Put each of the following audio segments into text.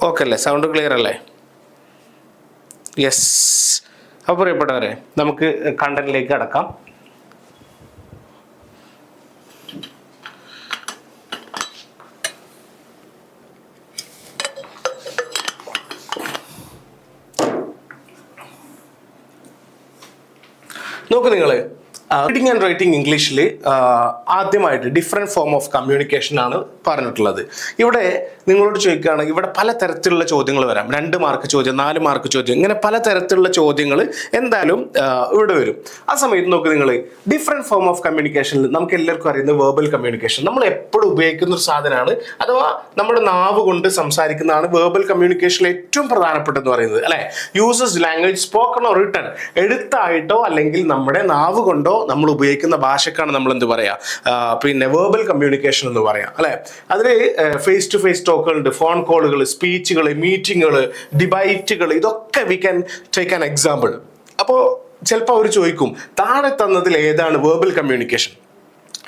Okay അല്ലേ? Sound clear അല്ലേ? Yes. അപ്പോൾ പ്രിയപ്പെട്ടവരെ, നമുക്ക് കണ്ടന്റിലേക്ക് കടക്കാം. നോക്ക് നിങ്ങൾ, റീഡിങ് ആൻഡ് റൈറ്റിംഗ് ഇംഗ്ലീഷിൽ ആദ്യമായിട്ട് ഡിഫറെൻറ്റ് ഫോം ഓഫ് കമ്മ്യൂണിക്കേഷൻ ആണ് പറഞ്ഞിട്ടുള്ളത്. ഇവിടെ നിങ്ങളോട് ചോദിക്കുകയാണെങ്കിൽ ഇവിടെ പല തരത്തിലുള്ള ചോദ്യങ്ങൾ വരാം. 2 മാർക്ക് ചോദ്യം, 4 മാർക്ക് ചോദ്യം, ഇങ്ങനെ പല തരത്തിലുള്ള ചോദ്യങ്ങൾ എന്തായാലും ഇവിടെ വരും. ആ സമയത്ത് നോക്ക് നിങ്ങൾ, ഡിഫറെൻറ്റ് ഫോം ഓഫ് കമ്മ്യൂണിക്കേഷനിൽ നമുക്ക് എല്ലാവർക്കും അറിയുന്ന വേർബൽ കമ്മ്യൂണിക്കേഷൻ നമ്മൾ എപ്പോഴും ഉപയോഗിക്കുന്ന ഒരു സാധനമാണ്, അഥവാ നമ്മുടെ നാവ് കൊണ്ട് സംസാരിക്കുന്നതാണ് വേർബൽ കമ്മ്യൂണിക്കേഷനിൽ ഏറ്റവും പ്രധാനപ്പെട്ടതെന്ന് പറയുന്നത്, അല്ലെ? Uses language spoken or written, എഴുത്തായിട്ടോ അല്ലെങ്കിൽ നമ്മുടെ നാവ് കൊണ്ടോ നമ്മൾ ഉപയോഗിക്കുന്ന ഭാഷക്കാണ് നമ്മൾ എന്ത് പറയാ, പിന്നെ വേർബൽ കമ്മ്യൂണിക്കേഷൻ എന്ന് പറയാം, അല്ലെ? അതിൽ ഫേസ് ടു ഫേസ് ടോക്കുകളുണ്ട്, ഫോൺ കോളുകൾ, സ്പീച്ചുകൾ, മീറ്റിങ്ങുകൾ, ഡിബൈറ്റുകൾ, ഇതൊക്കെ we can take an example. അപ്പോൾ ചിലപ്പോൾ അവർ ചോദിക്കും, താഴെ തന്നതിൽ ഏതാണ് verbal communication?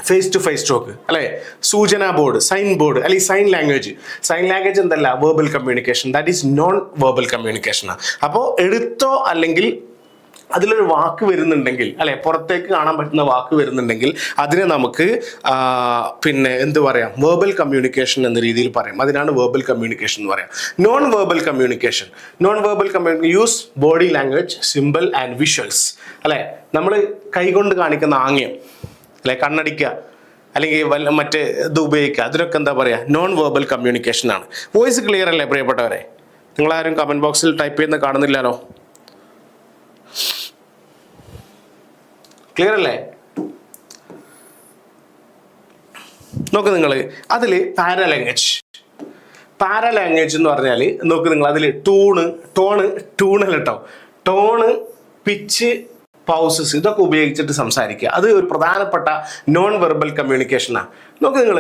Face to face talk, അല്ലെ? സൂചന ബോർഡ്, സൈൻ ബോർഡ്, അല്ലെങ്കിൽ സൈൻ ലാംഗ്വേജ്. സൈൻ ലാംഗ്വേജ് എന്തല്ല? Verbal communication. That is non verbal communication. അപ്പോൾ എഴുത്തോ അല്ലെങ്കിൽ അതിലൊരു വാക്ക് വരുന്നുണ്ടെങ്കിൽ, അല്ലെ, പുറത്തേക്ക് കാണാൻ പറ്റുന്ന വാക്ക് വരുന്നുണ്ടെങ്കിൽ അതിനെ നമുക്ക് പിന്നെ എന്ത് പറയാം, വേർബൽ കമ്മ്യൂണിക്കേഷൻ എന്ന രീതിയിൽ പറയാം. അതിനാണ് വേർബൽ കമ്മ്യൂണിക്കേഷൻ എന്ന് പറയാം. Non verbal communication, use body language, simple and visuals, അല്ലെ? നമ്മൾ കൈകൊണ്ട് കാണിക്കുന്ന ആംഗ്യം, അല്ലെ, കണ്ണടിക്കുക അല്ലെങ്കിൽ മറ്റേ ഇത് ഉപയോഗിക്കുക, അതിനൊക്കെ എന്താ പറയുക, നോൺ വേർബൽ കമ്മ്യൂണിക്കേഷൻ ആണ്. വോയിസ് ക്ലിയർ അല്ലേ പ്രിയപ്പെട്ടവരെ? നിങ്ങളാരും കമന്റ് ബോക്സിൽ ടൈപ്പ് ചെയ്യുന്ന കാണുന്നില്ലല്ലോ. ക്ലിയർ അല്ലേ? നോക്ക് നിങ്ങൾ, അതിൽ പാരാലാംഗ്വേജ് എന്ന് പറഞ്ഞാൽ നോക്ക് നിങ്ങൾ, അതിൽ ടൂണല്ല കേട്ടോ, ടോണ്, പിച്ച്, പൗസസ്, ഇതൊക്കെ ഉപയോഗിച്ചിട്ട് സംസാരിക്കുക. അത് ഒരു പ്രധാനപ്പെട്ട നോൺ വെർബൽ കമ്മ്യൂണിക്കേഷനാണ്. നോക്ക് നിങ്ങൾ,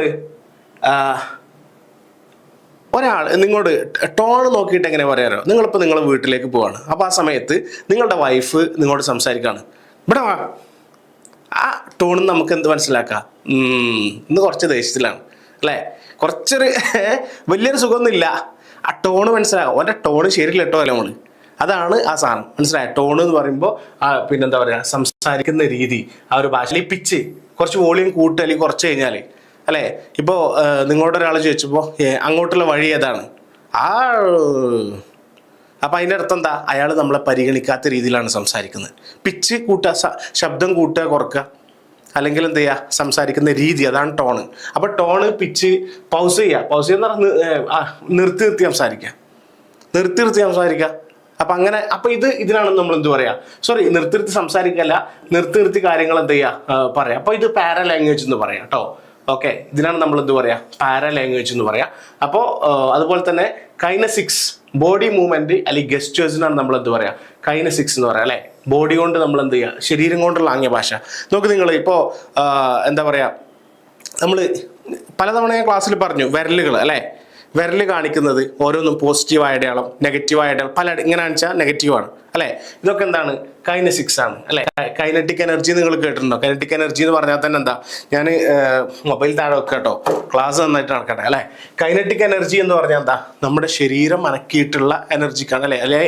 ഒരാൾ നിങ്ങളോട് ടോൺ നോക്കിയിട്ട് എങ്ങനെ പറയാറോ? നിങ്ങളിപ്പോൾ നിങ്ങളുടെ വീട്ടിലേക്ക് പോവാണ്. അപ്പോൾ ആ സമയത്ത് നിങ്ങളുടെ വൈഫ് നിങ്ങളോട് സംസാരിക്കുകയാണ്, ഇവിടെ വാ. ആ ടോണിൽ നമുക്ക് എന്ത് മനസ്സിലാക്കാം? ഇന്ന് കുറച്ച് ദേഷ്യത്തിലാണ്, അല്ലേ? കുറച്ചൊരു വലിയൊരു സുഖമൊന്നുമില്ല. ആ ടോണ് മനസ്സിലാക്കാം. ഓൻ്റെ ടോണ് ശരിയില്ല കേട്ടോ, അല്ല മോള്. അതാണ് ആ സാധനം, മനസ്സിലായ? ടോൺ എന്ന് പറയുമ്പോൾ പിന്നെന്താ പറയുക, സംസാരിക്കുന്ന രീതി, ആ ഒരു ഭാഷ. പിച്ച് കുറച്ച് വോളിയം കൂട്ടുക അല്ലെങ്കിൽ കുറച്ച് കഴിഞ്ഞാൽ, അല്ലേ? ഇപ്പോൾ നിങ്ങളോട് ഒരാൾ ചോദിച്ചപ്പോൾ അങ്ങോട്ടുള്ള വഴി ഏതാണ്? അപ്പം അതിൻ്റെ അർത്ഥം എന്താ? അയാൾ നമ്മളെ പരിഗണിക്കാത്ത രീതിയിലാണ് സംസാരിക്കുന്നത്. പിച്ച് കൂട്ടുക, ശബ്ദം കൂട്ടുക, കുറക്കുക, അല്ലെങ്കിൽ എന്ത് ചെയ്യുക, സംസാരിക്കുന്ന രീതി, അതാണ് ടോണ്. അപ്പോൾ ടോണ്, പിച്ച്, പൗസ് ചെയ്യുക എന്ന് പറഞ്ഞാൽ നിർത്തി സംസാരിക്കുക. അപ്പം അങ്ങനെ, അപ്പം ഇതിനാണ് നമ്മൾ എന്ത് പറയുക, നിർത്തി സംസാരിക്കല്ല, നിർത്തി കാര്യങ്ങൾ എന്ത് ചെയ്യുക, പറയാം. അപ്പോൾ ഇത് പാരാ ലാംഗ്വേജ് എന്ന് പറയാം കേട്ടോ. ഓക്കെ, ഇതിനാണ് നമ്മൾ എന്ത് പറയാ, പാരാ ലാംഗ്വേജ് എന്ന് പറയാം. അപ്പോൾ അതുപോലെ തന്നെ കൈനസിക്സ്, ബോഡി മൂവ്മെന്റ് അല്ലെങ്കിൽ ഗെസ്റ്റേഴ്സിനാണ് നമ്മൾ എന്ത് പറയാ, കൈനസിക്സ് എന്ന് പറയാം, അല്ലെ? ബോഡി കൊണ്ട് നമ്മൾ എന്ത് ചെയ്യുക, ശരീരം കൊണ്ടുള്ള ആംഗ്യ ഭാഷ. നോക്ക് നിങ്ങൾ, ഇപ്പോൾ എന്താ പറയാ, നമ്മൾ പലതവണ ഞാൻ ക്ലാസ്സിൽ പറഞ്ഞു, വിരലുകൾ, അല്ലെ? വിരൽ കാണിക്കുന്നത് ഓരോന്നും പോസിറ്റീവായ അടയാളം, നെഗറ്റീവായ അടയാളം, ഇങ്ങനെ വെച്ചാൽ നെഗറ്റീവാണ്, അല്ലെ? ഇതൊക്കെ എന്താണ്? കൈനസിക്സ് ആണ്, അല്ലെ? കൈനറ്റിക് എനർജി നിങ്ങൾ കേട്ടിട്ടുണ്ടോ? കൈനറ്റിക് എനർജി എന്ന് പറഞ്ഞാൽ തന്നെ എന്താ, ഞാൻ മൊബൈൽ താഴെ വെക്കുക കേട്ടോ, ക്ലാസ് നന്നായിട്ട് നടക്കട്ടെ, അല്ലെ? കൈനറ്റിക് എനർജി എന്ന് പറഞ്ഞാൽ എന്താ? നമ്മുടെ ശരീരം അനക്കിയിട്ടുള്ള എനർജിക്കാണ്, അല്ലെ?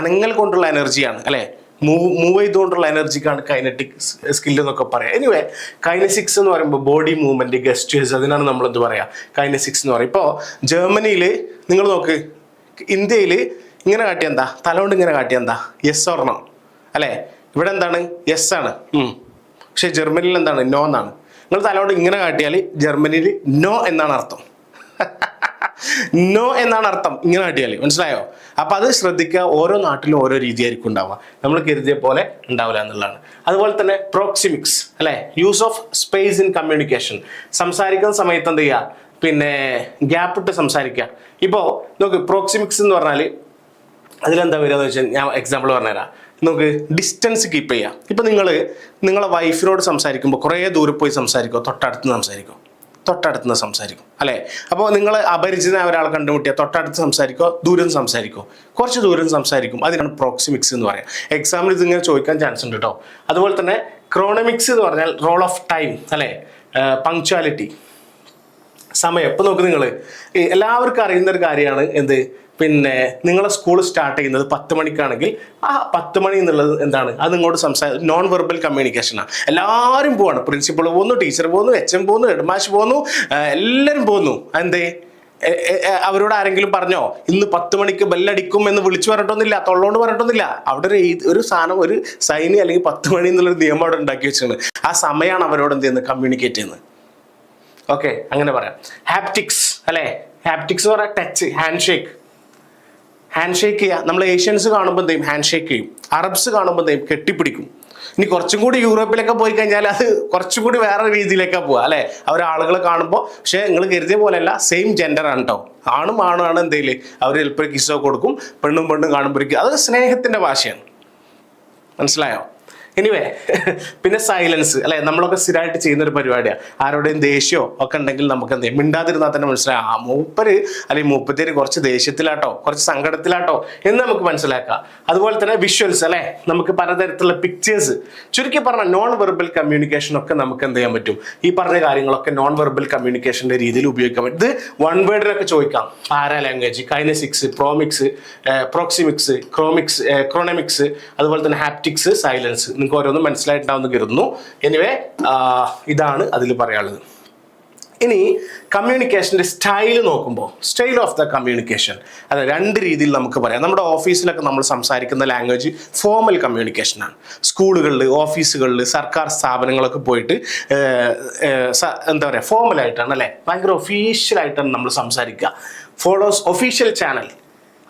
അനങ്ങൽ കൊണ്ടുള്ള എനർജിയാണ്, അല്ലെ? മൂവ് ചെയ്തുകൊണ്ടുള്ള എനർജിക്കാണ് കൈനറ്റിക് സ്കില്ല് എന്നൊക്കെ പറയാം. എനിവേ, കൈനസിക്സ് എന്ന് പറയുമ്പോൾ ബോഡി മൂവ്മെന്റ്, ഗെസ്റ്റേഴ്സ്, അതിനാണ് നമ്മൾ എന്ത് പറയാ, കൈനസിക്സ് എന്ന് പറയും. ഇപ്പോൾ ജർമ്മനിയിൽ നിങ്ങൾ നോക്ക്, ഇന്ത്യയിൽ ഇങ്ങനെ കാട്ടിയ എന്താ, തലകൊണ്ട് ഇങ്ങനെ കാട്ടിയ എന്താ, യെസ് ഓർ നോ, അല്ലേ? ഇവിടെ എന്താണ്? യെസ് ആണ്. പക്ഷെ ജർമ്മനിയിൽ എന്താണ്? നോ എന്നാണ്. നിങ്ങൾ തലകൊണ്ട് ഇങ്ങനെ കാട്ടിയാൽ ജർമ്മനിയിൽ നോ എന്നാണ് അർത്ഥം. നോ എന്നാണ് അർത്ഥം ഇങ്ങനെ കാട്ടിയാൽ, മനസ്സിലായോ? അപ്പൊ അത് ശ്രദ്ധിക്കുക. ഓരോ നാട്ടിലും ഓരോ രീതിയായിരിക്കും ഉണ്ടാവുക, നമ്മൾ കരുതിയ പോലെ ഉണ്ടാവില്ല എന്നുള്ളതാണ്. അതുപോലെ തന്നെ പ്രോക്സിമിക്സ്, അല്ലെ? Use of space in communication. സംസാരിക്കുന്ന സമയത്ത് എന്ത് ചെയ്യുക, പിന്നെ ഗ്യാപ്പ് ഇട്ട് സംസാരിക്കുക. ഇപ്പോൾ നോക്ക്, പ്രോക്സിമിക്സ് എന്ന് പറഞ്ഞാൽ അതിലെന്താ വരിക എന്ന് വെച്ചാൽ, ഞാൻ എക്സാമ്പിൾ പറഞ്ഞുതരാം. നമുക്ക് ഡിസ്റ്റൻസ് കീപ്പ് ചെയ്യാം. ഇപ്പം നിങ്ങളെ വൈഫിനോട് സംസാരിക്കുമ്പോൾ കുറേ ദൂരെ പോയി സംസാരിക്കുമോ, തൊട്ടടുത്ത് സംസാരിക്കും, അല്ലേ? അപ്പോൾ നിങ്ങൾ അപരിചിതനായ ഒരാളെ കണ്ടുമുട്ടിയാൽ തൊട്ടടുത്ത് സംസാരിക്കോ, ദൂരം സംസാരിക്കോ? കുറച്ച് ദൂരം സംസാരിക്കും. അതിനാണ് പ്രോക്സിമിക്സ് എന്ന് പറയാം. എക്സാമിൽ ഇതിങ്ങനെ ചോദിക്കാൻ ചാൻസ് ഉണ്ട് കേട്ടോ. അതുപോലെ തന്നെ ക്രോണമിക്സ് എന്ന് പറഞ്ഞാൽ റോൾ ഓഫ് ടൈം, അല്ലേ? പങ്ക്ച്വാലിറ്റി, സമയം ഇപ്പൊ നോക്ക് നിങ്ങൾ, എല്ലാവർക്കും അറിയുന്ന ഒരു കാര്യമാണ് എന്ത്, പിന്നെ നിങ്ങളെ സ്കൂൾ സ്റ്റാർട്ട് ചെയ്യുന്നത് 10 മണിക്കാണെങ്കിൽ ആ 10 മണി എന്നുള്ളത് എന്താണ്, അത് നിങ്ങളോട് നോൺ വെർബൽ കമ്മ്യൂണിക്കേഷനാണ്. എല്ലാവരും പോവാണ്, പ്രിൻസിപ്പൾ പോകുന്നു, ടീച്ചർ പോകുന്നു, HM പോകുന്നു, ഹെഡ്മാസ്റ്റർ പോകുന്നു, എല്ലാവരും പോകുന്നു. എന്തേ, അവരോട് ആരെങ്കിലും പറഞ്ഞോ ഇന്ന് 10 മണിക്ക് ബെല്ലടിക്കും എന്ന് വിളിച്ചു പറഞ്ഞിട്ടൊന്നുമില്ല, തൊള്ളോണ്ട് പറഞ്ഞിട്ടൊന്നുമില്ല. അവിടെ ഒരു സാധനം, ഒരു സൈനി അല്ലെങ്കിൽ 10 മണി എന്നുള്ളൊരു നിയമം അവിടെ ഉണ്ടാക്കി വെച്ചാണ്. ആ സമയമാണ് അവരോട് എന്ത് ചെയ്യുന്നത്, കമ്മ്യൂണിക്കേറ്റ് ചെയ്യുന്നത്. ഓക്കെ, അങ്ങനെ പറയാം. ഹാപ്റ്റിക്സ് അല്ലെ, ഹാപ്റ്റിക്സ് എന്ന് പറയാം ടച്ച്, ഹാൻഡ് ഷേക്ക് ചെയ്യുക. നമ്മൾ ഏഷ്യൻസ് കാണുമ്പോൾ എന്തെയും ഹാൻഡ് ഷേക്ക് ചെയ്യും, അറബ്സ് കാണുമ്പോൾ എന്തെയും കെട്ടിപ്പിടിക്കും. ഇനി കുറച്ചും കൂടി യൂറോപ്പിലൊക്കെ പോയി കഴിഞ്ഞാൽ അത് കുറച്ചും കൂടി വേറെ രീതിയിലേക്കാണ് പോവുക അല്ലെ. അവർ ആളുകളെ കാണുമ്പോൾ, പക്ഷെ നിങ്ങൾ കരുതിയ പോലെയല്ല, സെയിം ജെൻഡർ ആണ് കേട്ടോ, ആണും ആണാണ് എന്തെങ്കിലും അവർ ചിലപ്പോൾ കിസ്സോ കൊടുക്കും, പെണ്ണും കാണുമ്പോഴേക്കും. അത് സ്നേഹത്തിന്റെ ഭാഷയാണ്, മനസ്സിലായോ? എനിവേ, പിന്നെ സൈലൻസ് അല്ലെ, നമ്മളൊക്കെ സ്ഥിരമായിട്ട് ചെയ്യുന്ന ഒരു പരിപാടിയാണ്. ആരോടെയും ദേഷ്യമോ ഒക്കെ ഉണ്ടെങ്കിൽ നമുക്ക് എന്ത് ചെയ്യും, മിണ്ടാതിരുന്നാൽ തന്നെ മനസ്സിലാക്കാം ആ മൂപ്പര് അല്ലെങ്കിൽ മൂപ്പത്തേര് കുറച്ച് ദേഷ്യത്തിലാട്ടോ, കുറച്ച് സങ്കടത്തിലാട്ടോ എന്ന് നമുക്ക് മനസ്സിലാക്കാം. അതുപോലെ തന്നെ വിഷ്വൽസ് അല്ലെ, നമുക്ക് പലതരത്തിലുള്ള പിക്ചേഴ്സ്, ചുരുക്കി പറഞ്ഞ നോൺ വെർബൽ കമ്മ്യൂണിക്കേഷൻ ഒക്കെ നമുക്ക് എന്ത് ചെയ്യാൻ പറ്റും, ഈ പറഞ്ഞ കാര്യങ്ങളൊക്കെ നോൺ വെർബൽ കമ്മ്യൂണിക്കേഷന്റെ രീതിയിൽ ഉപയോഗിക്കാൻ പറ്റും. ഇത് വൺ വേർഡിനൊക്കെ ചോദിക്കാം. പാരാ ലാംഗ്വേജ്, കൈനസിക്സ്, പ്രോക്സിമിക്സ്, ക്രോണമിക്സ്, അതുപോലെ തന്നെ ഹാപ്റ്റിക്സ്, സൈലൻസ്. നിങ്ങൾക്ക് ഓരോന്നും മനസ്സിലായിട്ടുണ്ടാവുമെന്ന് കരുതുന്നു. എനിവേ, ഇതാണ് അതിൽ പറയാനുള്ളത്. ഇനി കമ്മ്യൂണിക്കേഷൻ്റെ സ്റ്റൈൽ നോക്കുമ്പോൾ, സ്റ്റൈൽ ഓഫ് ദ കമ്മ്യൂണിക്കേഷൻ അത് 2 രീതിയിൽ നമുക്ക് പറയാം. നമ്മുടെ ഓഫീസിലൊക്കെ നമ്മൾ സംസാരിക്കുന്ന ലാംഗ്വേജ് ഫോർമൽ കമ്മ്യൂണിക്കേഷനാണ്. സ്കൂളുകളിൽ, ഓഫീസുകളിൽ, സർക്കാർ സ്ഥാപനങ്ങളൊക്കെ പോയിട്ട് എന്താ പറയുക, ഫോർമലായിട്ടാണ് അല്ലേ, ഭയങ്കര ഒഫീഷ്യലായിട്ടാണ് നമ്മൾ സംസാരിക്കുക. Follows official channel.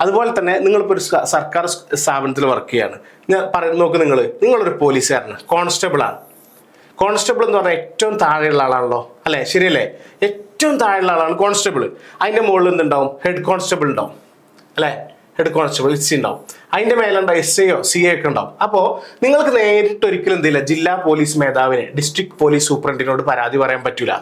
അതുപോലെ തന്നെ നിങ്ങളിപ്പോൾ ഒരു സർക്കാർ സ്ഥാപനത്തിൽ വർക്ക് ചെയ്യാണ്, നോക്ക്, നിങ്ങളൊരു പോലീസുകാരനാണ്, കോൺസ്റ്റബിളാണ്. കോൺസ്റ്റബിൾ എന്ന് പറഞ്ഞാൽ ഏറ്റവും താഴെയുള്ള ആളാണല്ലോ അല്ലേ, ശരിയല്ലേ? ഏറ്റവും താഴെയുള്ള ആളാണ് കോൺസ്റ്റബിൾ. അതിൻ്റെ മുകളിൽ എന്തുണ്ടാവും, ഹെഡ് കോൺസ്റ്റബിൾ ഉണ്ടാവും അല്ലേ, ഹെഡ് കോൺസ്റ്റബിൾ SC ഉണ്ടാവും. അതിൻ്റെ മേലുണ്ടാവും SIയോ CA ഒക്കെ ഉണ്ടാവും. അപ്പോൾ നിങ്ങൾക്ക് നേരിട്ട് ഒരിക്കലും എന്തില്ല, ജില്ലാ പോലീസ് മേധാവിനെ, ഡിസ്ട്രിക്ട് പോലീസ് സൂപ്രണ്ടിനോട് പരാതി പറയാൻ പറ്റൂല.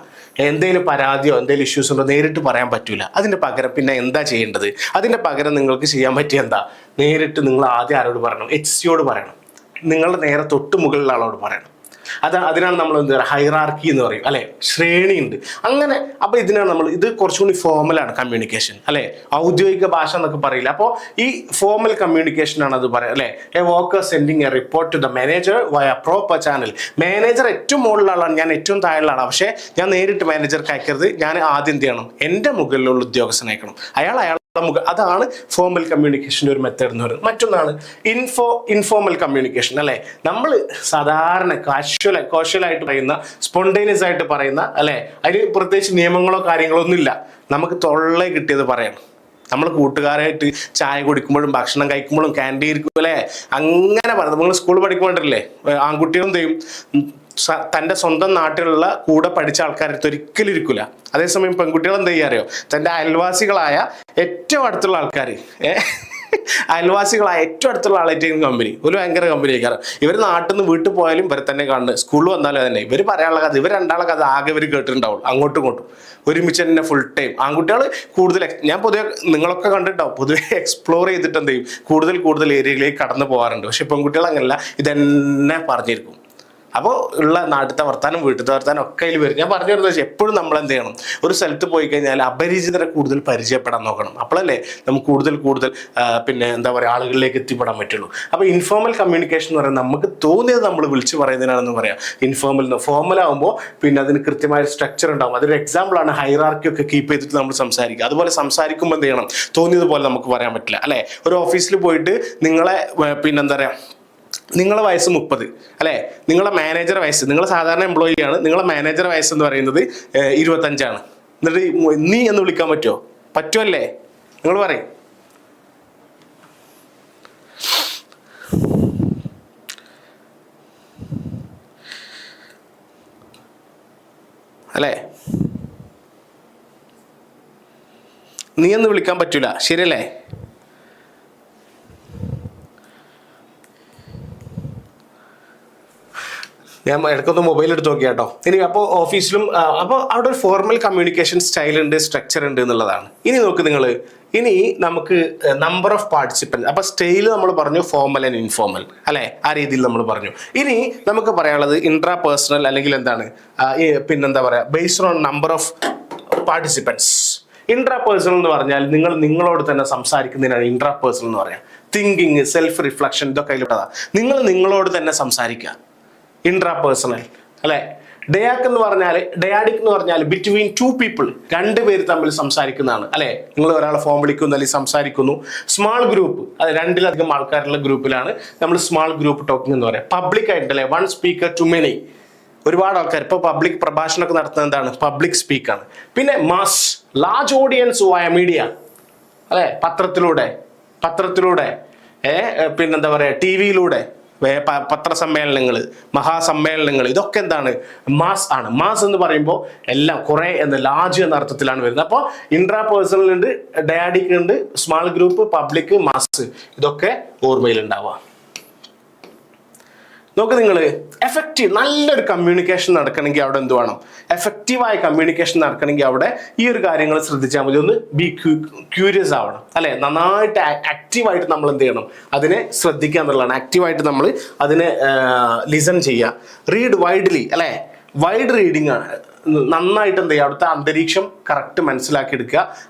എന്തെങ്കിലും പരാതിയോ എന്തെങ്കിലും ഇഷ്യൂസ് ഉണ്ടോ നേരിട്ട് പറയാൻ പറ്റൂല. അതിൻ്റെ പകരം പിന്നെ എന്താ ചെയ്യേണ്ടത്, അതിൻ്റെ പകരം നിങ്ങൾക്ക് ചെയ്യാൻ പറ്റിയ എന്താ, നേരിട്ട് നിങ്ങൾ ആദ്യം ആരോട് പറയണം, HCയോട് പറയണം, നിങ്ങളുടെ നേരെ തൊട്ട് മുകളിലുള്ള ആളോട് പറയണം. അതിനാണ് നമ്മൾ എന്താ പറയുക, ഹൈറാർക്കി എന്ന് പറയും അല്ലെ, ശ്രേണിയുണ്ട് അങ്ങനെ. അപ്പൊ ഇതിനാണ് നമ്മൾ, ഇത് കുറച്ചുകൂടി ഫോർമലാണ് കമ്മ്യൂണിക്കേഷൻ അല്ലെ, ഔദ്യോഗിക ഭാഷ എന്നൊക്കെ പറയില്ല. അപ്പോൾ ഈ ഫോർമൽ കമ്മ്യൂണിക്കേഷൻ ആണ് അത് പറയാം അല്ലെ. A worker sending a report to the manager via proper channel. Manager ഏറ്റവും മുകളിലുള്ള ആളാണ്, ഞാൻ ഏറ്റവും താഴെയുള്ള ആളാണ്, പക്ഷേ ഞാൻ നേരിട്ട് മാനേജർക്ക് അയക്കരുത്, ഞാൻ ആദ്യം എന്ത് ചെയ്യണം, എൻ്റെ മുകളിലുള്ള ഉദ്യോഗസ്ഥനെ അയക്കണം, അയാൾ അതാണ് ഫോർമൽ കമ്മ്യൂണിക്കേഷൻ്റെ ഒരു മെത്തേഡ് എന്ന് പറയുന്നത്. മറ്റൊന്നാണ് ഇൻഫോർമൽ കമ്മ്യൂണിക്കേഷൻ അല്ലെ. നമ്മൾ സാധാരണ കാഷ്വലായിട്ട് പറയുന്ന, സ്പോണ്ടേനിയസ് ആയിട്ട് പറയുന്ന അല്ലെ, അതിന് പ്രത്യേകിച്ച് നിയമങ്ങളോ കാര്യങ്ങളോ ഒന്നുമില്ല, നമുക്ക് തൊള്ള കിട്ടിയത് പറയണം. നമ്മൾ കൂട്ടുകാരായിട്ട് ചായ കുടിക്കുമ്പോഴും ഭക്ഷണം കഴിക്കുമ്പോഴും ക്യാൻറ്റീൻ ഇരിക്കും അല്ലേ, അങ്ങനെ പറയാം. നമ്മൾ സ്കൂളിൽ പഠിക്കുമ്പോഴല്ലേ, ആൺകുട്ടികളും ചെയ്യും തൻ്റെ സ്വന്തം നാട്ടിലുള്ള കൂടെ പഠിച്ച ആൾക്കാരടുത്ത് ഒരിക്കലും ഇരിക്കില്ല. അതേസമയം പെൺകുട്ടികൾ എന്താ ചെയ്യാറിയോ, തൻ്റെ അയൽവാസികളായ ഏറ്റവും അടുത്തുള്ള ആൾക്കാർ, അയൽവാസികളായ ഏറ്റവും അടുത്തുള്ള ആളായിട്ട് കമ്പനി, ഒരു ഭയങ്കര കമ്പനി ആയിക്കാറ്. ഇവർ നാട്ടിൽ നിന്ന് വീട്ടിൽ പോയാലും ഇവരെ തന്നെ കാണുന്നത്, സ്കൂളിൽ വന്നാലും തന്നെ ഇവർ പറയാനുള്ള കഥ, ഇവർ രണ്ടാളെ കഥ ആകെ ഇവർ കേട്ടിട്ടുണ്ടാവുള്ളൂ, അങ്ങോട്ടും ഇങ്ങോട്ടും ഒരുമിച്ച് തന്നെ ഫുൾ ടൈം. ആൺകുട്ടികൾ കൂടുതൽ, ഞാൻ പൊതുവെ നിങ്ങളൊക്കെ കണ്ടിട്ടുണ്ടാവും, പൊതുവെ എക്സ്പ്ലോർ ചെയ്തിട്ട് എന്ത് ചെയ്യും, കൂടുതൽ ഏരിയയിലേക്ക് കടന്നു പോകാറുണ്ട്. പക്ഷെ പെൺകുട്ടികൾ അങ്ങനെയല്ല, ഇതെന്നെ പറഞ്ഞിരിക്കും. അപ്പോൾ ഉള്ള നാട്ടിലത്തെ വർത്താനം, വീട്ടിലത്തെ വർത്താനം ഒക്കെ അതിൽ വരും. ഞാൻ പറഞ്ഞു തരുന്നത് എപ്പോഴും നമ്മൾ എന്ത് ചെയ്യണം, ഒരു സ്ഥലത്ത് പോയി കഴിഞ്ഞാൽ അപരിചിതരെ കൂടുതൽ പരിചയപ്പെടാൻ നോക്കണം. അപ്പോഴല്ലേ നമുക്ക് കൂടുതൽ പിന്നെ എന്താ പറയുക, ആളുകളിലേക്ക് എത്തിപ്പെടാൻ പറ്റുള്ളൂ. അപ്പോൾ ഇൻഫോർമൽ കമ്മ്യൂണിക്കേഷൻ എന്ന് പറയുന്നത് നമുക്ക് തോന്നിയത് നമ്മൾ വിളിച്ച് പറയുന്നതിനാണെന്ന് പറയാം. ഫോർമൽ ആകുമ്പോൾ പിന്നെ അതിന് കൃത്യമായ സ്ട്രക്ചർ ഉണ്ടാകും. അതൊരു എക്സാമ്പിളാണ് ഹൈറാർക്കി ഒക്കെ കീപ്പ് ചെയ്തിട്ട് നമ്മൾ സംസാരിക്കുക. അതുപോലെ സംസാരിക്കുമ്പോൾ എന്ത് ചെയ്യണം, തോന്നിയതുപോലെ നമുക്ക് പറയാൻ പറ്റില്ല അല്ലേ. ഒരു ഓഫീസിൽ പോയിട്ട് നിങ്ങളെ പിന്നെന്താ പറയുക, നിങ്ങളെ വയസ്സ് 30 അല്ലേ, നിങ്ങളെ മാനേജർ വയസ്സ്, നിങ്ങൾ സാധാരണ എംപ്ലോയി ആണ്, നിങ്ങളെ മാനേജർ വയസ്സ് എന്ന് പറയുന്നത് 25 എന്നിട്ട് നീ എന്ന് വിളിക്കാൻ പറ്റുമല്ലേ, നിങ്ങൾ പറയും. അല്ലേ, നീ എന്ന് വിളിക്കാൻ പറ്റൂല, ശരിയല്ലേ? ഞാൻ ഇടയ്ക്കൊന്ന് മൊബൈൽ എടുത്ത് നോക്കിയാ കേട്ടോ. ഇനി അപ്പോൾ ഓഫീസിലും അപ്പോൾ അവിടെ ഒരു ഫോർമൽ കമ്മ്യൂണിക്കേഷൻ സ്റ്റൈൽ ഉണ്ട്, സ്ട്രക്ചർ ഉണ്ട് എന്നുള്ളതാണ്. ഇനി നോക്ക് നിങ്ങൾ, ഇനി നമുക്ക് നമ്പർ ഓഫ് പാർട്ടിസിപ്പൻസ്. അപ്പോൾ സ്റ്റൈൽ നമ്മൾ പറഞ്ഞു ഫോർമൽ ആൻഡ് ഇൻഫോർമൽ അല്ലേ, ആ രീതിയിൽ നമ്മൾ പറഞ്ഞു. ഇനി നമുക്ക് പറയാനുള്ളത് ഇൻട്രാ പേഴ്സണൽ അല്ലെങ്കിൽ എന്താണ്, പിന്നെന്താ പറയുക, based on number of participants. Intra personal എന്ന് പറഞ്ഞാൽ നിങ്ങൾ നിങ്ങളോട് തന്നെ സംസാരിക്കുന്നതിനാണ് ഇൻട്രാ പേഴ്സണൽ എന്ന് പറയാം. തിങ്കിങ്, സെൽഫ് റിഫ്ലക്ഷൻ, ഇതൊക്കെ അതിലുള്ളതാ. നിങ്ങൾ നിങ്ങളോട് തന്നെ സംസാരിക്കുക, ഇൻട്രാ പേഴ്സണൽ അല്ലെ. ഡയാഡിക് എന്ന് പറഞ്ഞാൽ ബിറ്റ്വീൻ ടു പീപ്പിൾ, രണ്ട് പേര് തമ്മിൽ സംസാരിക്കുന്നതാണ് അല്ലെ. നിങ്ങൾ ഒരാളെ ഫോൺ വിളിക്കുന്നു അല്ലെങ്കിൽ സംസാരിക്കുന്നു. സ്മാൾ ഗ്രൂപ്പ്, അത് രണ്ടിലധികം ആൾക്കാരുള്ള ഗ്രൂപ്പിലാണ് നമ്മൾ സ്മാൾ ഗ്രൂപ്പ് ടോക്കിംഗ് എന്ന് പറയാം. പബ്ലിക് ആയിട്ടല്ലേ, വൺ സ്പീക്കർ ടു മെനി, ഒരുപാട് ആൾക്കാർ. ഇപ്പോൾ പബ്ലിക് പ്രഭാഷണമൊക്കെ നടത്തുന്നത് എന്താണ്? പബ്ലിക് സ്പീക്കാണ്. പിന്നെ മാസ്, ലാർജ് ഓഡിയൻസ് വയ മീഡിയ അല്ലെ, പത്രത്തിലൂടെ പിന്നെന്താ പറയുക, ടി വിയിലൂടെ, പത്രസമ്മേളനങ്ങൾ, മഹാസമ്മേളനങ്ങൾ, ഇതൊക്കെ എന്താണ്? മാസ് ആണ്. മാസ് എന്ന് പറയുമ്പോൾ എല്ലാം കുറെ എന്ന ലാർജ് എന്ന അർത്ഥത്തിലാണ് വരുന്നത്. അപ്പോൾ ഇൻട്രാ പേഴ്സണൽ ഉണ്ട്, ഡയാഡിക് ഉണ്ട്, സ്മാൾ ഗ്രൂപ്പ്, പബ്ലിക്, മാസ്, ഇതൊക്കെ ഓർമ്മയിൽ ഉണ്ടാവുക. നോക്ക് നിങ്ങൾ, എഫക്റ്റീവ് നല്ലൊരു കമ്മ്യൂണിക്കേഷൻ നടക്കണമെങ്കിൽ അവിടെ എന്ത് വേണം? എഫക്റ്റീവായ കമ്മ്യൂണിക്കേഷൻ നടക്കണമെങ്കിൽ അവിടെ ഈ ഒരു കാര്യങ്ങൾ ശ്രദ്ധിച്ചാൽ മതി. ഒന്ന് ബി ക്യൂരിയസ് ആവണം അല്ലെ, നന്നായിട്ട് ആക്റ്റീവായിട്ട് നമ്മൾ എന്ത് ചെയ്യണം? അതിനെ ശ്രദ്ധിക്കുക എന്നുള്ളതാണ്. ആക്റ്റീവായിട്ട് നമ്മൾ അതിനെ ലിസൺ ചെയ്യുക. റീഡ് വൈഡ്ലി അല്ലെ, വൈഡ് റീഡിങ് ആണ്. നന്നായിട്ട് എന്ത് ചെയ്യുക? അവിടുത്തെ അന്തരീക്ഷം കറക്റ്റ് മനസ്സിലാക്കി എടുക്കുക.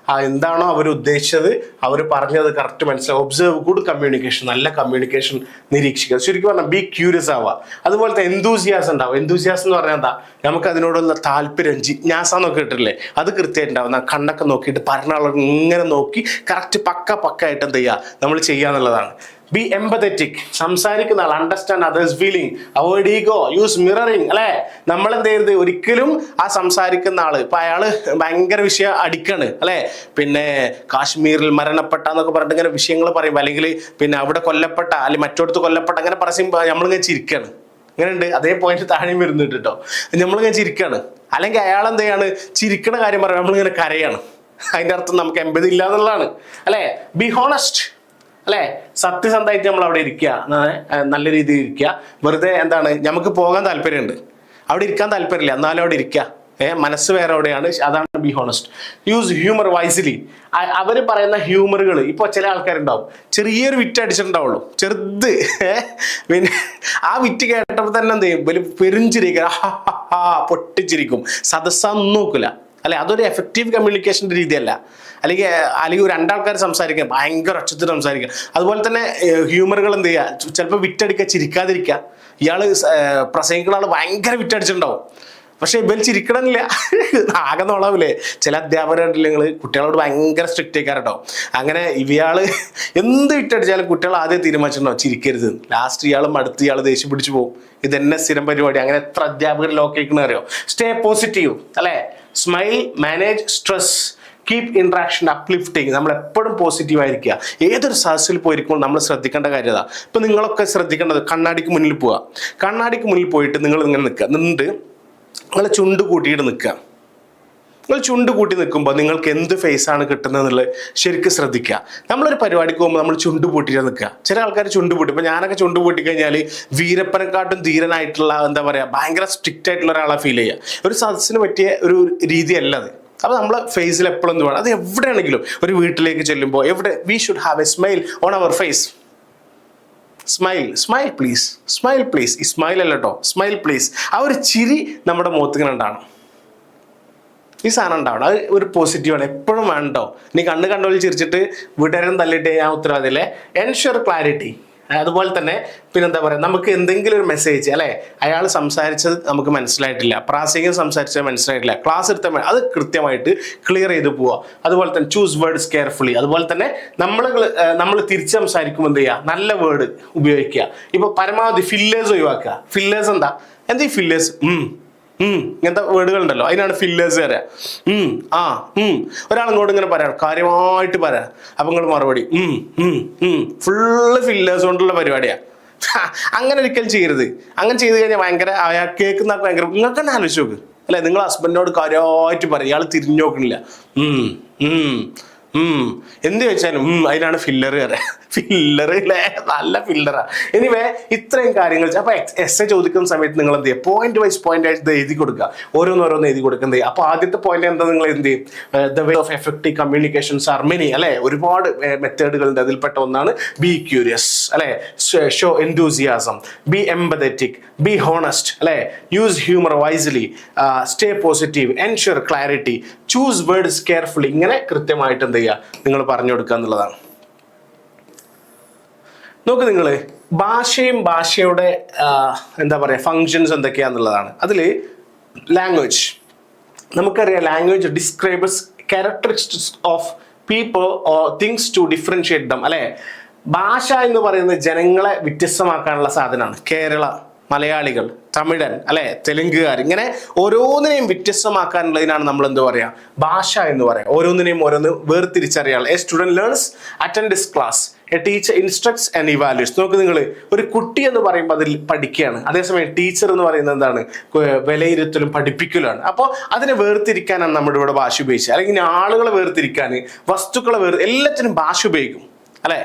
എന്താണോ അവർ ഉദ്ദേശിച്ചത്, അവർ പറഞ്ഞത് കറക്റ്റ് മനസ്സിലാക്കുക. ഒബ്സർവ്, ഗുഡ് കമ്മ്യൂണിക്കേഷൻ, നല്ല കമ്മ്യൂണിക്കേഷൻ നിരീക്ഷിക്കുക. ശരിക്കും പറഞ്ഞാൽ ബി ക്യൂരിയസ് ആവുക. അതുപോലത്തെ എന്തൂസിയാസം ഉണ്ടാവും. എന്തൂസിയാസം എന്ന് പറഞ്ഞാൽ എന്താ? നമുക്ക് അതിനോടുള്ള താല്പര്യം, ജിജ്ഞാസ എന്നൊക്കെ ഇട്ടില്ലേ, അത് കൃത്യമായിട്ടുണ്ടാവും. കണ്ണൊക്കെ നോക്കിയിട്ട് പറഞ്ഞ ആളുകൾ ഇങ്ങനെ നോക്കി കറക്റ്റ് പക്കായിട്ട് എന്ത് ചെയ്യുക? നമ്മൾ ചെയ്യുക എന്നുള്ളതാണ്. ബി എംപതറ്റിക്, സംസാരിക്കുന്ന ആൾ, understand others feeling, avoid ego, use mirroring അല്ലെ. നമ്മൾ എന്ത് ചെയ്യരുത്? ഒരിക്കലും ആ സംസാരിക്കുന്ന ആള്, ഇപ്പൊ അയാള് ഭയങ്കര വിഷയം അടിക്കാണ് അല്ലെ, പിന്നെ കാശ്മീരിൽ മരണപ്പെട്ട എന്നൊക്കെ പറഞ്ഞിട്ട് ഇങ്ങനെ വിഷയങ്ങൾ പറയുമ്പോൾ, അല്ലെങ്കിൽ പിന്നെ അവിടെ കൊല്ലപ്പെട്ട, അല്ലെങ്കിൽ മറ്റോടത്ത് കൊല്ലപ്പെട്ട, അങ്ങനെ പറയുമ്പോൾ നമ്മളിങ്ങനെ ചിരിക്കാണ്. ഇങ്ങനെ ഉണ്ട്, അതേ പോയിന്റ് താഴെയും വരുന്നുണ്ട് കേട്ടോ. നമ്മളിങ്ങനെ ചിരിക്കാണ്. അല്ലെങ്കിൽ അയാൾ എന്ത് ചെയ്യാണ്? ചിരിക്കണ കാര്യം പറയുമ്പോൾ നമ്മളിങ്ങനെ കരയാണ്. അതിന്റെ അർത്ഥം നമുക്ക് എമ്പതി ഇല്ല എന്നുള്ളതാണ് അല്ലെ. ബി ഹോണസ്റ്റ് അല്ലെ, സത്യസന്ധമായിട്ട് നമ്മൾ അവിടെ ഇരിക്കുക, നല്ല രീതിയിൽ ഇരിക്കുക. വെറുതെ എന്താണ്, നമുക്ക് പോകാൻ താല്പര്യമുണ്ട്, അവിടെ ഇരിക്കാൻ താല്പര്യമില്ല, എന്നാലും അവിടെ ഇരിക്കുക. മനസ്സ് വേറെ എവിടെയാണ്, അതാണ് be honest. Use humour wisely. അവർ പറയുന്ന ഹ്യൂമറുകൾ, ഇപ്പോൾ ചില ആൾക്കാരുണ്ടാവും ചെറിയൊരു വിറ്റ് അടിച്ചിട്ടുണ്ടാവുള്ളൂ, ചെറുത്. പിന്നെ ആ വിറ്റ് കേട്ടപ്പോൾ തന്നെ എന്ത് ചെയ്യും? വലിയ പെരുഞ്ചിരിക്കുക, പൊട്ടിച്ചിരിക്കും, സദസ്സൊന്നും നോക്കില്ല അല്ലെ. അതൊരു എഫക്റ്റീവ് കമ്മ്യൂണിക്കേഷൻ്റെ രീതിയല്ല. അല്ലെങ്കിൽ രണ്ടാൾക്കാർ സംസാരിക്കുക, ഭയങ്കര ഒച്ചത്തിൽ സംസാരിക്കുക. അതുപോലെ തന്നെ ഹ്യൂമറുകൾ എന്ത് ചെയ്യുക? ചിലപ്പോൾ വിറ്റടിക്കുക, ചിരിക്കാതിരിക്കുക. ഇയാൾ പ്രസംഗിക്കുന്ന ആൾ ഭയങ്കര വിറ്റടിച്ചിട്ടുണ്ടാവും, പക്ഷെ ഇവൽ ചിരിക്കണമെന്നില്ല, ആകെ നോളാവില്ലേ. ചില അധ്യാപകരുണ്ടെങ്കിൽ കുട്ടികളോട് ഭയങ്കര സ്ട്രിക്റ്റ് ആയിക്കാരട്ടോ. അങ്ങനെ ഇയാള് എന്ത് വിറ്റടിച്ചാലും കുട്ടികൾ ആദ്യം തീരുമാനിച്ചിട്ടുണ്ടാവും ചിരിക്കരുത്. ലാസ്റ്റ് ഇയാളും അടുത്ത് ഇയാൾ ദേഷ്യം പിടിച്ചു പോകും. ഇതെന്നെ സ്ഥിരം പരിപാടി. അങ്ങനെ എത്ര അധ്യാപകർ ലോക്കേക്കുന്ന അറിയോ? സ്റ്റേ പോസിറ്റീവ് അല്ലെ, smile, manage stress, keep interaction uplifting. നമ്മൾ എപ്പോഴും പോസിറ്റീവ് ആയിരിക്കുക. ഏതൊരു സദസ്സിൽ പോയിരിക്കുമ്പോൾ നമ്മൾ ശ്രദ്ധിക്കേണ്ട കാര്യതാ. ഇപ്പൊ നിങ്ങളൊക്കെ ശ്രദ്ധിക്കേണ്ടത്, കണ്ണാടിക്ക് മുന്നിൽ പോവുക. കണ്ണാടിക്ക് മുന്നിൽ പോയിട്ട് നിങ്ങൾ ഇങ്ങനെ നിൽക്കുക, നിന്നിട്ട് നിങ്ങൾ ചുണ്ട് കൂട്ടിയിട്ട് നിൽക്കുക. നിങ്ങൾ ചുണ്ട് കൂട്ടി നിൽക്കുമ്പോൾ നിങ്ങൾക്ക് എന്ത് ഫേസാണ് കിട്ടുന്നത് എന്നുള്ളത് ശരിക്കും ശ്രദ്ധിക്കുക. നമ്മളൊരു പരിപാടിക്ക് പോകുമ്പോൾ നമ്മൾ ചുണ്ട് പൂട്ടിയിട്ട് നിൽക്കുക. ചില ആൾക്കാർ ചുണ്ട് പൂട്ടി, ഇപ്പം ഞാനൊക്കെ ചുണ്ട് പൂട്ടി കഴിഞ്ഞാൽ വീരപ്പനെക്കാട്ടും ധീരനായിട്ടുള്ള, എന്താ പറയുക, ഭയങ്കര സ്ട്രിക്റ്റ് ആയിട്ടുള്ള ഒരാളെ ഫീൽ ചെയ്യുക. ഒരു സദസ്സിന് പറ്റിയ ഒരു രീതിയല്ല അത്. അപ്പോൾ നമ്മളെ ഫേസിൽ എപ്പോഴും എന്ത് വേണം? അത് എവിടെയാണെങ്കിലും, ഒരു വീട്ടിലേക്ക് ചെല്ലുമ്പോൾ എവിടെ, we should have a smile on our face. Smile please, smile please. ഈ സ്മൈൽ അല്ല കേട്ടോ, സ്മൈൽ പ്ലീസ്. ആ ഒരു ചിരി നമ്മുടെ മുഖത്ത് ഇങ്ങനെ ഉണ്ടാവണം. ഈ സാധനം ഉണ്ടാവണം. അത് ഒരു പോസിറ്റീവാണ്, എപ്പോഴും വേണം കേട്ടോ. ഇനി കണ്ടോലി ചിരിച്ചിട്ട് വീട്ടുകാരും തല്ലിട്ട് ഞാൻ ഉത്തരവാദില്ലേ. Ensure clarity. അതുപോലെ തന്നെ പിന്നെന്താ പറയുക, നമുക്ക് എന്തെങ്കിലും ഒരു മെസ്സേജ് അല്ലെ, അയാൾ സംസാരിച്ചത് നമുക്ക് മനസ്സിലായിട്ടില്ല, പ്രാസംഗികം സംസാരിച്ചത് മനസ്സിലായിട്ടില്ല, ക്ലാസ് എടുത്ത അത് ക്ലിയർ ചെയ്ത് പോവുക. അതുപോലെ തന്നെ ചൂസ് വേർഡ്സ് കെയർഫുള്ളി. അതുപോലെ തന്നെ നമ്മൾ തിരിച്ച് സംസാരിക്കുമ്പോൾ എന്ത് ചെയ്യുക? നല്ല വേർഡ് ഉപയോഗിക്കുക. ഇപ്പൊ പരമാവധി ഫില്ലേഴ്സ് ഒഴിവാക്കുക. ഫില്ലേഴ്സ് എന്താ ഈ ഫില്ലേഴ്സ്? ഇങ്ങനത്തെ വേർഡുകൾ ഉണ്ടല്ലോ, അതിനാണ് ഫില്ലേഴ്സ് തരാ. ഒരാളിങ്ങോട്ട് ഇങ്ങനെ പറയാം, കാര്യമായിട്ട് പറയാം, അപ്പൊ നിങ്ങൾ മറുപടി ഫുള്ള് ഫില്ലേഴ്സ് കൊണ്ടുള്ള പരിപാടിയാ. അങ്ങനെ ഒരിക്കലും ചെയ്യരുത്. അങ്ങനെ ചെയ്ത് കഴിഞ്ഞാൽ ഭയങ്കര, അയാൾ കേൾക്കുന്ന ഭയങ്കര, നിങ്ങൾക്ക് തന്നെ ആലോചിച്ച് നോക്ക് അല്ലെ. നിങ്ങൾ ഹസ്ബൻഡിനോട് കാര്യമായിട്ട് പറയും, ഇയാൾ തിരിഞ്ഞു നോക്കണില്ല, എന്ത് ചോദിച്ചാലും അതിനാണ് ഫില്ലർ ഫില്ലർ അല്ലേ, നല്ല ഫില്ലറാ. എനിവേ ഇത്രയും കാര്യങ്ങൾ അപ്പൊ എസ് എ ചോദിക്കുന്ന സമയത്ത് നിങ്ങൾ എന്ത് ചെയ്യുക, പോയിന്റ് വൈസ് പോയിന്റ് ആയിട്ട് എഴുതി കൊടുക്കുക, ഓരോന്നോരോന്ന് എഴുതി കൊടുക്കുന്നത്. അപ്പൊ ആദ്യത്തെ പോയിന്റ് എന്താ, നിങ്ങൾ എന്ത് ചെയ്യും, the way of effective communications are many അല്ലെ, ഒരുപാട് മെത്തേഡുകളുണ്ട്. അതിൽപ്പെട്ട ഒന്നാണ് ബി ക്യൂരിയസ് അല്ലെ, show enthusiasm, be empathetic, be honest അല്ലെ, use humour wisely, stay positive, ensure clarity, choose words carefully. ഇങ്ങനെ കൃത്യമായിട്ട് എന്ത് ചെയ്യുക, നിങ്ങൾ പറഞ്ഞു കൊടുക്കുക എന്നുള്ളതാണ്. നോക്ക് നിങ്ങൾ, ഭാഷയും ഭാഷയുടെ എന്താ പറയുക ഫങ്ഷൻസ് എന്തൊക്കെയാന്നുള്ളതാണ്. അതിൽ ലാംഗ്വേജ്, നമുക്കറിയാം language describes characteristics of people or things to differentiate them അല്ലെ. ഭാഷ എന്ന് പറയുന്നത് ജനങ്ങളെ വ്യത്യസ്തമാക്കാനുള്ള സാധനമാണ്. കേരള, മലയാളികൾ, തമിഴൻ അല്ലെ, തെലുങ്കുകാർ, ഇങ്ങനെ ഓരോന്നിനെയും വ്യത്യസ്തമാക്കാനുള്ളതിനാണ് നമ്മൾ എന്ത് പറയാ, ഭാഷ എന്ന് പറയാം. ഓരോന്നിനെയും ഓരോന്ന് വേർതിരിച്ചറിയാം. A student learns attend this class, a teacher instructs and evaluates. നോക്ക് നിങ്ങൾ, ഒരു കുട്ടി എന്ന് പറയുമ്പോൾ അതിൽ പഠിക്കുകയാണ്, അതേസമയം ടീച്ചർ എന്ന് പറയുന്നത് എന്താണ്, വിലയിരുത്തലും പഠിപ്പിക്കലുമാണ്. അപ്പോൾ അതിനെ വേർതിരിക്കാനാണ് നമ്മുടെ ഇവിടെ ഭാഷ ഉപയോഗിച്ചത്. അല്ലെങ്കിൽ ആളുകളെ വേർതിരിക്കാൻ, വസ്തുക്കളെ എല്ലാത്തിനും ഭാഷ ഉപയോഗിക്കും അല്ലെ.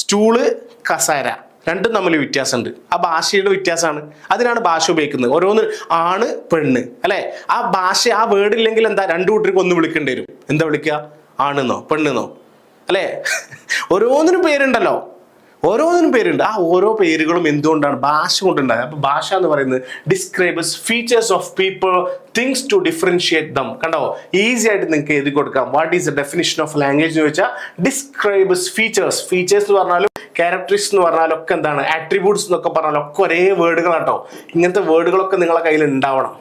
സ്റ്റൂള്, കസേര, രണ്ടും തമ്മിൽ വ്യത്യാസമുണ്ട്. ആ ഭാഷയുടെ വ്യത്യാസമാണ്, അതിനാണ് ഭാഷ ഉപയോഗിക്കുന്നത്. ഓരോന്ന് ആണ്, പെണ്ണ് അല്ലെ. ആ ഭാഷ, ആ വേർഡ് ഇല്ലെങ്കിൽ എന്താ, രണ്ടു കൂട്ടർക്ക് ഒന്ന് വിളിക്കേണ്ടി വരും. എന്താ വിളിക്കുക, ആണെന്നോ പെണ്ണെന്നോ അല്ലെ. ഓരോന്നിനും പേരുണ്ടല്ലോ, ഓരോന്നിനും പേരുണ്ട്. ആ ഓരോ പേരുകളും എന്തുകൊണ്ടാണ്, ഭാഷ കൊണ്ടുണ്ടായത്. അപ്പൊ ഭാഷ എന്ന് പറയുന്നത് describes features of people, things to differentiate them. കണ്ടോ, ഈസി ആയിട്ട് നിങ്ങൾക്ക് എഴുതി കൊടുക്കാം. What is the definition of language എന്ന് ചോദിച്ചാൽ ഡിസ്ക്രൈബ്സ് ഫീച്ചേഴ്സ്. ഫീച്ചേഴ്സ് എന്ന് പറഞ്ഞാലും ക്യാരക്ടറിസ്റ്റിക്സ് എന്ന് പറഞ്ഞാലും ഒക്കെ എന്താണ്, ആട്രിബ്യൂട്ട്സ് എന്നൊക്കെ പറഞ്ഞാലും ഒക്കെ ഒരേ വേർഡുകളാട്ടോ. ഇങ്ങനത്തെ വേർഡുകളൊക്കെ നിങ്ങളെ കയ്യിൽ ഉണ്ടാവണം.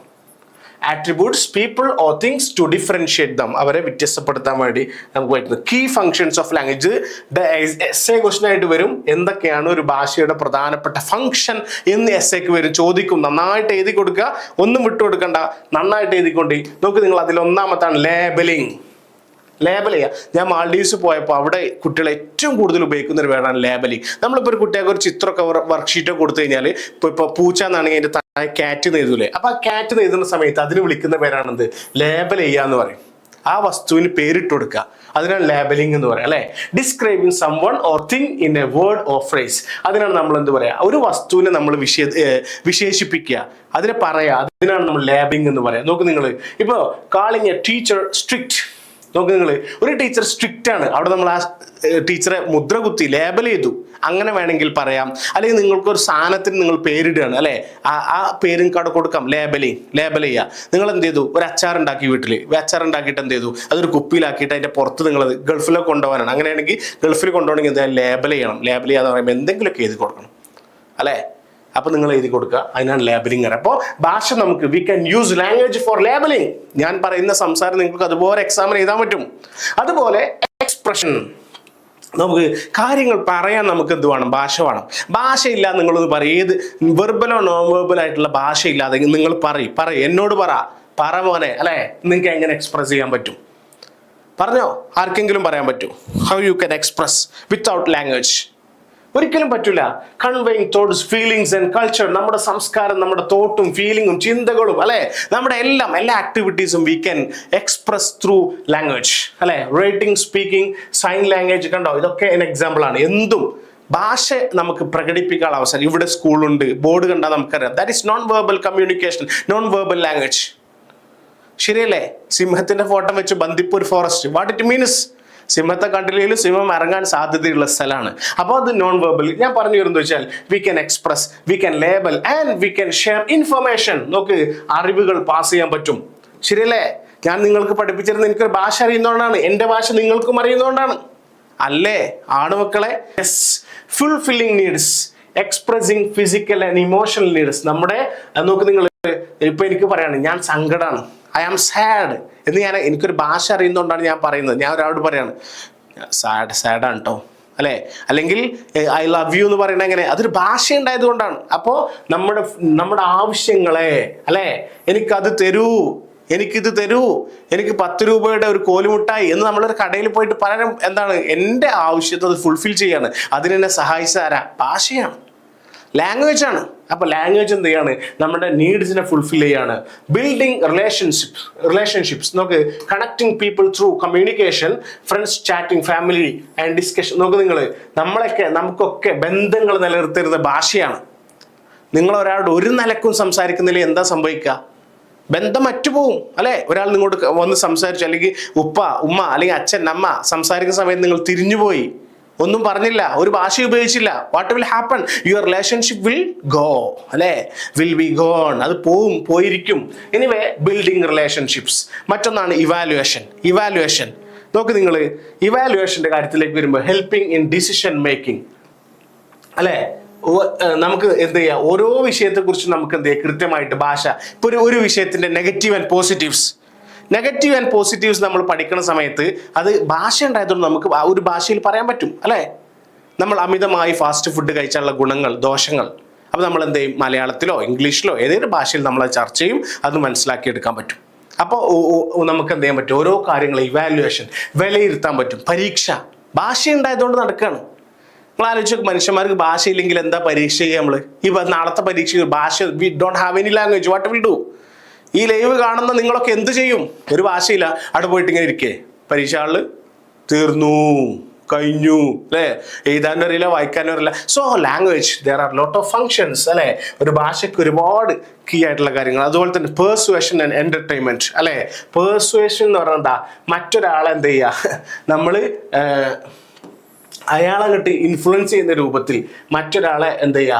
Attributes, people or things to differentiate them, അവരെ വ്യത്യസ്തപ്പെടുത്താൻ വേണ്ടി നമുക്ക് പറ്റുന്നത്. Key functions of language essay question ആയിട്ട് വരും. എന്തൊക്കെയാണ് ഒരു ഭാഷയുടെ പ്രധാനപ്പെട്ട ഫങ്ഷൻ എന്ന് എസ്സേക്ക് വരും, ചോദിക്കും. നന്നായിട്ട് എഴുതി കൊടുക്കുക, ഒന്നും വിട്ടു കൊടുക്കണ്ട, നന്നായിട്ട് എഴുതിക്കൊണ്ട്. നോക്ക് നിങ്ങൾ, അതിൽ ഒന്നാമത്താണ് ലേബലിംഗ്. ലേബൽ ചെയ്യുക. ഞാൻ മാൾഡീവ്സ് പോയപ്പോൾ അവിടെ കുട്ടികൾ ഏറ്റവും കൂടുതൽ ഉപയോഗിക്കുന്ന ഒരു വേർഡാണ് ലേബലിംഗ്. നമ്മളിപ്പോൾ ഒരു കുട്ടികൾക്ക് ഒരു ചിത്രമൊക്കെ വർക്ക്ഷീറ്റൊക്കെ കൊടുത്തു കഴിഞ്ഞാൽ ഇപ്പോൾ പൂച്ച എന്നാണെങ്കിൽ അതിൻ്റെ താഴെ ക്യാറ്റ് നെയ്തൂലേ, അപ്പോൾ ആ ക്യാറ്റ് നെയ്തുന്ന സമയത്ത് അതിന് വിളിക്കുന്ന പേരാണെന്ത്, ലേബൽ ചെയ്യുക എന്ന് പറയും. ആ വസ്തുവിന് പേരിട്ട് കൊടുക്കുക, അതിനാണ് ലേബലിംഗ് എന്ന് പറയാം അല്ലെ. Describing someone or thing in a word or phrase, അതിനാണ് നമ്മൾ എന്ത് പറയാ, ഒരു വസ്തുവിനെ നമ്മൾ വിശേഷിപ്പിക്കുക, അതിനെ പറയാ, അതിനാണ് നമ്മൾ ലേബലിംഗ് എന്ന് പറയാം. നോക്ക് നിങ്ങൾ, ഇപ്പോൾ കാളിങ് എ ടീച്ചർ സ്ട്രിക്റ്റ്. നോക്ക് നിങ്ങൾ, ഒരു ടീച്ചർ സ്ട്രിക്റ്റ് ആണ്, അവിടെ നമ്മൾ ആ ടീച്ചറെ മുദ്ര കുത്തി ലേബൽ ചെയ്തു, അങ്ങനെ വേണമെങ്കിൽ പറയാം. അല്ലെങ്കിൽ നിങ്ങൾക്കൊരു സാധനത്തിന് നിങ്ങൾ പേരിടുകയാണ് അല്ലെ, ആ പേരും കട കൊടുക്കാം. ലേബൽ ചെയ്യുക. നിങ്ങൾ എന്ത് ചെയ്തു, ഒരു അച്ചാർ ഉണ്ടാക്കി, വീട്ടിൽ അച്ചാർ ഉണ്ടാക്കിയിട്ട് എന്ത് ചെയ്തു, അതൊരു കുപ്പിയിലാക്കിയിട്ട് അതിന്റെ പുറത്ത് നിങ്ങൾ ഗൾഫിലൊക്കെ കൊണ്ടുപോകാനാണ്. അങ്ങനെയാണെങ്കിൽ ഗൾഫിൽ കൊണ്ടുപോകണമെങ്കിൽ എന്താ, ലേബൽ ചെയ്യണം. ലേബൽ ചെയ്യാന്ന് പറയുമ്പോൾ എന്തെങ്കിലുമൊക്കെ എഴുതി കൊടുക്കണം അല്ലെ. അപ്പൊ നിങ്ങൾ എഴുതി കൊടുക്കുക, അതിനാണ് ലേബലിംഗ്. അപ്പോൾ ഭാഷ നമുക്ക്, we can use language four labelling. ഞാൻ പറയുന്ന സംസാരം നിങ്ങൾക്ക് അതുപോലെ എക്സാമിന് എഴുതാൻ പറ്റും. അതുപോലെ എക്സ്പ്രഷൻ, നമുക്ക് കാര്യങ്ങൾ പറയാൻ നമുക്ക് എന്ത് വേണം, ഭാഷ വേണം. ഭാഷയില്ല നിങ്ങളൊന്ന് പറയും, ഏത് വെർബലോ നോൺ വെർബൽ ആയിട്ടുള്ള ഭാഷയില്ലാതെ നിങ്ങൾ പറയും, എന്നോട് പറ മോനെ അല്ലെ. നിങ്ങൾക്ക് എങ്ങനെ എക്സ്പ്രസ് ചെയ്യാൻ പറ്റും, പറഞ്ഞോ, ആർക്കെങ്കിലും പറയാൻ പറ്റും? How you can express without language? ഒരിക്കലും പറ്റില്ല. Conveying thoughts, feelings and culture, നമ്മുടെ സംസ്കാരം, നമ്മുടെ തോട്ടും ഫീലിങ്ങും ചിന്തകളും അല്ലെ, നമ്മുടെ എല്ലാ ആക്ടിവിറ്റീസും we can express through language അല്ലെ. റൈറ്റിംഗ്, സ്പീക്കിംഗ്, സൈൻ ലാംഗ്വേജ്, കണ്ടോ, ഇതൊക്കെ ഒരു എക്സാമ്പിൾ ആണ്. എന്തും ഭാഷ നമുക്ക് പ്രകടിപ്പിക്കാനുള്ള അവസരം. ഇവിടെ സ്കൂളുണ്ട്, ബോർഡ് കണ്ടാൽ നമുക്കറിയാം, that is known verbal communication, non verbal language. ശരിയല്ലേ? സിംഹത്തിന്റെ ഫോട്ടോ വെച്ച് Bandipur forest, what it means, സിംഹത്തെ കണ്ടില്ലെങ്കിലും സിംഹം ഇറങ്ങാൻ സാധ്യതയുള്ള സ്ഥലമാണ്. അപ്പോൾ അത് നോൺ വെർബൽ. ഞാൻ പറഞ്ഞു വരുന്നത് വെച്ചാൽ V can express, we can label and we can share information. നോക്ക്, അറിവുകൾ പാസ് ചെയ്യാൻ പറ്റും. ശരിയല്ലേ? ഞാൻ നിങ്ങൾക്ക് പഠിപ്പിച്ചിരുന്ന എനിക്കൊരു ഭാഷ അറിയുന്നതുകൊണ്ടാണ്, എൻ്റെ ഭാഷ നിങ്ങൾക്കും അറിയുന്നതുകൊണ്ടാണ് അല്ലേ ആണുമക്കളെ? Yes, fulfilling needs, expressing physical and emotional needs. നമ്മുടെ നോക്ക് നിങ്ങൾ, ഇപ്പൊ എനിക്ക് പറയാണ് ഞാൻ സങ്കടമാണ്, ഐ ആം സാഡ് എന്ന് എനിക്കൊരു ഭാഷ അറിയുന്നതുകൊണ്ടാണ് ഞാൻ പറയുന്നത്. ഞാൻ ഒരാളോട് പറയാണ് സാഡാണ് കേട്ടോ അല്ലെ, അല്ലെങ്കിൽ ഐ ലവ് യു എന്ന് പറയുന്നത് എങ്ങനെ, അതൊരു ഭാഷ ഉണ്ടായത് കൊണ്ടാണ്. അപ്പോൾ നമ്മുടെ ആവശ്യങ്ങളെ അല്ലെ, എനിക്കത് തരൂ, എനിക്കിത് തരൂ, എനിക്ക് 10 രൂപയുടെ ഒരു കോലുമുട്ടായി എന്ന് നമ്മളൊരു കടയിൽ പോയിട്ട് പലരും എന്താണ്, എൻ്റെ ആവശ്യത്തെ അത് ഫുൾഫിൽ ചെയ്യാണ്. അതിനെന്നെ സഹായിച്ച ആരാ? ഭാഷയാണ്. ലാംഗ്വേജ് ആണ്. അപ്പൊ ലാംഗ്വേജ് എന്ത് ചെയ്യാണ്? നമ്മുടെ നീഡ്സിനെ ഫുൾഫിൽ ചെയ്യാണ്. ബിൽഡിംഗ് റിലേഷൻഷിപ്സ് നോക്ക്, connecting people through communication, friends, chatting, family and discussion. നോക്ക് നിങ്ങൾ, നമുക്കൊക്കെ ബന്ധങ്ങൾ നിലനിർത്തുന്ന ഭാഷയാണ്. നിങ്ങൾ ഒരാളോട് ഒരു നിലക്കും സംസാരിക്കുന്നില്ല, എന്താ സംഭവിക്കുക? ബന്ധം മറ്റുപോകും അല്ലെ? ഒരാൾ നിങ്ങോട്ട് വന്ന് സംസാരിച്ചു, അല്ലെങ്കിൽ ഉപ്പ ഉമ്മ അല്ലെങ്കിൽ അച്ഛൻ അമ്മ സംസാരിക്കുന്ന സമയത്ത് നിങ്ങൾ തിരിഞ്ഞുപോയി, ഒന്നും പറഞ്ഞില്ല, ഒരു ഭാഷ ഉപയോഗിച്ചില്ല, what will happen? Your relationship will go അല്ലെ, വിൽ ബി ഗോൺ, അത് പോയിരിക്കും. Anyway, building relationships. മറ്റൊന്നാണ് ഇവാലുവേഷൻ. നോക്ക് നിങ്ങൾ, ഇവാലുവേഷന്റെ കാര്യത്തിലേക്ക് വരുമ്പോൾ ഹെൽപ്പിംഗ് ഇൻ ഡിസിഷൻ മേക്കിംഗ് അല്ലെ. നമുക്ക് എന്ത് ചെയ്യാം? ഓരോ വിഷയത്തെക്കുറിച്ച് നമുക്ക് എന്ത് ചെയ്യാം? കൃത്യമായിട്ട് ഭാഷ, ഇപ്പൊ ഒരു വിഷയത്തിന്റെ നെഗറ്റീവ് ആൻഡ് പോസിറ്റീവ്സ് നമ്മൾ പഠിക്കുന്ന സമയത്ത് അത് ഭാഷ ഉണ്ടായതുകൊണ്ട് നമുക്ക് ആ ഒരു ഭാഷയിൽ പറയാൻ പറ്റും അല്ലെ. നമ്മൾ അമിതമായി ഫാസ്റ്റ് ഫുഡ് കഴിച്ചാലുള്ള ഗുണങ്ങൾ, ദോഷങ്ങൾ, അപ്പോൾ നമ്മൾ എന്ത് ചെയ്യും? മലയാളത്തിലോ ഇംഗ്ലീഷിലോ ഏതെങ്കിലും ഭാഷയിൽ നമ്മൾ ചർച്ച ചെയ്യും, അത് മനസ്സിലാക്കിയെടുക്കാൻ പറ്റും. അപ്പോൾ നമുക്ക് എന്ത് ചെയ്യാൻ പറ്റും? ഓരോ കാര്യങ്ങൾ ഇവാലുവേഷൻ, വിലയിരുത്താൻ പറ്റും. പരീക്ഷ ഭാഷ ഉണ്ടായതുകൊണ്ട് നടക്കുകയാണ്. നിങ്ങൾ ആലോചിച്ച്, മനുഷ്യന്മാർക്ക് ഭാഷയില്ലെങ്കിൽ എന്താ പരീക്ഷ ചെയ്യുക? നമ്മൾ ഈ നാളത്തെ പരീക്ഷ ഭാഷ, we don't have any language, what will do? ഈ ലൈവ് കാണുന്ന നിങ്ങളൊക്കെ എന്ത് ചെയ്യും? ഒരു ഭാഷയില്ല, അവിടെ പോയിട്ട് ഇങ്ങനെ ഇരിക്കേ, പരീക്ഷ ഹാളിൽ തീർന്നു, കഴിഞ്ഞു അല്ലേ, എഴുതാനും അറിയില്ല, വായിക്കാനും അറിയില്ല. So language, there are lot of functions അല്ലെ. ഒരു ഭാഷയ്ക്ക് ഒരുപാട് കീ ആയിട്ടുള്ള കാര്യങ്ങൾ. അതുപോലെ തന്നെ പെർസുവേഷൻ ആൻഡ് എന്റർടൈൻമെന്റ് അല്ലെ. പെർസുവേഷൻ എന്ന് പറഞ്ഞാൽ എന്താ? മറ്റൊരാളെ എന്ത് ചെയ്യുക? നമ്മൾ അയാളെ കെട്ട് ഇൻഫ്ലുവൻസ് ചെയ്യുന്ന രൂപത്തിൽ മറ്റൊരാളെ എന്ത് ചെയ്യുക?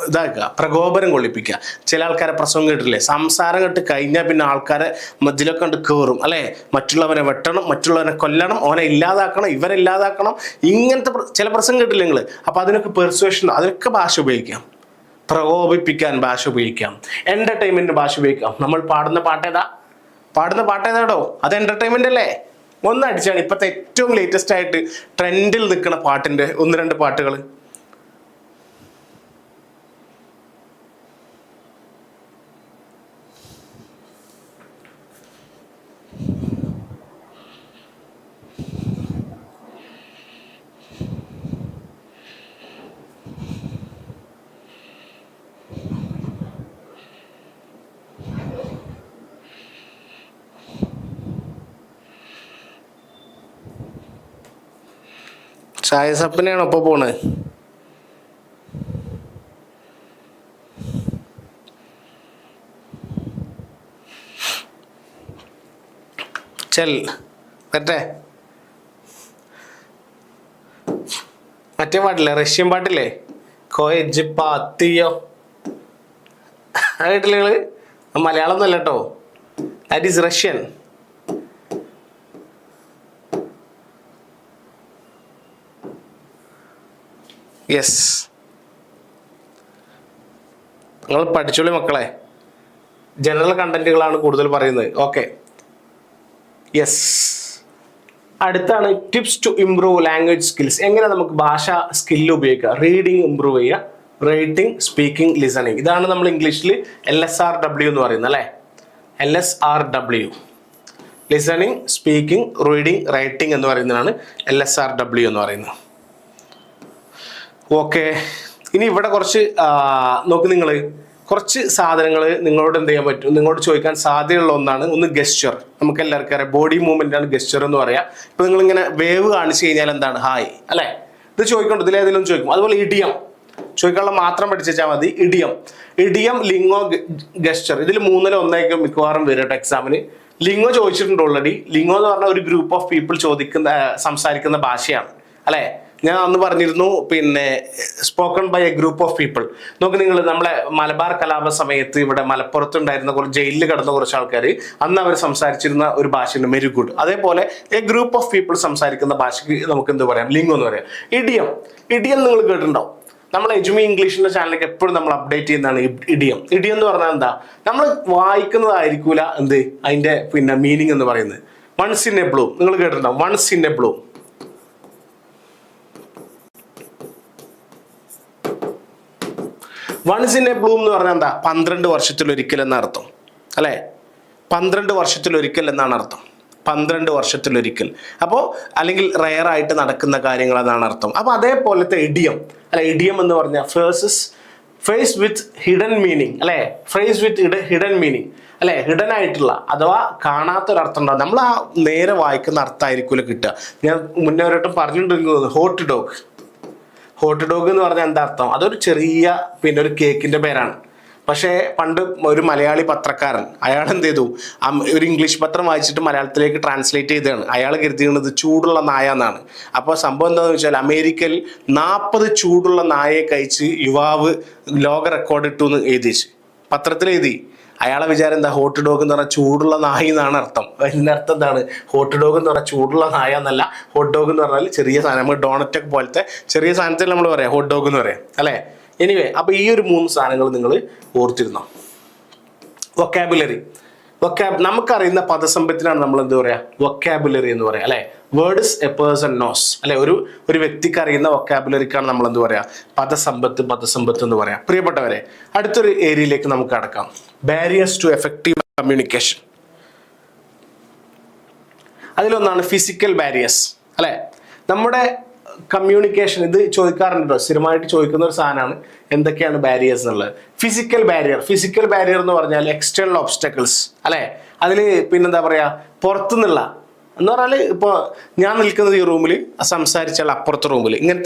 ഇതാക്കുക, പ്രകോപനം കൊള്ളിപ്പിക്കുക. ചില ആൾക്കാരെ പ്രസംഗം കേട്ടില്ലേ, സംസാരം കേട്ട് കഴിഞ്ഞാൽ പിന്നെ ആൾക്കാരെ മധ്യലൊക്കെ കണ്ട് കയറും അല്ലെ. മറ്റുള്ളവരെ വെട്ടണം, മറ്റുള്ളവരെ കൊല്ലണം, ഓനെ ഇല്ലാതാക്കണം, ഇവരെ ഇല്ലാതാക്കണം, ഇങ്ങനത്തെ ചില പ്രസംഗം കേട്ടില്ല നിങ്ങൾ. അപ്പൊ അതിനൊക്കെ പെർസുവേഷൻ, അതിനൊക്കെ ഭാഷ ഉപയോഗിക്കാം. പ്രകോപിപ്പിക്കാൻ ഭാഷ ഉപയോഗിക്കാം. എന്റർടൈൻമെന്റിന് ഭാഷ ഉപയോഗിക്കാം. നമ്മൾ പാടുന്ന പാട്ടേതാടോ? അത് എന്റർടൈൻമെന്റ് അല്ലേ? ഒന്നടിച്ചാണ് ഇപ്പോഴത്തെ ഏറ്റവും ലേറ്റസ്റ്റ് ആയിട്ട് ട്രെൻഡിൽ നിൽക്കുന്ന പാട്ടിന്റെ 1-2 പാട്ടുകൾ. ചായസപ്പനെയാണോ ഒപ്പം പോണത്? മറ്റേ പാട്ടില്ലേ, റഷ്യൻ പാട്ടില്ലേ, കോയജ് പാത്തിയോ, കേട്ടില്ലേ നിങ്ങള്? മലയാളം ഒന്നല്ല കേട്ടോ, ദാറ്റ് ഈസ് റഷ്യൻ. യെസ്, നിങ്ങൾ പഠിച്ചോളി മക്കളെ, ജനറൽ കണ്ടന്റുകളാണ് കൂടുതൽ പറയുന്നത്. Okay, yes. അടുത്താണ് tips to improve language skills. എങ്ങനെ നമുക്ക് ഭാഷ സ്കില്ല് ഉപയോഗിക്കുക? റീഡിങ് ഇംപ്രൂവ് ചെയ്യുക, റൈറ്റിംഗ്, സ്പീക്കിംഗ്, ലിസണിങ്. ഇതാണ് നമ്മൾ ഇംഗ്ലീഷിൽ LSRW എന്ന് പറയുന്നത് അല്ലേ. LSRW, listening, speaking, reading, writing എന്ന് പറയുന്നതാണ് LSRW എന്ന് പറയുന്നത്. ഓക്കെ, ഇനി ഇവിടെ കുറച്ച് നോക്ക്, നിങ്ങൾ കുറച്ച് സാധനങ്ങൾ നിങ്ങളോട് എന്ത് ചെയ്യാൻ പറ്റും, നിങ്ങളോട് ചോദിക്കാൻ സാധ്യതയുള്ള ഒന്നാണ്. ഒന്ന് ഗെസ്ചർ. നമുക്ക് എല്ലാവർക്കും അറിയാം, ബോഡി മൂവ്മെന്റ് ആണ് ഗെസ്ചർ എന്ന് പറയാം. ഇപ്പൊ നിങ്ങളിങ്ങനെ വേവ് കാണിച്ചു കഴിഞ്ഞാൽ എന്താണ്? ഹായ് അല്ലെ. ഇത് ചോദിക്കണ്ട, ഇതിലേതെങ്കിലും ചോദിക്കും. അതുപോലെ ഇഡിയം ചോദിക്കാനുള്ള മാത്രം പഠിച്ചാൽ മതി. ഇഡിയം, ലിംഗോ, ഗെസ്ചർ, ഇതിൽ 3-1 മിക്കവാറും വരട്ടെ എക്സാമിന്. ലിംഗോ ചോദിച്ചിട്ടുണ്ട് ഓൾറെഡി. ലിംഗോ എന്ന് പറഞ്ഞാൽ ഒരു ഗ്രൂപ്പ് ഓഫ് പീപ്പിൾ സംസാരിക്കുന്ന ഭാഷയാണ് അല്ലെ. ഞാൻ അന്ന് പറഞ്ഞിരുന്നു, പിന്നെ spoken by a group of people. നോക്ക് നിങ്ങൾ, നമ്മളെ മലബാർ കലാപ സമയത്ത് ഇവിടെ മലപ്പുറത്തുണ്ടായിരുന്ന കുറച്ച് ജയിലിൽ കിടന്ന കുറച്ച് ആൾക്കാർ, അന്ന് അവർ സംസാരിച്ചിരുന്ന ഒരു ഭാഷയുണ്ട്, മെരുഗുഡ്. അതേപോലെ എ ഗ്രൂപ്പ് ഓഫ് പീപ്പിൾ സംസാരിക്കുന്ന ഭാഷയ്ക്ക് നമുക്ക് എന്ത് പറയാം? ലിംഗോ എന്ന് പറയാം. ഇഡിയം നിങ്ങൾ കേട്ടിട്ടുണ്ടാവും. നമ്മൾ എജുമി ഇംഗ്ലീഷിന്റെ ചാനലിലേക്ക് എപ്പോഴും നമ്മൾ അപ്ഡേറ്റ് ചെയ്യുന്നതാണ് ഇഡിയം. എന്ന് പറഞ്ഞാൽ എന്താ? നമ്മൾ വായിക്കുന്നതായിരിക്കൂല എന്ത് അതിന്റെ പിന്നെ മീനിങ് എന്ന് പറയുന്നത്. വൺസ് ഇൻ എ ബ്ലൂം നിങ്ങൾ കേട്ടിട്ടുണ്ടാവും. Once in a blue moon, once in a blue moon എന്ന് പറഞ്ഞാൽ എന്താ? 12 വർഷത്തിലൊരിക്കൽ എന്നർത്ഥം അല്ലെ. 12 വർഷത്തിലൊരിക്കൽ എന്നാണ് അർത്ഥം. 12 വർഷത്തിലൊരിക്കൽ. അപ്പോൾ അല്ലെങ്കിൽ റെയർ ആയിട്ട് നടക്കുന്ന കാര്യങ്ങൾ എന്നാണ് അർത്ഥം. അപ്പോൾ അതേപോലത്തെ ഇഡിയം അല്ലെ, ഇഡിയം എന്ന് പറഞ്ഞാൽ ഫേസ് വിത്ത് ഹിഡൻ മീനിങ് അല്ലെ, ഫ്രേസ് വിത്ത് ഹിഡൻ മീനിങ് അല്ലെ, ഹിഡൻ ആയിട്ടുള്ള അഥവാ കാണാത്തൊരർത്ഥം ഉണ്ടാവും. നമ്മൾ ആ നേരെ വായിക്കുന്ന അർത്ഥമായിരിക്കില്ല കിട്ടുക. ഞാൻ മുന്നേ ഒരിടത്തും പറഞ്ഞിട്ടുണ്ടെങ്കിൽ ഹോട്ട് ഡോഗ് എന്ന് പറഞ്ഞാൽ എന്താ അർത്ഥം? അതൊരു ചെറിയ ഒരു കേക്കിന്റെ പേരാണ്. പക്ഷേ പണ്ട് ഒരു മലയാളി പത്രക്കാരൻ അയാൾ എന്ത് ചെയ്തു, ഒരു ഇംഗ്ലീഷ് പത്രം വായിച്ചിട്ട് മലയാളത്തിലേക്ക് ട്രാൻസ്ലേറ്റ് ചെയ്തതാണ്. അയാൾ കരുതിയത് ചൂടുള്ള നായ എന്നാണ്. അപ്പോൾ സംഭവം എന്താണെന്ന് വെച്ചാൽ അമേരിക്കയിൽ 40 ചൂടുള്ള നായയെ കഴിച്ച് യുവാവ് ലോക റെക്കോർഡ് ഇട്ടു എന്ന് എഴുതിച്ചു, പത്രത്തിൽ എഴുതി. അയാളെ വിചാരം എന്താ, ഹോട്ട് ഡോഗ് എന്ന് പറഞ്ഞാൽ ചൂടുള്ള നായ എന്നാണ് അർത്ഥം. അതിൻ്റെ അർത്ഥം എന്താണ്? ഹോട്ട് ഡോഗ് എന്ന് പറഞ്ഞാൽ ചൂടുള്ള നായ എന്നല്ല. ഹോട്ട് ഡോഗ് എന്ന് പറഞ്ഞാൽ ചെറിയ സാധനം, നമ്മൾ ഡോണറ്റൊക്കെ പോലത്തെ ചെറിയ സാധനത്തിൽ നമ്മൾ പറയാം ഹോട്ട് ഡോഗ് എന്ന് പറയാം അല്ലേ. എനിവേ, അപ്പോൾ ഈ ഒരു 3 സാധനങ്ങൾ നിങ്ങൾ ഓർത്തിരുന്നോ. വൊക്കാബുലറി, നമുക്കറിയുന്ന പദസമ്പത്തിനാണ് നമ്മൾ എന്ത് പറയാ, വൊക്കാബുലറി എന്ന് പറയാം അല്ലെ. വേർഡ്സ് എ പേഴ്സൺ നോസ് അല്ലെ, ഒരു വ്യക്തിക്ക് അറിയുന്ന വൊക്കാബുലറിക്കാണ് നമ്മൾ എന്ത് പറയാ, പദസമ്പത്ത് എന്ന് പറയാം. പ്രിയപ്പെട്ടവരെ, അടുത്തൊരു ഏരിയയിലേക്ക് നമുക്ക് കടക്കാം. Barriers to effective communication. അതിലൊന്നാണ് ഫിസിക്കൽ ബാരിയേഴ്സ് അല്ലെ. നമ്മുടെ കമ്മ്യൂണിക്കേഷൻ, ഇത് ചോദിക്കാറുണ്ടോ, സ്ഥിരമായിട്ട് ചോദിക്കുന്ന ഒരു സാധനമാണ് എന്തൊക്കെയാണ് ബാരിയേഴ്സ് എന്നുള്ളത്. ഫിസിക്കൽ ബാരിയർ എന്ന് പറഞ്ഞാൽ എക്സ്റ്റേണൽ ഒബ്സ്റ്റക്കിൾസ് അല്ലെ. അതിൽ പിന്നെന്താ പറയാ, പുറത്തുനിന്നുള്ള എന്ന് പറഞ്ഞാൽ ഇപ്പോൾ ഞാൻ നിൽക്കുന്നത് ഈ റൂമിൽ, സംസാരിച്ചാൽ അപ്പുറത്തെ റൂമിൽ,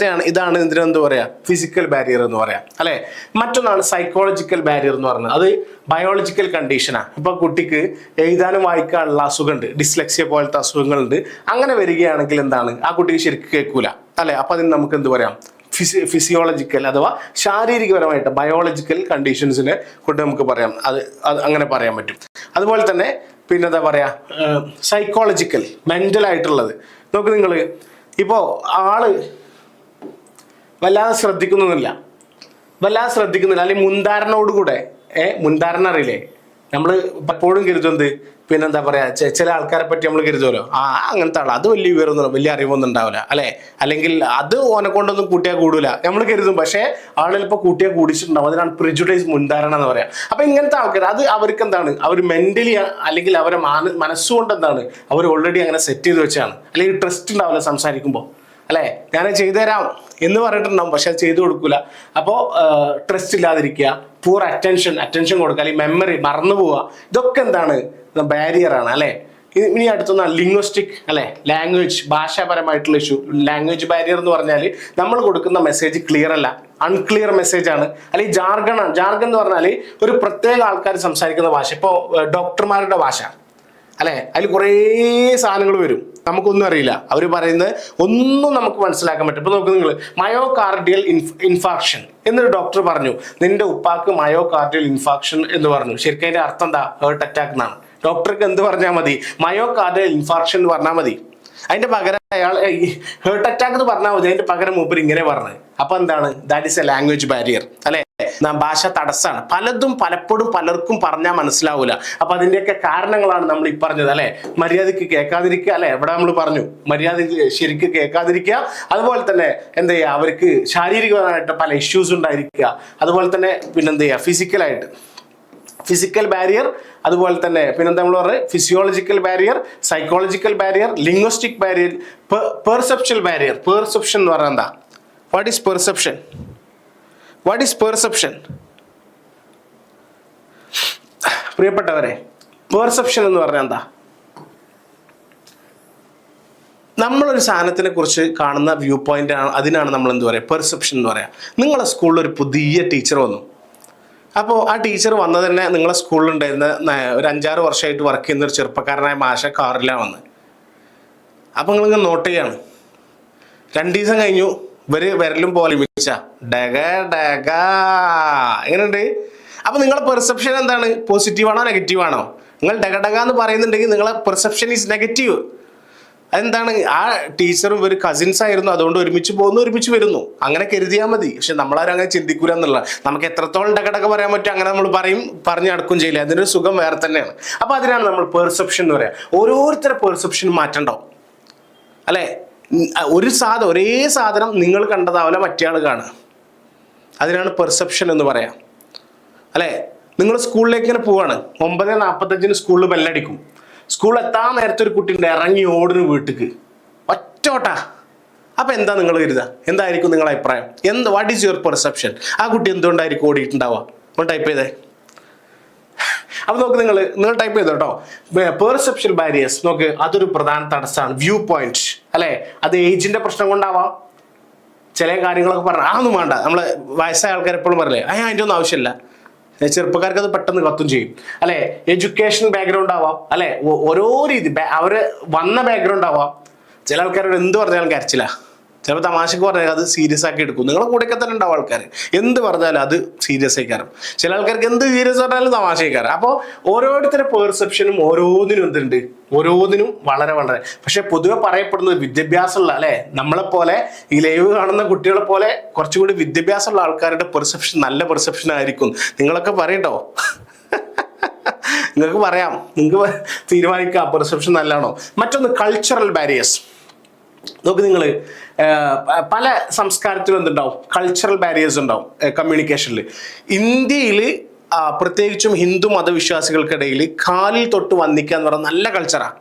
ഇതാണ് ഇതിനെന്ത് പറയാ, ഫിസിക്കൽ ബാരിയർ എന്ന് പറയാം അല്ലെ. മറ്റൊന്നാണ് സൈക്കോളജിക്കൽ ബാരിയർ എന്ന് പറഞ്ഞത്. അത് ബയോളജിക്കൽ കണ്ടീഷനാണ്. ഇപ്പൊ കുട്ടിക്ക് എഴുതാനും വായിക്കാനുള്ള അസുഖമുണ്ട്, ഡിസ്ലെക്സിയ പോലത്തെ അസുഖങ്ങളുണ്ട്. അങ്ങനെ വരികയാണെങ്കിൽ എന്താണ്, ആ കുട്ടിക്ക് ശരിക്കും കേൾക്കൂല അല്ലെ. അപ്പൊ അതിന് നമുക്ക് എന്ത് പറയാം, ഫിസിയോളജിക്കൽ അഥവാ ശാരീരികപരമായിട്ട് ബയോളജിക്കൽ കണ്ടീഷൻസിനെ കൊണ്ട് നമുക്ക് പറയാം, അത് അങ്ങനെ പറയാൻ പറ്റും. അതുപോലെ തന്നെ പിന്നെന്താ പറയാ, സൈക്കോളജിക്കൽ മെന്റൽ ആയിട്ടുള്ളത്. നോക്ക് നിങ്ങൾ, ഇപ്പോ ആള് വല്ലാതെ ശ്രദ്ധിക്കുന്നില്ല, അല്ലെങ്കിൽ മുൻധാരണയോടുകൂടെ മുൻധാരണ അറിയില്ലേ, നമ്മൾ പലപ്പോഴും കരുതുന്നത് പിന്നെന്താ പറയാ, ചില ആൾക്കാരെ പറ്റി നമ്മൾ കരുതുമല്ലോ, അങ്ങനത്തെ ആൾ, അത് വലിയ വിവരമൊന്നും വലിയ അറിവൊന്നും ഉണ്ടാവില്ല അല്ലെ, അല്ലെങ്കിൽ അത് ഓനെ കൊണ്ടൊന്നും കൂട്ടിയാൽ കൂടൂല നമ്മൾ കരുതും. പക്ഷേ ആളുകൾ ഇപ്പോൾ കൂട്ടിയാൽ കൂടിച്ചിട്ടുണ്ടാവും. അതിനാണ് പ്രിജുഡൈസ്, മുൻധാരണ എന്ന് പറയാം. അപ്പൊ ഇങ്ങനത്തെ ആൾക്കാർ അത് അവർക്ക് എന്താണ്, അവർ മെന്റലി അല്ലെങ്കിൽ അവരെ മനസ്സുകൊണ്ട് എന്താണ്, അവർ ഓൾറെഡി അങ്ങനെ സെറ്റ് ചെയ്ത് വെച്ചാണ്. അല്ലെങ്കിൽ ട്രസ്റ്റ് ഉണ്ടാവില്ല സംസാരിക്കുമ്പോൾ അല്ലെ, ഞാൻ ചെയ്തു തരാം എന്ന് പറഞ്ഞിട്ടുണ്ടാവും, പക്ഷെ അത് ചെയ്തു കൊടുക്കൂല. അപ്പോൾ ട്രസ്റ്റ് ഇല്ലാതിരിക്കുക, പൂർ അറ്റൻഷൻ കൊടുക്കുക, അല്ലെങ്കിൽ മെമ്മറി മറന്നു പോവുക, ഇതൊക്കെ എന്താണ്, ബാരിയർ ആണ് അല്ലെ. ഇനി അടുത്തൊന്ന് ലിംഗ്വിസ്റ്റിക് അല്ലെ, ലാംഗ്വേജ്, ഭാഷാപരമായിട്ടുള്ള ഇഷ്യൂ. ലാംഗ്വേജ് ബാരിയർ എന്ന് പറഞ്ഞാൽ നമ്മൾ കൊടുക്കുന്ന മെസ്സേജ് ക്ലിയർ അല്ല, അൺക്ലിയർ മെസ്സേജ് ആണ്, അല്ലെങ്കിൽ ജാർഗൺ എന്ന് പറഞ്ഞാൽ ഒരു പ്രത്യേക ആൾക്കാർ സംസാരിക്കുന്ന ഭാഷ. ഇപ്പോൾ ഡോക്ടർമാരുടെ ഭാഷ അല്ലെ, അതിൽ കുറേ സാധനങ്ങൾ വരും, നമുക്കൊന്നും അറിയില്ല, അവർ പറയുന്നത് ഒന്നും നമുക്ക് മനസ്സിലാക്കാൻ പറ്റും. ഇപ്പൊ നോക്ക് നിങ്ങൾ, മയോകാർഡിയൽ ഇൻഫാക്ഷൻ എന്നൊരു ഡോക്ടർ പറഞ്ഞു, നിന്റെ ഉപ്പാക്ക് മയോകാർഡിയൽ ഇൻഫാക്ഷൻ എന്ന് പറഞ്ഞു. ശരിക്കും അതിന്റെ അർത്ഥം എന്താ, ഹേർട്ട് അറ്റാക്ക് എന്നാണ്. ഡോക്ടർക്ക് എന്ത് പറഞ്ഞാൽ മതി, മയോകാർഡിയൽ ഇൻഫാക്ഷൻ എന്ന് പറഞ്ഞാൽ മതി. അതിന്റെ പകരം അയാൾ ഹേർട്ട് അറ്റാക്ക് എന്ന് പറഞ്ഞാൽ മതി, അതിന്റെ പകരം മൂപ്പർ ഇങ്ങനെ പറഞ്ഞത്. അപ്പൊ എന്താണ്, that is A language barrier അല്ലെ. ഭാഷ തടസ്സാണ്. പലപ്പോഴും പലർക്കും പറഞ്ഞാൽ മനസ്സിലാവൂല. അപ്പൊ അതിന്റെയൊക്കെ കാരണങ്ങളാണ് നമ്മൾ ഈ പറഞ്ഞത് അല്ലെ. മര്യാദക്ക് കേൾക്കാതിരിക്കുക അല്ലെ, എവിടെ നമ്മൾ പറഞ്ഞു, മര്യാദക്ക് ശരിക്ക് കേൾക്കാതിരിക്കുക. അതുപോലെ തന്നെ എന്ത് ചെയ്യുക, അവർക്ക് ശാരീരികമായിട്ട് പല ഇഷ്യൂസ് ഉണ്ടായിരിക്കുക. അതുപോലെ തന്നെ പിന്നെന്ത് ചെയ്യുക, ഫിസിക്കൽ ബാരിയർ, അതുപോലെ തന്നെ പിന്നെന്താ നമ്മൾ പറയുന്നത്, physiological barrier, psychological barrier, linguistic barrier, perception barrier. Perception എന്ന് പറഞ്ഞാൽ എന്താ, വാട്ട് ഈസ് പെർസെപ്ഷൻ? പ്രിയപ്പെട്ടവരെ, പെർസെപ്ഷൻ എന്ന് പറഞ്ഞാൽ എന്താ, നമ്മളൊരു സാധനത്തിനെ കുറിച്ച് കാണുന്ന വ്യൂ പോയിന്റ് ആണ്, അതിനാണ് നമ്മൾ എന്ത് പറയുക, പെർസെപ്ഷൻ എന്ന് പറയാം. നിങ്ങളെ സ്കൂളിൽ ഒരു പുതിയ ടീച്ചർ വന്നു. അപ്പോൾ ആ ടീച്ചർ വന്നത് തന്നെ നിങ്ങളെ സ്കൂളിലുണ്ടായിരുന്ന ഒരു 5-6 വർഷമായിട്ട് വർക്ക് ചെയ്യുന്ന ഒരു ചെറുപ്പക്കാരനായ മാഷ കാറിലാണ് വന്നത്. അപ്പോൾ നിങ്ങളിങ്ങനെ നോട്ട് ചെയ്യാണ്. 2 ദിവസം കഴിഞ്ഞു, ഇവര് വിരലും പോലെ എങ്ങനെയുണ്ട്? അപ്പൊ നിങ്ങളെ പെർസെപ്ഷൻ എന്താണ്, പോസിറ്റീവാണോ നെഗറ്റീവാണോ? നിങ്ങൾ ഡഗ എന്ന് പറയുന്നുണ്ടെങ്കിൽ നിങ്ങളെ പെർസെപ്ഷൻ ഈസ് നെഗറ്റീവ്. അതെന്താണ്, ആ ടീച്ചറും ഇവർ കസിൻസ് ആയിരുന്നു, അതുകൊണ്ട് ഒരുമിച്ച് വരുന്നു, അങ്ങനെ കരുതിയാൽ മതി. പക്ഷെ നമ്മളാരും അങ്ങനെ ചിന്തിക്കൂല എന്നുള്ള, നമുക്ക് എത്രത്തോളം ഡഗ പറയാൻ പറ്റും അങ്ങനെ നമ്മൾ പറഞ്ഞു നടക്കും ചെയ്യില്ല. അതിനൊരു സുഖം വേറെ തന്നെയാണ്. അപ്പൊ അതിനാണ് നമ്മൾ പെർസെപ്ഷൻ എന്ന് പറയാം. ഓരോരുത്തരുടെ പെർസെപ്ഷനും മാറ്റണ്ടാവും അല്ലെ. ഒരേ സാധനം നിങ്ങൾ കണ്ടതാവില്ല മറ്റേ ആൾ കാണുക, അതിനാണ് പെർസെപ്ഷൻ എന്ന് പറയാം അല്ലെ. നിങ്ങൾ സ്കൂളിലേക്ക് ഇങ്ങനെ പോവാണ്, 9:45 സ്കൂളിൽ ബെല്ലടിക്കും. സ്കൂളിൽ എത്താൻ നേരത്തെ ഒരു കുട്ടി ഉണ്ട് ഇറങ്ങി ഓടുന്നു വീട്ടിക്ക്, ഒറ്റോട്ടാ. അപ്പൊ എന്താ നിങ്ങൾ കരുതുക? എന്തായിരിക്കും നിങ്ങളുടെ അഭിപ്രായം? What is your perception? ആ കുട്ടി എന്തുകൊണ്ടായിരിക്കും ഓടിയിട്ടുണ്ടാവുക? ഒന്ന് ടൈപ്പ് ചെയ്തേ. അപ്പൊ നോക്ക്, നിങ്ങൾ ടൈപ്പ് ചെയ്തോ കേട്ടോ. പെർസെപ്ഷൻ ബാരിയേഴ്സ് നോക്ക്, അതൊരു പ്രധാന തടസ്സമാണ്. വ്യൂ പോയിന്റ് അല്ലെ, അത് ഏജിന്റെ പ്രശ്നം കൊണ്ടാവാം. ചില കാര്യങ്ങളൊക്കെ പറഞ്ഞാൽ അതൊന്നും വേണ്ട, നമ്മള് വയസ്സായ ആൾക്കാർ എപ്പോഴും പറയല്ലേ അതിൻ്റെ ഒന്നും ആവശ്യമില്ല. ചെറുപ്പക്കാർക്ക് അത് പെട്ടെന്ന് കത്തും ചെയ്യും അല്ലെ. എഡ്യൂക്കേഷൻ ബാക്ക്ഗ്രൗണ്ട് ആവാം അല്ലെ, ഓരോ രീതി അവര് വന്ന ബാക്ക്ഗ്രൗണ്ട് ആവാം. ചില ആൾക്കാരോട് എന്ത് പറഞ്ഞാലും കരച്ചില്ല, ചിലപ്പോൾ തമാശക്ക് പറഞ്ഞാൽ അത് സീരിയസ് ആക്കി എടുക്കും. നിങ്ങളെ കൂടെയൊക്കെ തന്നെ ഉണ്ടാവും ആൾക്കാർ, എന്ത് പറഞ്ഞാലും അത് സീരിയസ് ആയിക്കാരം. ചില ആൾക്കാർക്ക് എന്ത് സീരിയസ് പറഞ്ഞാലും തമാശ ആയിക്കാരം. അപ്പോൾ ഓരോരുത്തരുടെ പെർസെപ്ഷനും ഓരോന്നിനും എന്തുണ്ട്, ഓരോന്നിനും വളരെ വളരെ. പക്ഷെ പൊതുവെ പറയപ്പെടുന്നത് വിദ്യാഭ്യാസമുള്ള അല്ലെ, നമ്മളെപ്പോലെ ഈ ലൈവ് കാണുന്ന കുട്ടികളെ പോലെ കുറച്ചുകൂടി വിദ്യാഭ്യാസമുള്ള ആൾക്കാരുടെ പെർസെപ്ഷൻ നല്ല പെർസെപ്ഷൻ ആയിരിക്കും. നിങ്ങളൊക്കെ പറയട്ടോ, നിങ്ങൾക്ക് പറയാം, നിങ്ങൾക്ക് തീരുമാനിക്കാം പെർസെപ്ഷൻ നല്ലതാണോ. മറ്റൊന്ന് കൾച്ചറൽ ബാരിയേഴ്സ്. നോക്ക്, നിങ്ങൾ പല സംസ്കാരത്തിലും എന്തുണ്ടാവും, കൾച്ചറൽ ബാരിയേഴ്സ് ഉണ്ടാവും കമ്മ്യൂണിക്കേഷനിൽ. ഇന്ത്യയിൽ പ്രത്യേകിച്ചും ഹിന്ദു മതവിശ്വാസികൾക്കിടയിൽ കാലിൽ തൊട്ട് വന്ദിക്കുക എന്ന് പറയുന്നത് നല്ല കൾച്ചറാണ്.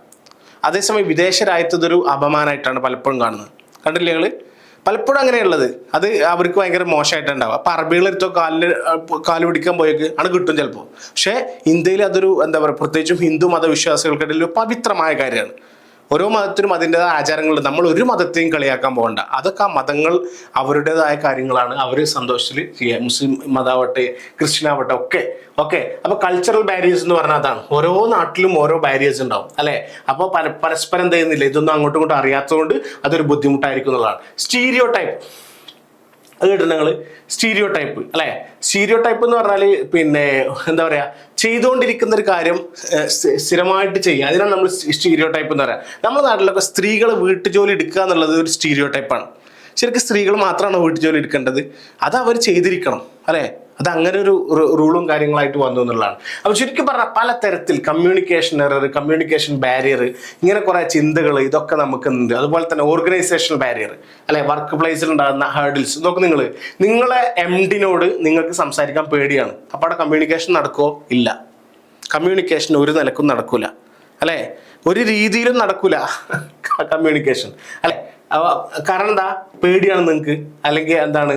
അതേസമയം വിദേശ രാജ്യത്തൊരു അപമാനമായിട്ടാണ് പലപ്പോഴും കാണുന്നത്. കണ്ടില്ലേ നിങ്ങൾ? പലപ്പോഴും അങ്ങനെയുള്ളത് അത് അവർക്ക് ഭയങ്കര മോശമായിട്ടുണ്ടാവും. അപ്പം അറബികളെടുത്തോ കാല് പിടിക്കാൻ പോയേക്ക് ആണ് കിട്ടും ചിലപ്പോൾ. പക്ഷേ ഇന്ത്യയിൽ അതൊരു എന്താ പറയുക, പ്രത്യേകിച്ചും ഹിന്ദു മതവിശ്വാസികൾക്കിടയിൽ ഒരു പവിത്രമായ കാര്യമാണ്. ഓരോ മതത്തിനും അതിൻ്റെതായ ആചാരങ്ങളുണ്ട്. നമ്മൾ ഒരു മതത്തെയും കളിയാക്കാൻ പോകണ്ട. അതൊക്കെ ആ മതങ്ങൾ അവരുടേതായ കാര്യങ്ങളാണ്, അവർ സന്തോഷത്തിൽ ചെയ്യുക. മുസ്ലിം മതമാവട്ടെ ക്രിസ്ത്യനാവട്ടെ ഒക്കെ ഓക്കെ. അപ്പോൾ കൾച്ചറൽ ബാരിയേഴ്സ് എന്ന് പറഞ്ഞാൽ അതാണ്. ഓരോ നാട്ടിലും ഓരോ ബാരിയേഴ്സ് ഉണ്ടാവും അല്ലേ. അപ്പോൾ പരസ്പരം എന്ത് ചെയ്യുന്നില്ല, ഇതൊന്നും അങ്ങോട്ടും ഇങ്ങോട്ടും അറിയാത്തതുകൊണ്ട് അതൊരു ബുദ്ധിമുട്ടായിരിക്കും എന്നുള്ളതാണ്. സ്റ്റീരിയോ ടൈപ്പ്, അത് കേട്ടിട്ടുണ്ട് നിങ്ങൾ? സ്റ്റീരിയോ ടൈപ്പ് അല്ലെ. സ്റ്റീരിയോ ടൈപ്പ് എന്ന് പറഞ്ഞാൽ പിന്നെ എന്താ പറയാ, ചെയ്തുകൊണ്ടിരിക്കുന്ന ഒരു കാര്യം സ്ഥിരമായിട്ട് ചെയ്യുക, അതിനാണ് നമ്മൾ സ്റ്റീരിയോ ടൈപ്പ് എന്ന് പറയാം. നമ്മുടെ നാട്ടിലൊക്കെ സ്ത്രീകൾ വീട്ടുജോലി എടുക്കുക എന്നുള്ളത് ഒരു സ്റ്റീരിയോ ടൈപ്പാണ്. ശരിക്കും സ്ത്രീകൾ മാത്രമാണ് വീട്ടുജോലി എടുക്കേണ്ടത്, അത് അവർ ചെയ്തിരിക്കണം അല്ലേ. അത് അങ്ങനെ ഒരു റൂളും കാര്യങ്ങളായിട്ട് വന്നു എന്നുള്ളതാണ്. അപ്പോൾ ശരിക്കും പറഞ്ഞാൽ പലതരത്തിൽ കമ്മ്യൂണിക്കേഷൻ എറർ, കമ്മ്യൂണിക്കേഷൻ ബാരിയർ, ഇങ്ങനെ കുറേ ചിന്തകൾ ഇതൊക്കെ നമുക്കുണ്ട്. അതുപോലെ തന്നെ ഓർഗനൈസേഷണൽ ബാരിയർ അല്ലെ, വർക്ക് പ്ലേസിൽ ഉണ്ടാകുന്ന ഹേർഡിൽസ്. ഇതൊക്കെ നിങ്ങളെ എംഡിനോട് നിങ്ങൾക്ക് സംസാരിക്കാൻ പേടിയാണ്, അപ്പോൾ അവിടെ കമ്മ്യൂണിക്കേഷൻ നടക്കുമോ? ഇല്ല. കമ്മ്യൂണിക്കേഷൻ ഒരു നിലക്കും നടക്കൂല അല്ലേ, ഒരു രീതിയിലും നടക്കൂല കമ്മ്യൂണിക്കേഷൻ അല്ലെ. കാരണം എന്താ, പേടിയാണ് നിങ്ങൾക്ക്, അല്ലെങ്കിൽ എന്താണ്,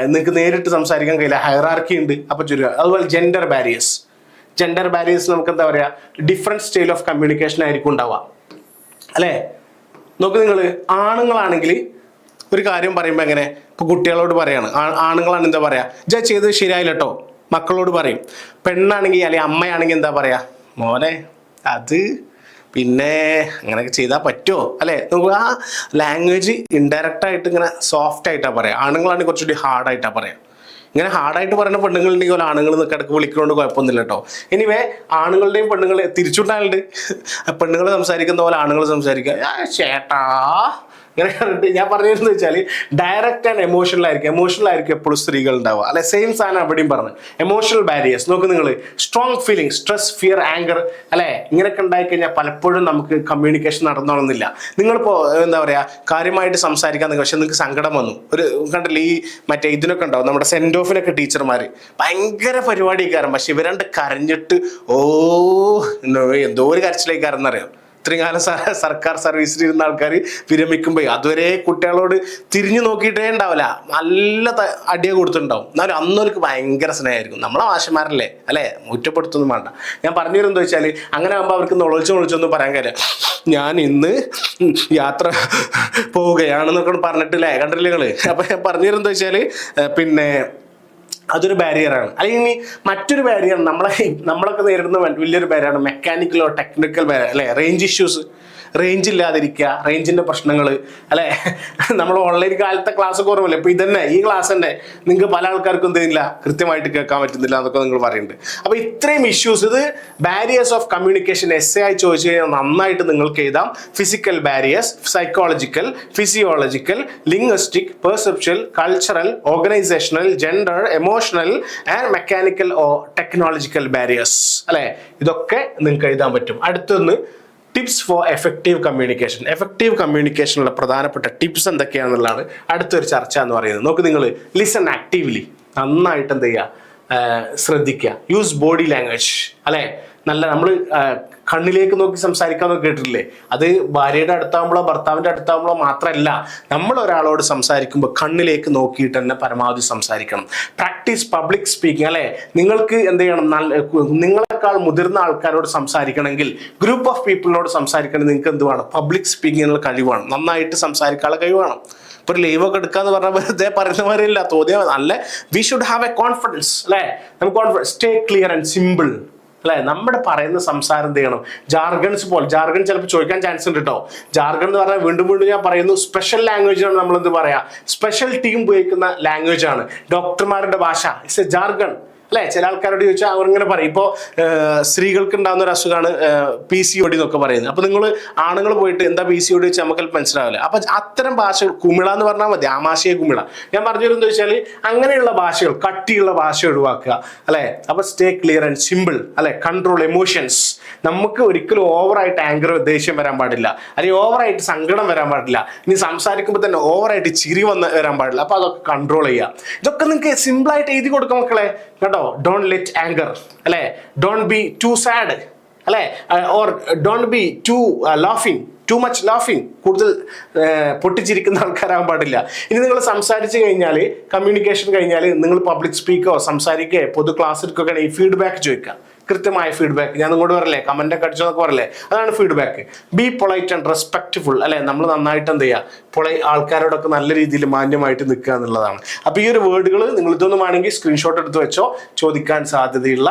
നിങ്ങൾക്ക് നേരിട്ട് സംസാരിക്കാൻ കഴിയില്ല, ഹൈറാർക്കി ഉണ്ട്. അപ്പോൾ ചുരുക്കുക. അതുപോലെ ജെൻഡർ ബാരിയേഴ്സ് നമുക്ക് എന്താ പറയുക, ഡിഫറെൻറ്റ് സ്റ്റൈൽ ഓഫ് കമ്മ്യൂണിക്കേഷൻ ആയിരിക്കും ഉണ്ടാവുക അല്ലേ. നോക്ക്, നിങ്ങൾ ആണുങ്ങളാണെങ്കിൽ ഒരു കാര്യം പറയുമ്പോൾ എങ്ങനെ, ഇപ്പോൾ കുട്ടികളോട് പറയാണ്, ആണുങ്ങളാണ് എന്താ പറയുക, ചെയ്തത് ശരിയായില്ല കേട്ടോ, മക്കളോട് പറയും. പെണ്ണാണെങ്കിൽ അല്ലെങ്കിൽ അമ്മയാണെങ്കിൽ എന്താ പറയുക, മോനെ അത് പിന്നെ അങ്ങനെയൊക്കെ ചെയ്താൽ പറ്റുമോ അല്ലേ. നമുക്ക് ആ ലാംഗ്വേജ് ഇൻഡയറക്റ്റ് ആയിട്ട് ഇങ്ങനെ സോഫ്റ്റ് ആയിട്ടാണ് പറയാം. ആണുങ്ങളാണെങ്കിൽ കുറച്ചുകൂടി ഹാർഡായിട്ടാണ് പറയാം. ഇങ്ങനെ ഹാർഡായിട്ട് പറയുന്ന പെണ്ണുങ്ങളുണ്ടെങ്കിൽ പോലെ ആണുങ്ങൾ ഇടയ്ക്ക് വിളിക്കുന്നതുകൊണ്ട് കുഴപ്പമൊന്നുമില്ല കേട്ടോ. എനിവേ ആണുങ്ങളുടെയും പെണ്ണുങ്ങൾ തിരിച്ചുണ്ടായാലുണ്ട്. പെണ്ണുങ്ങൾ സംസാരിക്കുന്ന പോലെ ആണുങ്ങൾ സംസാരിക്കുക, ചേട്ടാ ഇങ്ങനെ കണ്ടിട്ട്. ഞാൻ പറഞ്ഞിരുന്നു വെച്ചാൽ ഡയറക്റ്റ് ആൻഡ് എമോഷണൽ ആയിരിക്കും എപ്പോഴും സ്ത്രീകൾ ഉണ്ടാവുക അല്ലെ. സെയിം സാധനം അവിടെയും പറഞ്ഞു. എമോഷണൽ ബാരിയേഴ്സ് നോക്ക്, നിങ്ങൾ strong feeling, stress, fear, anchor അല്ലെ, ഇങ്ങനെയൊക്കെ ഉണ്ടായിക്കഴിഞ്ഞാൽ പലപ്പോഴും നമുക്ക് കമ്മ്യൂണിക്കേഷൻ നടന്നോളുന്നില്ല. നിങ്ങളിപ്പോൾ എന്താ പറയുക, കാര്യമായിട്ട് സംസാരിക്കാൻ നിങ്ങൾ, പക്ഷെ നിങ്ങൾക്ക് സങ്കടം വന്നു, ഒരു കണ്ടില്ല ഈ മറ്റേ ഇതിനൊക്കെ ഉണ്ടാവും നമ്മുടെ സെൻഡ് ഓഫിനൊക്കെ ടീച്ചർമാർ ഭയങ്കര പരിപാടിക്കാരൻ, പക്ഷെ ഇവരണ്ട് കരഞ്ഞിട്ട് എന്തോ ഒരു കരച്ചിലേക്കാരെന്നറിയാം. ഇത്രയും കാലം സർക്കാർ സർവീസിൽ ഇരുന്ന ആൾക്കാർ വിരമിക്കുമ്പോൾ അതുവരെ കുട്ടികളോട് തിരിഞ്ഞു നോക്കിയിട്ടേ ഉണ്ടാവില്ല, നല്ല അടിയെ കൊടുത്തിട്ടുണ്ടാവും. എന്നാലും അന്നൊരു ഭയങ്കര സ്നേഹമായിരിക്കും. നമ്മളെ മാഷന്മാരല്ലേ അല്ലേ, മുറ്റപ്പെടുത്തൊന്നും വേണ്ട. ഞാൻ പറഞ്ഞു തരുന്നത് വെച്ചാൽ അങ്ങനെ ആകുമ്പോൾ അവർക്ക് നൊളിച്ചൊന്നും പറയാൻ കഴിയില്ല. ഞാൻ ഇന്ന് യാത്ര പോവുകയാണെന്നൊക്കെ പറഞ്ഞിട്ടില്ലേ, കണ്ടില്ലേ നിങ്ങൾ. അപ്പം ഞാൻ പറഞ്ഞു തരുന്നത് വെച്ചാൽ പിന്നെ അതൊരു ബാരിയറാണ്. അല്ലെങ്കിൽ മറ്റൊരു ബാരിയർ നമ്മളൊക്കെ നേരിടുന്ന വലിയൊരു ബാരിയറാണ് മെക്കാനിക്കലോ ടെക്നിക്കൽ ബാരിയർ അല്ലെ. റേഞ്ച് ഇഷ്യൂസ്, റേഞ്ച് ഇല്ലാതിരിക്കുക, റേഞ്ചിന്റെ പ്രശ്നങ്ങൾ അല്ലെ. നമ്മൾ ഓൺലൈൻ കാലത്തെ ക്ലാസ് കുറവല്ലേ, ഇപ്പൊ ഇതന്നെ ഈ ക്ലാസ് തന്നെ നിങ്ങൾക്ക് പല ആൾക്കാർക്കും എന്തില്ല കൃത്യമായിട്ട് കേൾക്കാൻ പറ്റുന്നില്ല എന്നൊക്കെ നിങ്ങൾ പറയുന്നുണ്ട്. അപ്പൊ ഇത്രയും ഇഷ്യൂസ്, ഇത് ബാരിയേഴ്സ് ഓഫ് കമ്മ്യൂണിക്കേഷൻ എസ് ആയി ചോദിച്ചു കഴിഞ്ഞാൽ നന്നായിട്ട് നിങ്ങൾക്ക് എഴുതാം. Physical barriers, psychological, physiological, linguistic, perceptual, cultural, organisational, gender, emotional and mechanical or technological barriers അല്ലെ. ഇതൊക്കെ നിങ്ങൾക്ക് എഴുതാൻ പറ്റും. അടുത്തൊന്ന് ടിപ്സ് ഫോർ എഫക്റ്റീവ് കമ്മ്യൂണിക്കേഷനുള്ള പ്രധാനപ്പെട്ട ടിപ്സ് എന്തൊക്കെയാണെന്നുള്ളതാണ് അടുത്തൊരു ചർച്ച എന്ന് പറയുന്നത്. നോക്ക്, നിങ്ങൾ ലിസൺ ആക്റ്റീവ്ലി, നന്നായിട്ട് എന്ത് ചെയ്യുക, ശ്രദ്ധിക്കുക. യൂസ് ബോഡി ലാംഗ്വേജ് അല്ലെ. നല്ല നമ്മൾ കണ്ണിലേക്ക് നോക്കി സംസാരിക്കാന്നൊക്കെ കേട്ടിട്ടില്ലേ? അത് ഭാര്യയുടെ അടുത്താകുമ്പോഴോ ഭർത്താവിൻ്റെ അടുത്താകുമ്പോഴോ മാത്രമല്ല, നമ്മൾ ഒരാളോട് സംസാരിക്കുമ്പോൾ കണ്ണിലേക്ക് നോക്കിയിട്ട് തന്നെ പരമാവധി സംസാരിക്കണം. Practice public speaking. അല്ലെ, നിങ്ങൾക്ക് എന്ത് ചെയ്യണം? നിങ്ങളെക്കാൾ മുതിർന്ന ആൾക്കാരോട് സംസാരിക്കണമെങ്കിൽ, ഗ്രൂപ്പ് ഓഫ് പീപ്പിളിനോട് സംസാരിക്കണമെങ്കിൽ നിങ്ങൾക്ക് എന്ത് വേണം? പബ്ലിക് സ്പീക്കിങ്ങിനുള്ള കഴിവാണ്, നന്നായിട്ട് സംസാരിക്കാനുള്ള കഴിവാണ്. ഇപ്പൊ ഒരു ലൈവ് ഒക്കെ എടുക്കാന്ന് പറഞ്ഞാൽ വെറുതെ പറയുന്നവരില്ല, തോന്നിയാൽ നല്ല V should have A confidence. അല്ലെ, നമുക്ക് confidence, stay clear and simple. അല്ലെ, നമ്മുടെ പറയുന്ന സംസാരം എന്ത് ചെയ്യണം? ജാർഗൺസ് പോലെ, ജാർഗൺ ചിലപ്പോൾ ചോദിക്കാൻ ചാൻസ് ഉണ്ട് കേട്ടോ. ജാർഗൺ എന്ന് പറഞ്ഞാൽ വീണ്ടും വീണ്ടും ഞാൻ പറയുന്നു, സ്പെഷ്യൽ ലാംഗ്വേജ് ആണ്. നമ്മൾ എന്ത് പറയാ? സ്പെഷ്യൽ ടീം ഉപയോഗിക്കുന്ന ലാംഗ്വേജ് ആണ്. ഡോക്ടർമാരുടെ ഭാഷ ഇറ്റ്സ് എ ജാർഗൺ. അല്ലെ, ചില ആൾക്കാരോട് ചോദിച്ചാൽ അവരിങ്ങനെ പറയും. ഇപ്പോൾ സ്ത്രീകൾക്ക് ഉണ്ടാകുന്ന ഒരു അസുഖമാണ് PCOD എന്നൊക്കെ പറയുന്നത്. അപ്പൊ നിങ്ങൾ ആണുങ്ങൾ പോയിട്ട് എന്താ PCOD വെച്ചാൽ നമുക്ക് മനസ്സിലാവില്ല. അപ്പൊ അത്തരം ഭാഷകൾ, കുമിള എന്ന് പറഞ്ഞാൽ മതി, ആമാശയ കുമിള. ഞാൻ പറഞ്ഞിരുന്നു വെച്ചാൽ അങ്ങനെയുള്ള ഭാഷകൾ, കട്ടിയുള്ള ഭാഷ ഒഴിവാക്കുക. അല്ലെ, അപ്പൊ സ്റ്റേ ക്ലിയർ ആൻഡ് സിമ്പിൾ. അല്ലെ, കൺട്രോൾ എമോഷൻസ്. നമുക്ക് ഒരിക്കലും ഓവറായിട്ട് ആങ്കർ, ദേഷ്യം വരാൻ പാടില്ല, അല്ലെങ്കിൽ ഓവറായിട്ട് സങ്കടം വരാൻ പാടില്ല. ഇനി സംസാരിക്കുമ്പോൾ തന്നെ ഓവറായിട്ട് ചിരി വരാൻ പാടില്ല. അപ്പൊ അതൊക്കെ കൺട്രോൾ ചെയ്യുക. ഇതൊക്കെ നിങ്ങൾക്ക് സിമ്പിളായിട്ട് എഴുതി കൊടുക്കാം മക്കളെ കേട്ടോ. ഡോണ്ട് ലെറ്റ് ആങ്കർ, അല്ലെ, ഡോണ്ട് ബി ടു സാഡ്, അല്ലെ, or don't be to ലാഫിങ്, too much ലാഫിങ്. കൂടുതൽ പൊട്ടിച്ചിരിക്കുന്ന ആൾക്കാരാകാൻ പാടില്ല. ഇനി നിങ്ങൾ സംസാരിച്ച് കഴിഞ്ഞാൽ, കമ്മ്യൂണിക്കേഷൻ കഴിഞ്ഞാൽ, നിങ്ങൾ പബ്ലിക് സ്പീക്കോ സംസാരിക്കോ പൊതു ക്ലാസ് എടുക്കുകയാണെങ്കിൽ ഈ ഫീഡ്ബാക്ക് ചോദിക്കുക. കൃത്യമായ ഫീഡ്ബാക്ക്. ഞാൻ നിങ്ങളോട് പറയല്ലേ, കമന്റ് ഒക്കെ അടിച്ചതൊക്കെ പറയല്ലേ, അതാണ് feedback. B polite and respectful. അല്ലെ, നമ്മൾ നന്നായിട്ട് എന്ത് ചെയ്യുക? ആൾക്കാരോടൊക്കെ നല്ല രീതിയിൽ മാന്യമായിട്ട് നിൽക്കുക എന്നുള്ളതാണ്. അപ്പൊ ഈ ഒരു വേർഡുകൾ നിങ്ങൾ ഇതൊന്നും വേണമെങ്കിൽ സ്ക്രീൻഷോട്ട് എടുത്ത് വെച്ചോ. ചോദിക്കാൻ സാധ്യതയുള്ള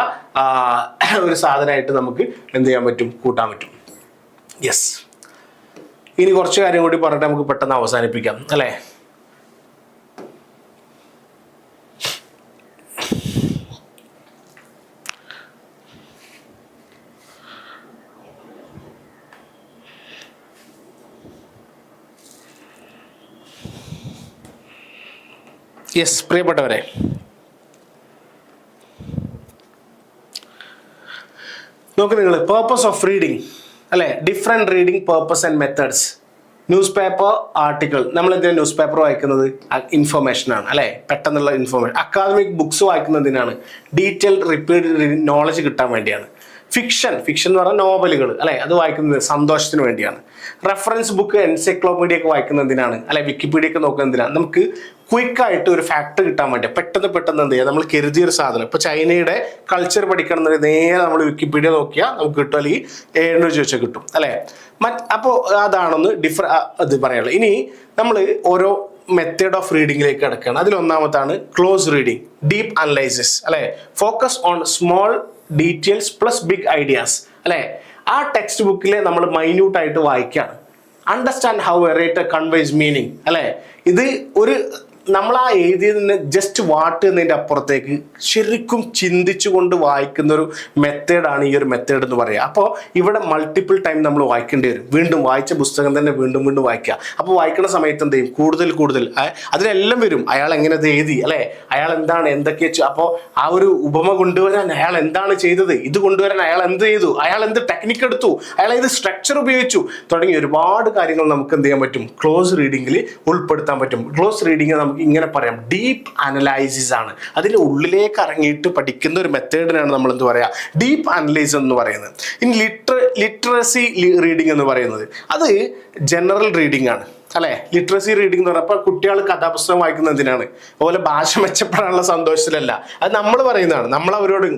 ഒരു സാധനമായിട്ട് നമുക്ക് എന്ത് ചെയ്യാൻ പറ്റും? കൂട്ടാൻ പറ്റും. യെസ്, ഇനി കുറച്ച് കാര്യം കൂടി പറഞ്ഞിട്ട് നമുക്ക് പെട്ടെന്ന് അവസാനിപ്പിക്കാം. അല്ലേ, യെസ് പ്രിയപ്പെട്ടവരെ, നോക്ക് നിങ്ങൾ, പേർപ്പസ് ഓഫ് റീഡിങ്. അല്ലെ, different reading purpose and methods. Newspaper, article. നമ്മൾ എന്തിനാണ് ന്യൂസ് പേപ്പർ വായിക്കുന്നത്? ഇൻഫർമേഷൻ ആണ്. അല്ലെ, പെട്ടെന്നുള്ള ഇൻഫർമേഷൻ. അക്കാദമിക് ബുക്സ് വായിക്കുന്നതിനാണ് ഡീറ്റെയിൽഡ് റിപ്പീറ്റഡ് നോളജ് കിട്ടാൻ വേണ്ടിയാണ്. ഫിക്ഷൻ എന്ന് പറഞ്ഞാൽ നോവലുകൾ, അല്ലെ, അത് വായിക്കുന്നത് സന്തോഷത്തിന് വേണ്ടിയാണ്. റെഫറൻസ് ബുക്ക്, എൻസൈക്ലോപീഡിയ ഒക്കെ വായിക്കുന്നതിനാണ്. അല്ലെ, വിക്കിപീഡിയ ഒക്കെ നോക്കുന്നതിനാണ്. നമുക്ക് ക്വിക്കായിട്ട് ഒരു ഫാക്ട് കിട്ടാൻ വേണ്ടി പെട്ടെന്ന് എന്ത് ചെയ്യുക? നമ്മൾ കരുതിയൊരു സാധനം, ഇപ്പൊ ചൈനയുടെ കൾച്ചർ പഠിക്കണം എന്ന് നേരെ നമ്മൾ വിക്കിപീഡിയ നോക്കിയാൽ നമുക്ക് കിട്ടും, അല്ലെങ്കിൽ 700 ചോദിച്ചാൽ കിട്ടും. അല്ലെ, അപ്പോൾ അതാണെന്ന് ഇത് പറയാനുള്ളത്. ഇനി നമ്മൾ ഓരോ മെത്തേഡ് ഓഫ് റീഡിങ്ങിലേക്ക് കിടക്കുകയാണ്. അതിലൊന്നാമത്താണ് ക്ലോസ് റീഡിങ്, ഡീപ്പ് അനലൈസിസ്. അല്ലെ, focus on small details plus big ideas. അല്ലെ, ആ ടെക്സ്റ്റ് ബുക്കിലെ നമ്മൾ മൈന്യൂട്ടായിട്ട് വായിക്കുകയാണ്. Understand how a writer conveys meaning. അല്ലെ, ഇത് ഒരു നമ്മൾ ആ എഴുതിയതിന് ജസ്റ്റ് വാട്ട് എന്നതിൻ്റെ അപ്പുറത്തേക്ക് ശരിക്കും ചിന്തിച്ചുകൊണ്ട് വായിക്കുന്ന ഒരു മെത്തേഡാണ് ഈ ഒരു മെത്തേഡ് എന്ന് പറയുക. അപ്പോൾ ഇവിടെ മൾട്ടിപ്പിൾ ടൈം നമ്മൾ വായിക്കേണ്ടി വരും. വീണ്ടും വായിച്ച പുസ്തകം തന്നെ വീണ്ടും വീണ്ടും വായിക്കുക. അപ്പോൾ വായിക്കുന്ന സമയത്ത് എന്ത് ചെയ്യും? കൂടുതൽ അതിലെല്ലാം വരും. അയാൾ എങ്ങനെ ഇത് എഴുതി, അല്ലെ, അയാൾ എന്താണ് എന്തൊക്കെ. അപ്പോൾ ആ ഒരു ഉപമ കൊണ്ടുവരാൻ അയാൾ എന്താണ് ചെയ്തത്, ഇത് കൊണ്ടുവരാൻ അയാൾ എന്ത് ചെയ്തു, അയാൾ എന്ത് ടെക്നിക്ക് എടുത്തു, അയാൾ ഏത് സ്ട്രക്ചർ ഉപയോഗിച്ചു, തുടങ്ങി ഒരുപാട് കാര്യങ്ങൾ നമുക്ക് എന്ത് ചെയ്യാൻ പറ്റും? ക്ലോസ് റീഡിങ്ങിൽ ഉൾപ്പെടുത്താൻ പറ്റും. ക്ലോസ് റീഡിങ് നമുക്ക് ഇങ്ങനെ പറയാം, ഡീപ്പ് അനലൈസിസ് ആണ്. അതിൻ്റെ ഉള്ളിലേക്ക് ഇറങ്ങിയിട്ട് പഠിക്കുന്ന ഒരു മെത്തേഡിനാണ് നമ്മൾ എന്ത് പറയാ? ഡീപ്പ് അനലൈസ് എന്ന് പറയുന്നത്. ഇനി ലിറ്ററസി റീഡിങ് എന്ന് പറയുന്നത് അത് ജനറൽ റീഡിംഗ് ആണ്. അല്ലെ, ലിറ്ററസി റീഡിംഗ് എന്ന് പറഞ്ഞാൽ കുട്ടികൾ കഥാപുസ്തകം വായിക്കുന്നത് എന്തിനാണ്? അതുപോലെ ഭാഷ മെച്ചപ്പെടാനുള്ള സന്തോഷത്തിലല്ല. അത് നമ്മൾ പറയുന്നതാണ്. നമ്മൾ അവരോട്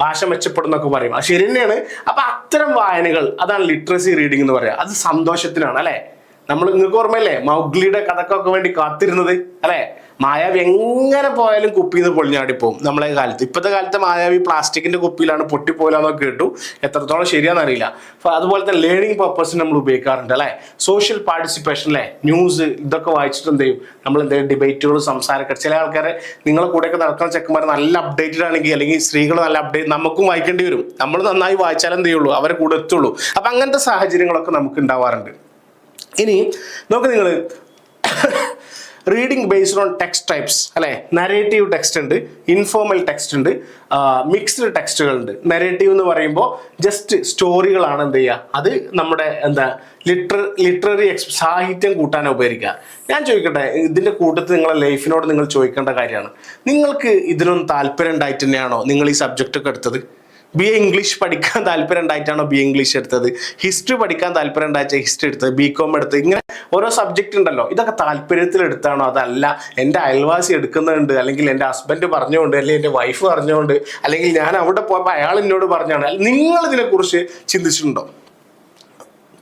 ഭാഷ മെച്ചപ്പെടുന്നൊക്കെ പറയും. അത് ശരി തന്നെയാണ്. അപ്പൊ അത്തരം വായനകൾ, അതാണ് ലിറ്ററസി റീഡിംഗ് എന്ന് പറയാം. അത് സന്തോഷത്തിനാണ്. അല്ലെ, നമ്മൾ നിങ്ങൾക്ക് ഓർമ്മയല്ലേ മൗഗ്ലിയുടെ കഥക്കൊക്കെ വേണ്ടി കാത്തിരുന്നത്? അല്ലെ, മായാവി എങ്ങനെ പോയാലും കുപ്പിയിൽ നിന്ന് പൊളിഞ്ഞാടിപ്പോവും നമ്മളെ കാലത്ത്. ഇപ്പോഴത്തെ കാലത്ത് മായാവി പ്ലാസ്റ്റിക്കിന്റെ കുപ്പിയിലാണ്, പൊട്ടിപ്പോലാന്നൊക്കെ കേട്ടു. എത്രത്തോളം ശരിയാണെന്ന് അറിയില്ല. അതുപോലെ തന്നെ ലേണിംഗ് പർപ്പസിന് നമ്മൾ ഉപയോഗിക്കാറുണ്ട്. അല്ലെ, സോഷ്യൽ പാർട്ടിസിപ്പേഷൻ. അല്ലെ, ന്യൂസ് ഇതൊക്കെ വായിച്ചിട്ട് എന്ത് ചെയ്യും? നമ്മൾ എന്തെങ്കിലും ഡിബേറ്റുകൾ, സംസാരമൊക്കെ. ചില ആൾക്കാരെ നിങ്ങളെ കൂടെയൊക്കെ നടക്കുന്ന ചെക്കന്മാർ നല്ല അപ്ഡേറ്റഡ് ആണെങ്കിൽ, അല്ലെങ്കിൽ സ്ത്രീകൾ നല്ല അപ്ഡേറ്റ്, നമുക്കും വായിക്കേണ്ടി വരും. നമ്മൾ നന്നായി വായിച്ചാൽ എന്ത് ചെയ്യുള്ളൂ? അവരെ കൂടെ എത്തുള്ളൂ. അപ്പൊ അങ്ങനത്തെ സാഹചര്യങ്ങളൊക്കെ നമുക്ക് ഉണ്ടാവാറുണ്ട്. ഇനി നോക്ക് നിങ്ങൾ, reading based on text types. അല്ലെ, നരേറ്റീവ് ടെക്സ്റ്റ് ഉണ്ട്, ഇൻഫോർമൽ ടെക്സ്റ്റ് ഉണ്ട്, മിക്സ്ഡ് ടെക്സ്റ്റുകളുണ്ട്. നരേറ്റീവ് എന്ന് പറയുമ്പോൾ ജസ്റ്റ് സ്റ്റോറികളാണ് എന്ത് ചെയ്യുക? അത് നമ്മുടെ ലിറ്റററി സാഹിത്യം കൂട്ടാൻ ഉപകരിക്കുക. ഞാൻ ചോദിക്കട്ടെ, ഇതിന്റെ കൂട്ടത്തിൽ നിങ്ങളെ ലൈഫിനോട് നിങ്ങൾ ചോദിക്കേണ്ട കാര്യമാണ്, നിങ്ങൾക്ക് ഇതിനൊന്നും താല്പര്യം ഉണ്ടായിട്ട് തന്നെയാണോ നിങ്ങൾ ഈ സബ്ജക്റ്റ് ഒക്കെ എടുത്തത്? BA ഇംഗ്ലീഷ് പഠിക്കാൻ താല്പര്യം ഉണ്ടായിട്ടാണോ BA ഇംഗ്ലീഷ് എടുത്തത്? ഹിസ്റ്ററി പഠിക്കാൻ താല്പര്യം ഉണ്ടായിട്ടാ ഹിസ്റ്ററി എടുത്തത്? BCom എടുത്തത്? ഇങ്ങനെ ഓരോ സബ്ജക്റ്റ് ഉണ്ടല്ലോ, ഇതൊക്കെ താല്പര്യത്തിൽ എടുത്താണോ? അതല്ല എൻ്റെ അയൽവാസി എടുക്കുന്നുണ്ട്, അല്ലെങ്കിൽ എൻ്റെ ഹസ്ബൻഡ് പറഞ്ഞുകൊണ്ട്, അല്ലെങ്കിൽ എൻ്റെ വൈഫ് പറഞ്ഞുകൊണ്ട്, അല്ലെങ്കിൽ ഞാൻ അവിടെ പോയപ്പോൾ അയാൾ എന്നോട് പറഞ്ഞാണ്, നിങ്ങൾ ഇതിനെക്കുറിച്ച് ചിന്തിച്ചിട്ടുണ്ടോ?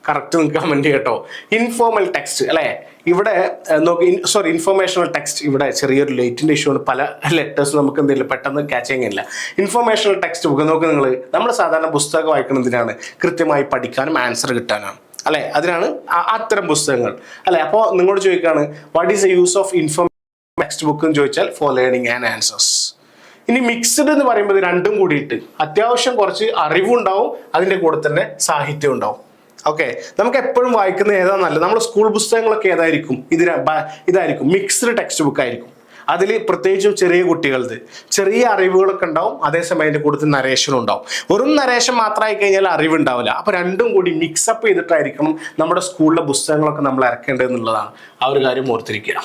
കറക്റ്റ് നിങ്ങൾക്ക് കമന്റ് ചെയ്യട്ടോ. ഇൻഫോർമൽ ടെക്സ്റ്റ് അല്ലെ, ഇവിടെ നോക്കി, സോറി ഇൻഫോർമേഷണൽ ടെക്സ്റ്റ്. ഇവിടെ ചെറിയൊരു ലൈറ്റിന്റെ ഇഷ്യൂ ആണ്, പല ലെറ്റേഴ്സ് നമുക്ക് എന്തെങ്കിലും പെട്ടെന്ന് ക്യാച്ച് ചെയ്യാനില്ല. ഇൻഫോർമേഷണൽ ടെക്സ്റ്റ് ബുക്ക് നോക്കി നിങ്ങൾ, നമ്മൾ സാധാരണ പുസ്തകം വായിക്കുന്നതിനാണ് കൃത്യമായി പഠിക്കാനും ആൻസർ കിട്ടാനാണ് അല്ലെ, അതിനാണ് അത്തരം പുസ്തകങ്ങൾ അല്ലെ. അപ്പോൾ നിങ്ങളോട് ചോദിക്കുകയാണ്, what is the use of information text book എന്ന് ചോദിച്ചാൽ ഫോർ ലേണിംഗ് ആൻഡ് ആൻസേഴ്സ്. ഇനി മിക്സ്ഡ് എന്ന് പറയുമ്പോൾ ഇത് രണ്ടും കൂടിയിട്ട് അത്യാവശ്യം കുറച്ച് അറിവുണ്ടാവും, അതിൻ്റെ കൂടെ തന്നെ സാഹിത്യം ഉണ്ടാവും. ഓക്കെ, നമുക്ക് എപ്പോഴും വായിക്കുന്ന ഏതാ നല്ലത്? നമ്മുടെ സ്കൂൾ പുസ്തകങ്ങളൊക്കെ ഏതായിരിക്കും? ഇതായിരിക്കും മിക്സ്ഡ് ടെക്സ്റ്റ് ബുക്ക് ആയിരിക്കും. അതിൽ പ്രത്യേകിച്ചും ചെറിയ കുട്ടികളത് ചെറിയ അറിവുകളൊക്കെ ഉണ്ടാവും, അതേസമയം അതിൻ്റെ കൂടുതൽ നരേഷനും ഉണ്ടാവും. വെറും നരേഷൻ മാത്രമായി കഴിഞ്ഞാൽ അറിവുണ്ടാവില്ല. അപ്പോൾ രണ്ടും കൂടി മിക്സപ്പ് ചെയ്തിട്ടായിരിക്കണം നമ്മുടെ സ്കൂളിലെ പുസ്തകങ്ങളൊക്കെ നമ്മൾ ഇറക്കേണ്ടത് എന്നുള്ളതാണ്. ആ ഒരു കാര്യം ഓർത്തിരിക്കുക.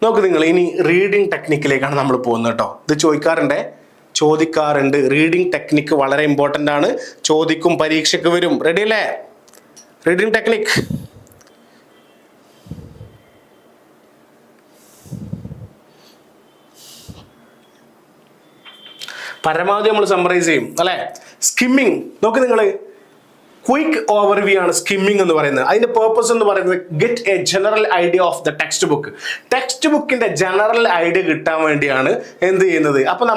നോക്ക് നിങ്ങൾ, ഇനി റീഡിങ് ടെക്നിക്കിലേക്കാണ് നമ്മൾ പോകുന്നത് കേട്ടോ. ഇത് ചോദിക്കാറുണ്ട്. റീഡിങ് ടെക്നിക്ക് വളരെ ഇമ്പോർട്ടൻ്റ് ആണ്, ചോദിക്കും, പരീക്ഷയ്ക്ക് വരും. റെഡി അല്ലേ? റീഡിങ് ടെക്നിക്ക് പരമാവധി നമ്മൾ സമ്മറൈസ് ചെയ്യും അല്ലെ. സ്കിമ്മിങ് നോക്ക് നിങ്ങൾ, ക്വിക്ക് ഓവർവ്യൂ ആണ് സ്കിമ്മിങ് എന്ന് പറയുന്നത്. അതിന്റെ പേർപ്പസ് എന്ന് പറയുന്നത് get A general idea of the text book. Text ബുക്കിന്റെ ജനറൽ ഐഡിയ കിട്ടാൻ വേണ്ടിയാണ് എന്ത് ചെയ്യുന്നത്. അപ്പൊ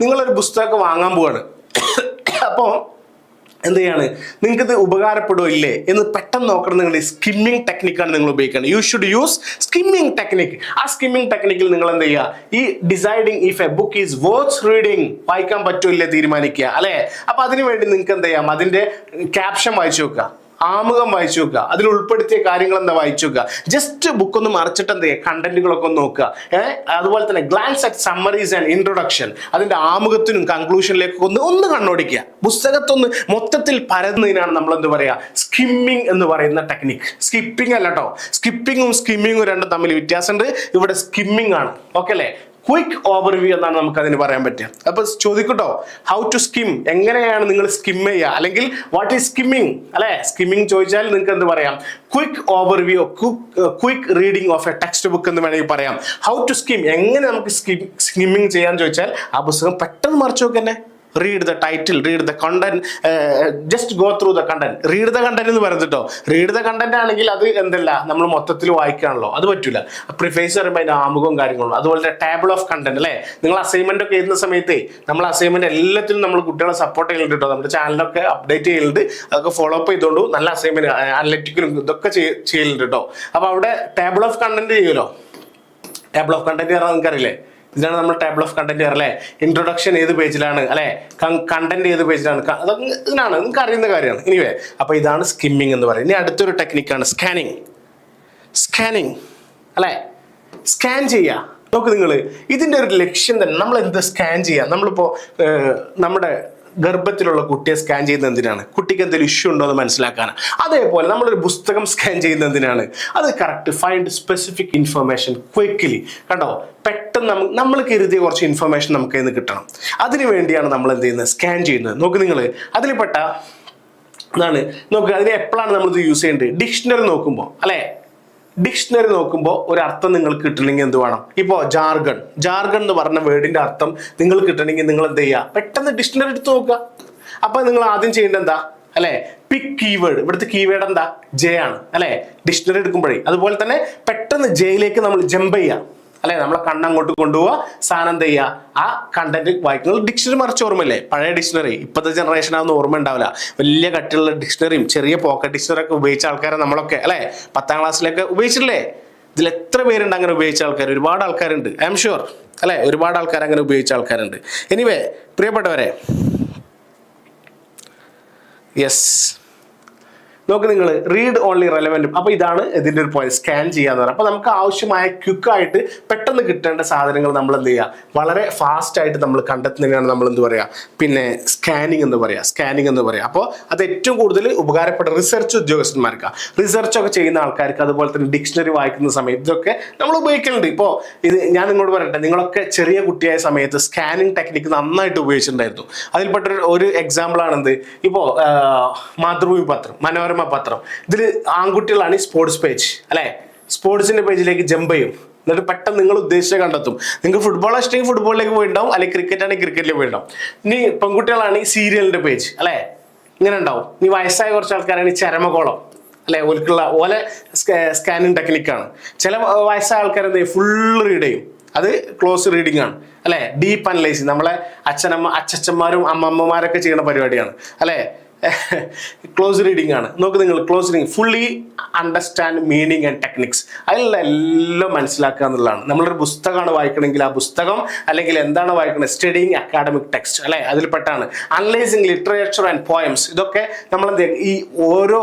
നിങ്ങളൊരു പുസ്തകമൊക്കെ വാങ്ങാൻ പോവാണ്. അപ്പോൾ എന്ത് ചെയ്യാണ്, നിങ്ങൾക്ക് ഇത് ഉപകാരപ്പെടുമോ ഇല്ലേ എന്ന് പെട്ടെന്ന് നോക്കണം. നിങ്ങൾ സ്കിമ്മിങ് ടെക്നിക്കാണ് നിങ്ങൾ ഉപയോഗിക്കുന്നത്. You should use skimming technique. ആ സ്കിമ്മിങ് ടെക്നിക്കിൽ നിങ്ങൾ എന്ത് ചെയ്യുക, ഈ deciding if A book is worth reading, വായിക്കാൻ പറ്റൂല്ലേ തീരുമാനിക്കുക അല്ലെ. അപ്പൊ അതിനു വേണ്ടി നിങ്ങൾക്ക് എന്ത് ചെയ്യാം, അതിന്റെ ക്യാപ്ഷൻ വായിച്ചു നോക്കുക, ആമുഖം വായിച്ചു നോക്കുക, അതിൽ ഉൾപ്പെടുത്തിയ കാര്യങ്ങൾ എന്താ വായിച്ചു നോക്കുക. ജസ്റ്റ് ബുക്ക് ഒന്ന് മറിച്ചിട്ട് എന്ത് ചെയ്യുക, കണ്ടന്റുകളൊക്കെ ഒന്ന് നോക്കുക. അതുപോലെ തന്നെ glance at summaries and introduction, അതിന്റെ ആമുഖത്തിനും കൺക്ലൂഷനിലേക്കും ഒന്ന് കണ്ണോടിക്കുക. പുസ്തകത്തൊന്ന് മൊത്തത്തിൽ പരന്നതിനാണ് നമ്മൾ എന്ത് പറയാ, സ്കിമ്മിങ് എന്ന് പറയുന്ന ടെക്നിക്ക്. സ്കിപ്പിംഗ് അല്ല കേട്ടോ, സ്കിപ്പിങ്ങും സ്കിമ്മിങ്ങും രണ്ടും തമ്മിൽ വ്യത്യാസമുണ്ട്. ഇവിടെ സ്കിമ്മിങ് ആണ്. ഓക്കെ അല്ലേ? ക്വിക്ക് ഓവർവ്യൂ എന്നാണ് നമുക്ക് അതിന് പറയാൻ പറ്റുക. അപ്പൊ ചോദിക്കട്ടോ, ഹൗ ടു സ്കിം, എങ്ങനെയാണ് നിങ്ങൾ സ്കിം ചെയ്യുക, അല്ലെങ്കിൽ വാട്ട് ഈസ് സ്കിമ്മിങ് അല്ലെ. സ്കിമ്മിങ് ചോദിച്ചാൽ നിങ്ങൾക്ക് എന്ത് പറയാം, quick overview, quick reading of A text book എന്ന് വേണമെങ്കിൽ പറയാം. ഹൗ ടു സ്കിം, എങ്ങനെ നമുക്ക് സ്കിമ്മിങ് ചെയ്യാൻ ചോദിച്ചാൽ ആ പുസ്തകം പെട്ടെന്ന് മറിച്ചു നോക്ക് തന്നെ. Read the title, read the content, just go through the content. Read the content എന്ന് പറഞ്ഞിട്ടോ, റീഡ് ദ കണ്ടന്റ് ആണെങ്കിൽ അത് എന്തല്ല, നമ്മൾ മൊത്തത്തിൽ വായിക്കാണല്ലോ, അത് പറ്റൂല. പ്രിഫേസ് പറയുമ്പോൾ അതിന്റെ ആമുഖവും കാര്യങ്ങളും. അതുപോലെ ടേബിൾ ഓഫ് കണ്ടന്റ് അല്ലേ, നിങ്ങൾ അസൈൻമെന്റ് ഒക്കെ എഴുതുന്ന സമയത്ത് നമ്മൾ അസൈൻമെന്റ് എല്ലാത്തിനും നമ്മൾ കുട്ടികളെ സപ്പോർട്ട് ചെയ്യുന്നുണ്ട് കേട്ടോ. നമ്മുടെ ചാനലൊക്കെ അപ്ഡേറ്റ് ചെയ്യുന്നുണ്ട്, അതൊക്കെ ഫോളോ അപ്പ് ചെയ്തോണ്ടു. നല്ല അസൈൻമെന്റ് അനലറ്റിക്കലും ഇതൊക്കെ ചെയ്യുന്നുണ്ട് കേട്ടോ. അപ്പൊ അവിടെ ടേബിൾ ഓഫ് കണ്ടന്റ് ചെയ്യുമല്ലോ. ടേബിൾ ഓഫ് കണ്ടന്റ് പറഞ്ഞാൽ നിങ്ങൾക്കറിയില്ലേ, ഇതാണ് നമ്മൾ ടേബിൾ ഓഫ് കണ്ടന്റ് അല്ലേ. ഇൻട്രൊഡക്ഷൻ ഏത് പേജിലാണ് അല്ലെ, കണ്ടന്റ് ഏത് പേജിലാണ്, അതൊക്കെ ഇതിനാണ്, നിങ്ങൾക്ക് അറിയുന്ന കാര്യമാണ്. എനിവേ, അപ്പൊ ഇതാണ് സ്കിമ്മിങ് എന്ന് പറയുന്നത്. ഇനി അടുത്തൊരു ടെക്നിക്കാണ് സ്കാനിങ് അല്ലെ. സ്കാൻ ചെയ്യുക. നോക്ക് നിങ്ങൾ, ഇതിന്റെ ഒരു ലക്ഷ്യം തന്നെ, നമ്മൾ എന്ത് സ്കാൻ ചെയ്യുക. നമ്മളിപ്പോ നമ്മുടെ ഗർഭത്തിലുള്ള കുട്ടിയെ സ്കാൻ ചെയ്യുന്നത് എന്തിനാണ്, കുട്ടിക്ക് എന്തെങ്കിലും ഇഷ്യൂ ഉണ്ടോ എന്ന് മനസ്സിലാക്കാനാണ്. അതേപോലെ നമ്മളൊരു പുസ്തകം സ്കാൻ ചെയ്യുന്നത് എന്തിനാണ്, അത് correct find specific information quickly. കണ്ടോ, പെട്ടെന്ന് നമ്മൾ കരുതിയ കുറച്ച് ഇൻഫർമേഷൻ നമുക്ക് ഇന്ന് കിട്ടണം. അതിനു വേണ്ടിയാണ് നമ്മൾ എന്ത് ചെയ്യുന്നത്, സ്കാൻ ചെയ്യുന്നത്. നോക്ക് നിങ്ങൾ, അതിൽപ്പെട്ട ഇതാണ്. നോക്കുക, അതിന് എപ്പോഴാണ് നമ്മളിത് യൂസ് ചെയ്യേണ്ടത്, ഡിക്ഷണറി നോക്കുമ്പോൾ അല്ലെ. ഡിക്ഷണറി നോക്കുമ്പോൾ ഒരു അർത്ഥം നിങ്ങൾക്ക് കിട്ടണമെങ്കിൽ എന്ത് വേണം, ഇപ്പോൾ ജാർഗൺ എന്ന് പറഞ്ഞ വേർഡിന്റെ അർത്ഥം നിങ്ങൾ കിട്ടണമെങ്കിൽ നിങ്ങൾ എന്ത് ചെയ്യുക, പെട്ടെന്ന് ഡിക്ഷണറി എടുത്ത് നോക്കുക. അപ്പൊ നിങ്ങൾ ആദ്യം ചെയ്യേണ്ടത് എന്താ അല്ലെ, പിക്ക് കീവേഡ്. ഇവിടുത്തെ കീവേഡ് എന്താ, ജെ ആണ് അല്ലെ, ഡിക്ഷണറി എടുക്കുമ്പോഴേ. അതുപോലെ തന്നെ പെട്ടെന്ന് ജയിലേക്ക് നമ്മൾ ജമ്പ് ചെയ്യുക അല്ലെ, നമ്മളെ കണ്ണങ്ങോട്ട് കൊണ്ടുപോവുക, സാധനം എന്ത് ചെയ്യുക, ആ കണ്ടന്റ് വായിക്കുന്നത്. ഡിക്ഷണറി മറിച്ച് ഓർമ്മയില്ലേ, പഴയ ഡിക്ഷണറി. ഇപ്പോഴത്തെ ജനറേഷൻ ആണെന്ന് ഓർമ്മ ഉണ്ടാവില്ല. വലിയ കട്ടിയുള്ള ഡിക്ഷണറിയും ചെറിയ പോക്കറ്റ് ഡിക്ഷണറി ഒക്കെ ഉപയോഗിച്ച ആൾക്കാരെ നമ്മളൊക്കെ അല്ലെ 10ാം ക്ലാസ്സിലൊക്കെ ഉപയോഗിച്ചിട്ടില്ലേ. ഇതിൽ എത്ര പേരുണ്ട് അങ്ങനെ ഉപയോഗിച്ച ആൾക്കാർ? ഒരുപാട് ആൾക്കാരുണ്ട്, ഐ എം ഷുവർ അല്ലെ. ഒരുപാട് ആൾക്കാർ അങ്ങനെ ഉപയോഗിച്ച ആൾക്കാരുണ്ട്. എനിവേ, പ്രിയപ്പെട്ടവരെ, യെസ്, നോക്ക് നിങ്ങൾ റീഡ് ഓൺലി റെലവെന്റ്. അപ്പൊ ഇതാണ് ഇതിന്റെ ഒരു പോയിന്റ്, സ്കാൻ ചെയ്യാന്ന് പറയുന്നത്. അപ്പൊ നമുക്ക് ആവശ്യമായ ക്വിക്കായിട്ട് പെട്ടെന്ന് കിട്ടേണ്ട സാധനങ്ങൾ നമ്മൾ എന്ത് ചെയ്യുക, വളരെ ഫാസ്റ്റ് ആയിട്ട് നമ്മൾ കണ്ടെത്തുന്നതിനാണ് നമ്മൾ എന്ത് പറയുക, പിന്നെ സ്കാനിങ് എന്ന് പറയാം, സ്കാനിങ് എന്ന് പറയാം. അപ്പോൾ അത് ഏറ്റവും കൂടുതൽ ഉപകാരപ്പെട്ട റിസർച്ച് ഉദ്യോഗസ്ഥന്മാർക്ക്, റിസർച്ച് ഒക്കെ ചെയ്യുന്ന ആൾക്കാർക്ക്, അതുപോലെ തന്നെ ഡിക്ഷണറി വായിക്കുന്ന സമയത്ത് ഇതൊക്കെ നമ്മൾ ഉപയോഗിക്കുന്നുണ്ട്. ഇപ്പോൾ ഇത് ഞാൻ നിങ്ങളോട് പറയട്ടെ, നിങ്ങളൊക്കെ ചെറിയ കുട്ടിയായ സമയത്ത് സ്കാനിങ് ടെക്നിക്ക് നന്നായിട്ട് ഉപയോഗിച്ചിട്ടുണ്ടായിരുന്നു. അതിൽപ്പെട്ട ഒരു എക്സാമ്പിൾ ആണെന്ത്, ഇപ്പോൾ മാതൃഭൂമി പത്രം, മനോരമ പത്രം, ഇതിൽ ആൺകുട്ടികളാണ് ഈ സ്പോർട്സ് പേജ് അല്ലെ, സ്പോർട്സിന്റെ പേജിലേക്ക് ജമ്പ് ചെയ്യും, എന്നിട്ട് പെട്ടെന്ന് നിങ്ങൾ ഉദ്ദേശിച്ച കണ്ടെത്തും. നിങ്ങൾക്ക് ഫുട്ബോൾ ഇഷ്ടമെങ്കിൽ ഫുട്ബോളിലേക്ക് പോയിട്ടുണ്ടാവും, അല്ലെങ്കിൽ ക്രിക്കറ്റ് ആണെങ്കിൽ ക്രിക്കറ്റിലേക്ക് പോയിട്ടുണ്ടാവും. ഇനി പെൺകുട്ടികളാണ് ഈ സീരിയലിന്റെ പേജ് അല്ലെ, ഇങ്ങനെ ഉണ്ടാവും. ഇനി വയസ്സായ കുറച്ച് ആൾക്കാരാണ് ഈ ചരമകോളം അല്ലെ, ഓലെ സ്കാനിങ് ടെക്നിക്കാണ്. ചില വയസ്സായ ആൾക്കാർ എന്ത് ചെയ്യും, ഫുൾ റീഡ് ചെയ്യും, അത് ക്ലോസ് റീഡിംഗ് ആണ് അല്ലെ, ഡീപ്പ് അനലൈസിങ്. നമ്മളെ അച്ഛന്മാരും അമ്മമ്മമാരൊക്കെ ചെയ്യുന്ന പരിപാടിയാണ് അല്ലെ, ക്ലോസ് റീഡിംഗ് ആണ്. നോക്ക് നിങ്ങൾ, close reading fully understand meaning and techniques, അതിലുള്ള എല്ലാം മനസ്സിലാക്കുക എന്നുള്ളതാണ്. നമ്മളൊരു പുസ്തകമാണ് വായിക്കണമെങ്കിൽ ആ പുസ്തകം, അല്ലെങ്കിൽ എന്താണ് വായിക്കുന്നത്, സ്റ്റഡിങ് അക്കാഡമിക് ടെക്സ്റ്റ് അല്ലെ, അതിൽപ്പെട്ടാണ്. അനലൈസിങ് ലിറ്ററേച്ചർ ആൻഡ് പോയംസ്, ഇതൊക്കെ നമ്മൾ എന്ത് ചെയ്യുക, ഈ ഓരോ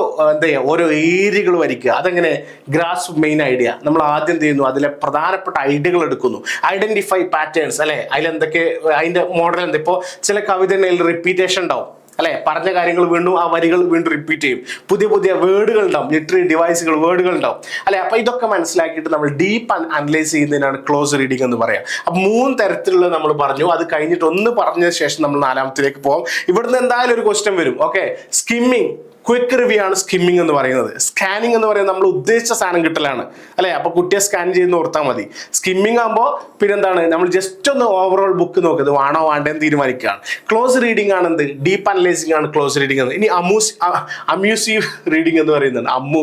ഓരോ ഏരിയകൾ വരയ്ക്കുക. അതെങ്ങനെ, ഗ്രാസ് മെയിൻ ഐഡിയ, നമ്മൾ ആദ്യം എന്ത് ചെയ്യുന്നു, അതിലെ പ്രധാനപ്പെട്ട ഐഡിയകൾ എടുക്കുന്നു, ഐഡന്റിഫൈ പാറ്റേൺസ് അല്ലെ, അതിലെന്തൊക്കെ അതിന്റെ മോഡൽ എന്താ. ഇപ്പോൾ ചില കവിതകളിൽ റിപ്പീറ്റേഷൻ ഉണ്ടാവും അല്ലെ, പറഞ്ഞ കാര്യങ്ങൾ വീണ്ടും ആ വരികൾ വീണ്ടും റിപ്പീറ്റ് ചെയ്യും, പുതിയ പുതിയ വേർഡുകൾ ഉണ്ടാവും, ലിറ്റററി ഡിവൈസുകൾ, വേർഡുകൾ ഉണ്ടാവും അല്ലെ. അപ്പൊ ഇതൊക്കെ മനസ്സിലാക്കിയിട്ട് നമ്മൾ ഡീപ്പ് അനലൈസ് ചെയ്യുന്നതിനാണ് ക്ലോസ് റീഡിംഗ് എന്ന് പറയാം. അപ്പൊ 3 തരത്തിലുള്ള നമ്മൾ പറഞ്ഞു. അത് കഴിഞ്ഞിട്ട് ഒന്ന് പറഞ്ഞ ശേഷം നമ്മൾ 4ാമത്തിലേക്ക് പോകാം. ഇവിടുന്ന് എന്തായാലും ഒരു ക്വസ്റ്റ്യൻ വരും. ഓക്കെ, സ്കിമ്മിങ്, ക്വിക്ക് റിവ്യൂ ആണ് സ്കിമ്മിങ് എന്ന് പറയുന്നത്. സ്കാനിങ് എന്ന് പറയുന്നത് നമ്മൾ ഉദ്ദേശിച്ച സാധനം കിട്ടലാണ് അല്ലെ. അപ്പൊ കുട്ടിയെ സ്കാൻ ചെയ്യുന്ന ഓർത്താൽ മതി. സ്കിമ്മിങ് ആകുമ്പോൾ പിന്നെന്താണ്, നമ്മൾ ജസ്റ്റ് ഒന്ന് ഓവറോൾ ബുക്ക് നോക്കുന്നത് വേണോ വേണ്ടെന്ന് തീരുമാനിക്കുകയാണ്. ക്ലോസ് റീഡിംഗ് ആണ് എന്ത്, ഡീപ്പ് അനലൈസിംഗ് ആണ് ക്ലോസ് റീഡിംഗ് എന്ന്. ഇനി അമ്യൂസീവ് റീഡിംഗ് എന്ന് പറയുന്നുണ്ട്. അമ്മു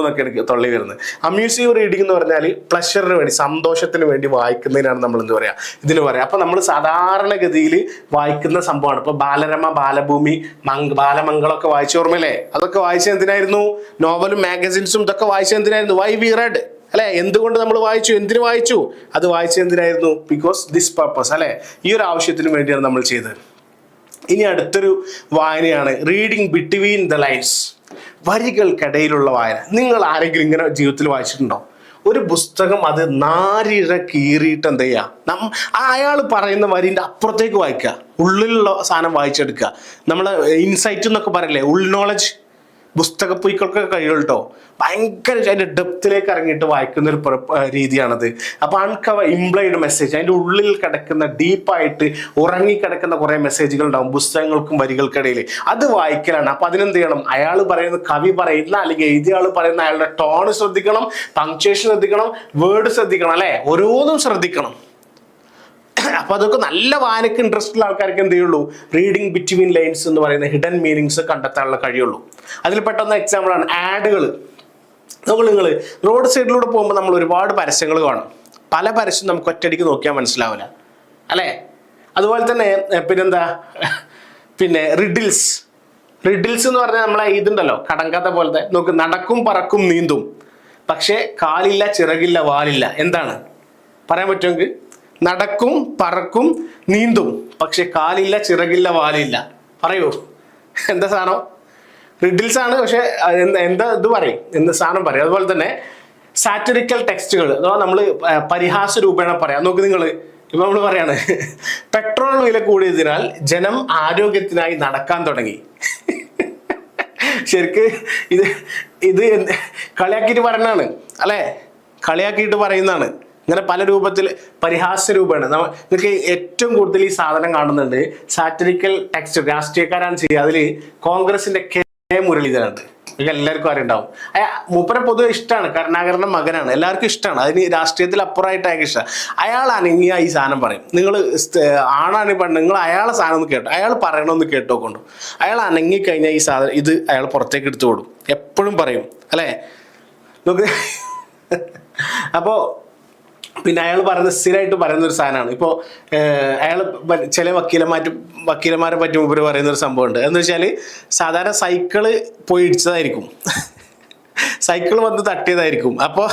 എന്നൊക്കെ എനിക്ക് തൊള്ളി വരുന്നത്. അമ്യൂസീവ് റീഡിംഗ് എന്ന് പറഞ്ഞാൽ പ്ലഷറിന് വേണ്ടി, സന്തോഷത്തിന് വേണ്ടി വായിക്കുന്നതിനാണ് നമ്മൾ എന്ത് പറയാ, ഇതിന് പറയാം. അപ്പൊ നമ്മൾ സാധാരണഗതിയിൽ വായിക്കുന്ന സംഭവമാണ്. ഇപ്പൊ ബാലരമ, ബാലഭൂമി, ബാലമംഗളമൊക്കെ വായിച്ച ഓർമ്മയില്ലേ? അതൊക്കെ വായിച്ച എന്തിനായിരുന്നു, നോവലും മാഗസിൻസും ഇതൊക്കെ വായിച്ച എന്തിനായിരുന്നു, വൈ വി റെഡ് അല്ലെ, എന്തുകൊണ്ട് നമ്മൾ വായിച്ചു, എന്തിനു വായിച്ചു, അത് വായിച്ച എന്തിനായിരുന്നു, ബിക്കോസ് ദിസ് പർപ്പസ് അല്ലെ, ഈ ഒരു ആവശ്യത്തിന് വേണ്ടിയാണ് നമ്മൾ ചെയ്തത്. ഇനി അടുത്തൊരു വായനയാണ് റീഡിങ് ബിറ്റ്വീൻ ദ ലൈൻസ്, വരികൾക്കിടയിലുള്ള വായന. നിങ്ങൾ ആരെങ്കിലും ഇങ്ങനെ ജീവിതത്തിൽ വായിച്ചിട്ടുണ്ടോ? ഒരു പുസ്തകം അത് നാരിഴ കീറിയിട്ട് എന്ത് ചെയ്യുക, അയാൾ പറയുന്ന വരിൻ്റെ അപ്പുറത്തേക്ക് വായിക്കുക, ഉള്ളിലുള്ള സാധനം വായിച്ചെടുക്കുക. നമ്മൾ ഇൻസൈറ്റ് എന്നൊക്കെ പറയില്ലേ, ഉൾ നോളജ്, പുസ്തകപ്പൊയ്ക്കൊക്കെ കഴിയുള്ളൂ കേട്ടോ. ഭയങ്കര അതിൻ്റെ ഡെപ്തിലേക്ക് ഇറങ്ങിയിട്ട് വായിക്കുന്ന ഒരു രീതിയാണത്. അപ്പോൾ അൺകവർ ഇംപ്ലൈഡ് മെസ്സേജ്, അതിൻ്റെ ഉള്ളിൽ കിടക്കുന്ന ഡീപ്പായിട്ട് ഉറങ്ങിക്കിടക്കുന്ന കുറേ മെസ്സേജുകൾ ഉണ്ടാവും പുസ്തകങ്ങൾക്കും വരികൾക്കിടയിൽ. അത് വായിക്കലാണ്. അപ്പോൾ അതിനെന്ത് ചെയ്യണം, അയാൾ പറയുന്ന, കവി പറയുന്ന അല്ലെങ്കിൽ എഴുതിയ ആൾ പറയുന്ന അയാളുടെ ടോൺ ശ്രദ്ധിക്കണം, പങ്ക്ച്വേഷൻ ശ്രദ്ധിക്കണം, വേർഡ് ശ്രദ്ധിക്കണം അല്ലെ, ഓരോന്നും ശ്രദ്ധിക്കണം. അപ്പൊ അതൊക്കെ നല്ല വായനക്ക് ഇൻട്രസ്റ്റ് ഉള്ള ആൾക്കാർക്ക് എന്ത് ചെയ്യുള്ളൂ, റീഡിങ് ബിറ്റ്വീൻ ലൈൻസ് എന്ന് പറയുന്ന ഹിഡൻ മീനിങ്സ് കണ്ടെത്താനുള്ള കഴിയുള്ളൂ. അതിൽ പെട്ടെന്ന് എക്സാമ്പിളാണ് ആഡുകൾ. നിങ്ങൾ റോഡ് സൈഡിലൂടെ പോകുമ്പോൾ നമ്മൾ ഒരുപാട് പരസ്യങ്ങൾ കാണും. പല പരസ്യം നമുക്ക് ഒറ്റയടിക്ക് നോക്കിയാൽ മനസ്സിലാവില്ല അല്ലേ. അതുപോലെ തന്നെ പിന്നെന്താ, പിന്നെ റിഡിൽസ് എന്ന് പറഞ്ഞാൽ നമ്മളെ ഇതുണ്ടല്ലോ, കടങ്കഥ പോലത്തെ. നോക്ക്, നടക്കും പറക്കും നീന്തും പക്ഷെ കാലില്ല ചിറകില്ല വാലില്ല. എന്താണ് പറയാൻ പറ്റുമെങ്കിൽ, നടക്കും പറക്കും നീന്തും പക്ഷെ കാലില്ല ചിറകില്ല വാലില്ല. പറയൂ, എന്താ സാധനം? റിഡിൽസ് ആണ്, പക്ഷെ എന്താ ഇത് പറയും, എന്ത് സാധനം പറയും. അതുപോലെ തന്നെ സാറ്ററിക്കൽ ടെക്സ്റ്റുകൾ, അഥവാ നമ്മൾ പരിഹാസ രൂപേണ പറയാം. നോക്ക് നിങ്ങൾ, ഇപ്പൊ നമ്മൾ പറയാണ്, പെട്രോൾ വില കൂടിയതിനാൽ ജനം ആരോഗ്യത്തിനായി നടക്കാൻ തുടങ്ങി. ശരിക്ക് ഇത് കളിയാക്കിയിട്ട് പറയുന്നതാണ് അല്ലെ, കളിയാക്കിയിട്ട് പറയുന്നതാണ്. ഇങ്ങനെ പല രൂപത്തിൽ പരിഹാസ രൂപമാണ്. നിങ്ങൾക്ക് ഏറ്റവും കൂടുതൽ ഈ സാധനം കാണുന്നുണ്ട് സാറ്ററിക്കൽ ടെക്സ്റ്റ്, രാഷ്ട്രീയക്കാരാണ് ചെയ്യുക. അതിൽ കോൺഗ്രസിന്റെ കെ മുരളീധരനുണ്ട്, നിങ്ങൾക്ക് എല്ലാവർക്കും അറിയുണ്ടാവും. മൂപ്പരെ പൊതുവെ ഇഷ്ടമാണ്, കരുണാകരന്റെ മകനാണ്, എല്ലാവർക്കും ഇഷ്ടമാണ്. അതിന് രാഷ്ട്രീയത്തിൽ അപ്പുറമായിട്ട് അയാൾക്ക് ഇഷ്ടമാണ്. അയാൾ അനങ്ങിയ ഈ സാധനം പറയും. നിങ്ങൾ ആണാണ് പെണ്ണ്, നിങ്ങൾ അയാളെ സാധനം ഒന്ന് കേട്ടോ, അയാൾ പറയണമെന്ന് കേട്ടോക്കൊണ്ടു. അയാൾ അനങ്ങിക്കഴിഞ്ഞാൽ ഈ സാധനം ഇത് അയാൾ പുറത്തേക്ക് എടുത്തു കൊടുക്കും, എപ്പോഴും പറയും അല്ലേ. നോക്ക്, അപ്പോൾ പിന്നെ അയാൾ പറയുന്ന സ്ഥിരമായിട്ട് പറയുന്ന ഒരു സാധനമാണ്. ഇപ്പോൾ അയാൾ ചില വക്കീലന്മാരെ പറ്റി മുമ്പ് പറയുന്നൊരു സംഭവമുണ്ട്. എന്ന് വെച്ചാൽ സാധാരണ സൈക്കിള് പോയി ഇടിച്ചതായിരിക്കും, സൈക്കിൾ വന്ന് തട്ടിയതായിരിക്കും. അപ്പോൾ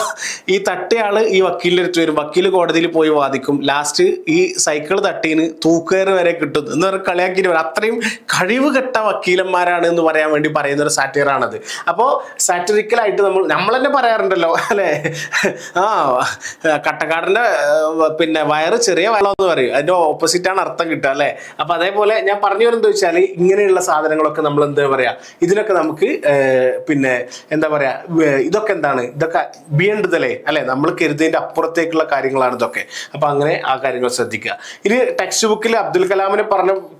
ഈ തട്ടിയാള് ഈ വക്കീലിന്റെ അടുത്ത് വരും, വക്കീല് കോടതിയിൽ പോയി വാദിക്കും, ലാസ്റ്റ് ഈ സൈക്കിൾ തട്ടീന് തൂക്കുകയറ് വരെ കിട്ടും എന്ന് പറഞ്ഞ് കളിയാക്കിയിട്ട് വരും. അത്രയും കഴിവ് കെട്ട വക്കീലന്മാരാണ് എന്ന് പറയാൻ വേണ്ടി പറയുന്ന ഒരു സാറ്റയറാണത്. അപ്പോൾ സാറ്ററിക്കലായിട്ട് നമ്മൾ തന്നെ പറയാറുണ്ടല്ലോ അല്ലെ, ആ കട്ടക്കാരന്റെ പിന്നെ വയറ് ചെറിയ വെള്ളം എന്ന് പറയും, അതിന്റെ ഓപ്പോസിറ്റ് ആണ് അർത്ഥം കിട്ടുക അല്ലെ. അപ്പൊ അതേപോലെ ഞാൻ പറഞ്ഞു വരുന്നത് വെച്ചാൽ ഇങ്ങനെയുള്ള സാധനങ്ങളൊക്കെ നമ്മൾ എന്താ പറയാ, ഇതിനൊക്കെ നമുക്ക് പിന്നെ എന്താ പറയാ, ഇതൊക്കെ എന്താണ്, ഇതൊക്കെ ബിയണ്ട് ദലേ അല്ലെ, നമ്മൾ കരുതിയതിന്റെ അപ്പുറത്തേക്കുള്ള കാര്യങ്ങളാണ് ഇതൊക്കെ. അപ്പൊ അങ്ങനെ ആ കാര്യങ്ങൾ ശ്രദ്ധിക്കുക. ഇനി ടെക്സ്റ്റ് ബുക്കിൽ അബ്ദുൽ കലാമിനെ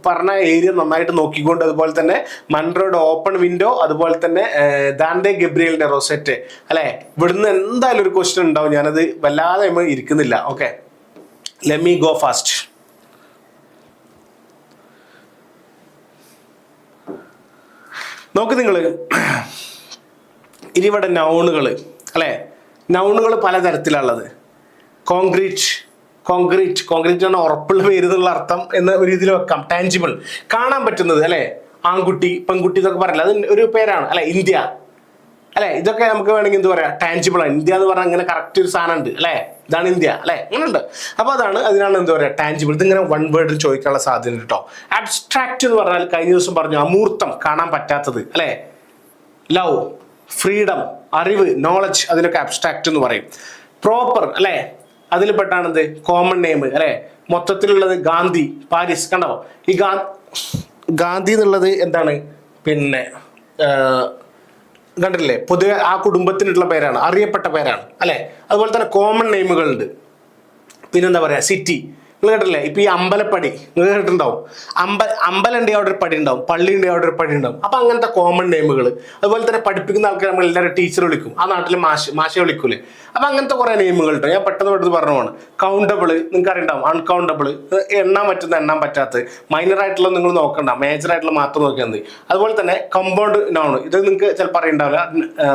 പറഞ്ഞ ഏരിയ നന്നായിട്ട് നോക്കിക്കൊണ്ട്, അതുപോലെ തന്നെ മൺട്രോയുടെ ഓപ്പൺ വിൻഡോ, അതുപോലെ തന്നെ ദാൻഡെ ഗബ്രിയലിന്റെ റോസെറ്റ് അല്ലെ, ഇവിടുന്ന് എന്തായാലും ഒരു ക്വസ്റ്റ്യൻ ഉണ്ടാവും. ഞാനത് വല്ലാതെ ഇരിക്കുന്നില്ല. Okay, let me go fast. നോക്ക് നിങ്ങള്, ഇനി ഇവിടെ നൗണുകൾ അല്ലെ, നൗണുകൾ പലതരത്തിലുള്ളത്. കോൺക്രീറ്റ് ആണ് ഉറപ്പുള്ള പേര് എന്നുള്ള അർത്ഥം എന്ന ഒരു രീതിയിൽ വെക്കാം. ടാഞ്ചിബിൾ, കാണാൻ പറ്റുന്നത് അല്ലെ, ആൺകുട്ടി പെൺകുട്ടി എന്നൊക്കെ പറയില്ല, അത് ഒരു പേരാണ് അല്ലെ. ഇന്ത്യ അല്ലെ, ഇതൊക്കെ നമുക്ക് വേണമെങ്കിൽ എന്ത് പറയാം, ടാഞ്ചിബിൾ ആണ്. ഇന്ത്യ എന്ന് പറഞ്ഞാൽ അങ്ങനെ കറക്റ്റ് ഒരു സാധനം ഉണ്ട് അല്ലെ, ഇതാണ് ഇന്ത്യ അല്ലെ, അങ്ങനെ ഉണ്ട്. അപ്പൊ അതിനാണ് എന്താ പറയാ, ടാഞ്ചിബിൾ. ഇതിങ്ങനെ വൺ വേർഡിൽ ചോദിക്കാനുള്ള സാധ്യത കേട്ടോ. അബ്സ്ട്രാക്ട് എന്ന് പറഞ്ഞാൽ കഴിഞ്ഞ ദിവസം പറഞ്ഞു, അമൂർത്തം, കാണാൻ പറ്റാത്തത് അല്ലെ. ലവ്, ഫ്രീഡം, അറിവ്, നോളജ്, അതിനൊക്കെ അബ്സ്ട്രാക്ട് എന്ന് പറയും. പ്രോപ്പർ അല്ലെ, അതിൽ പെട്ടാണെന്ത്, കോമൺ നെയിം അല്ലെ. മൊത്തത്തിലുള്ളത് ഗാന്ധി, പാരീസ്, കണ്ടോ ഈ ഗാന്ധി എന്നുള്ളത് എന്താണ്, പിന്നെ കണ്ടില്ലേ, പൊതുവെ ആ കുടുംബത്തിനുള്ള പേരാണ്, അറിയപ്പെട്ട പേരാണ് അല്ലെ. അതുപോലെ തന്നെ കോമൺ നെയിമുകളുണ്ട്. പിന്നെന്താ പറയാ, സിറ്റി, നിങ്ങൾ കേട്ടില്ലേ, ഇപ്പൊ ഈ അമ്പലപ്പടി നിങ്ങൾ കേട്ടിട്ടുണ്ടാവും. അമ്പലം ഉണ്ടെങ്കിൽ അവിടെ ഒരു പടി ഉണ്ടാവും, പള്ളി ഉണ്ടെങ്കിൽ അവിടെ ഒരു പടി ഉണ്ടാവും. അപ്പൊ അങ്ങനത്തെ കോമൺ നെയിമുകൾ. അതുപോലെ തന്നെ പഠിപ്പിക്കുന്ന ആൾക്കാർ നമ്മൾ എല്ലാവരും ടീച്ചർ വിളിക്കും, ആ നാട്ടിൽ മാഷെ വിളിക്കൂലേ. അപ്പൊ അങ്ങനത്തെ കുറെ നെയിമുകൾ ഉണ്ട്. ഞാൻ പെട്ടെന്ന് പറഞ്ഞതാണ്. കൗണ്ടബിൾ നിങ്ങൾക്ക് അറിയണ്ടാവും, അൺകൗണ്ടബിൾ എണ്ണാൻ പറ്റുന്ന എണ്ണാൻ പറ്റാത്ത, മൈനർ ആയിട്ടുള്ള നിങ്ങൾ നോക്കണ്ട, മേജർ ആയിട്ടുള്ള മാത്രം നോക്കിയാൽ മതി. അതുപോലെ തന്നെ കമ്പൗണ്ട് നൗൺ, ഇത് നിങ്ങൾക്ക് ചിലപ്പോൾ അറിയണ്ടാവില്ല.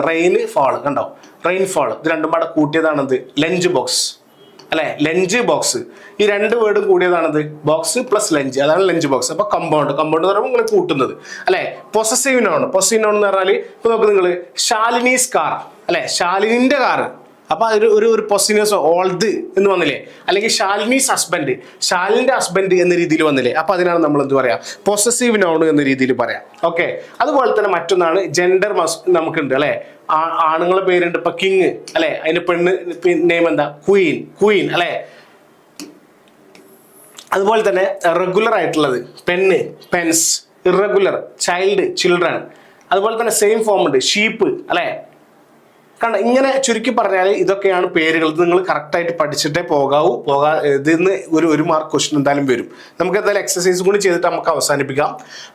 റെയിൻ ഫാൾ കണ്ടോ, റെയിൻഫാൾ, ഇത് രണ്ടും പാടെ കൂട്ടിയതാണത് ലഞ്ച് ബോക്സ് അല്ലെ, ലഞ്ച് ബോക്സ്. ഈ രണ്ട് വേർഡും കൂടിയതാണത് ബോക്സ് പ്ലസ് ലഞ്ച്, അതാണ് ലഞ്ച് ബോക്സ്. അപ്പൊ കമ്പൗണ്ട് എന്ന് പറയുമ്പോൾ നിങ്ങൾ കൂട്ടുന്നത് അല്ലെ. പൊസസീവ് നൗൺ എന്ന് പറഞ്ഞാൽ ഇപ്പൊ നോക്ക് നിങ്ങൾ, ശാലിനീസ് കാർ അല്ലെ, ശാലിനിന്റെ കാറ്. അപ്പൊ ഒരു പൊസിനസ് ഓൾഡ് എന്ന് വന്നില്ലേ, അല്ലെങ്കിൽ ശാലിനീസ് ഹസ്ബൻഡ്, ശാലിന്റെ ഹസ്ബൻഡ് എന്ന രീതിയിൽ വന്നില്ലേ. അപ്പൊ അതിനാണ് നമ്മൾ എന്ത് പറയാ, പൊസസീവ് നൗൺ എന്ന രീതിയിൽ പറയാം. ഓക്കെ, അതുപോലെ തന്നെ മറ്റൊന്നാണ് ജെൻഡർ നമുക്കുണ്ട് അല്ലെ. ആണുങ്ങളെ പേരുണ്ട്, ഇപ്പൊ കിങ് അല്ലെ, അതിന്റെ പെണ്ണ് നെയിം എന്താ, ക്വീൻ അല്ലെ. അതുപോലെ തന്നെ റെഗുലർ ആയിട്ടുള്ളത് പെണ്ണ്, പെൻസ്, ഇറഗുലർ ചൈൽഡ്, ചിൽഡ്രൻ. അതുപോലെ തന്നെ സെയിം ഫോം ഉണ്ട്, ഷീപ്പ് അല്ലെ. കാരണം ഇങ്ങനെ ചുരുക്കി പറഞ്ഞാൽ ഇതൊക്കെയാണ് പേരുകൾ. ഇത് നിങ്ങൾ കറക്റ്റായിട്ട് പഠിച്ചിട്ടേ ഇതിന്ന് ഒരു മാർക്ക് ക്വസ്റ്റ്യൻ എന്തായാലും വരും. നമുക്ക് എന്തായാലും എക്സസൈസ് കൂടി ചെയ്തിട്ട് നമുക്ക് അവസാനിപ്പിക്കാം.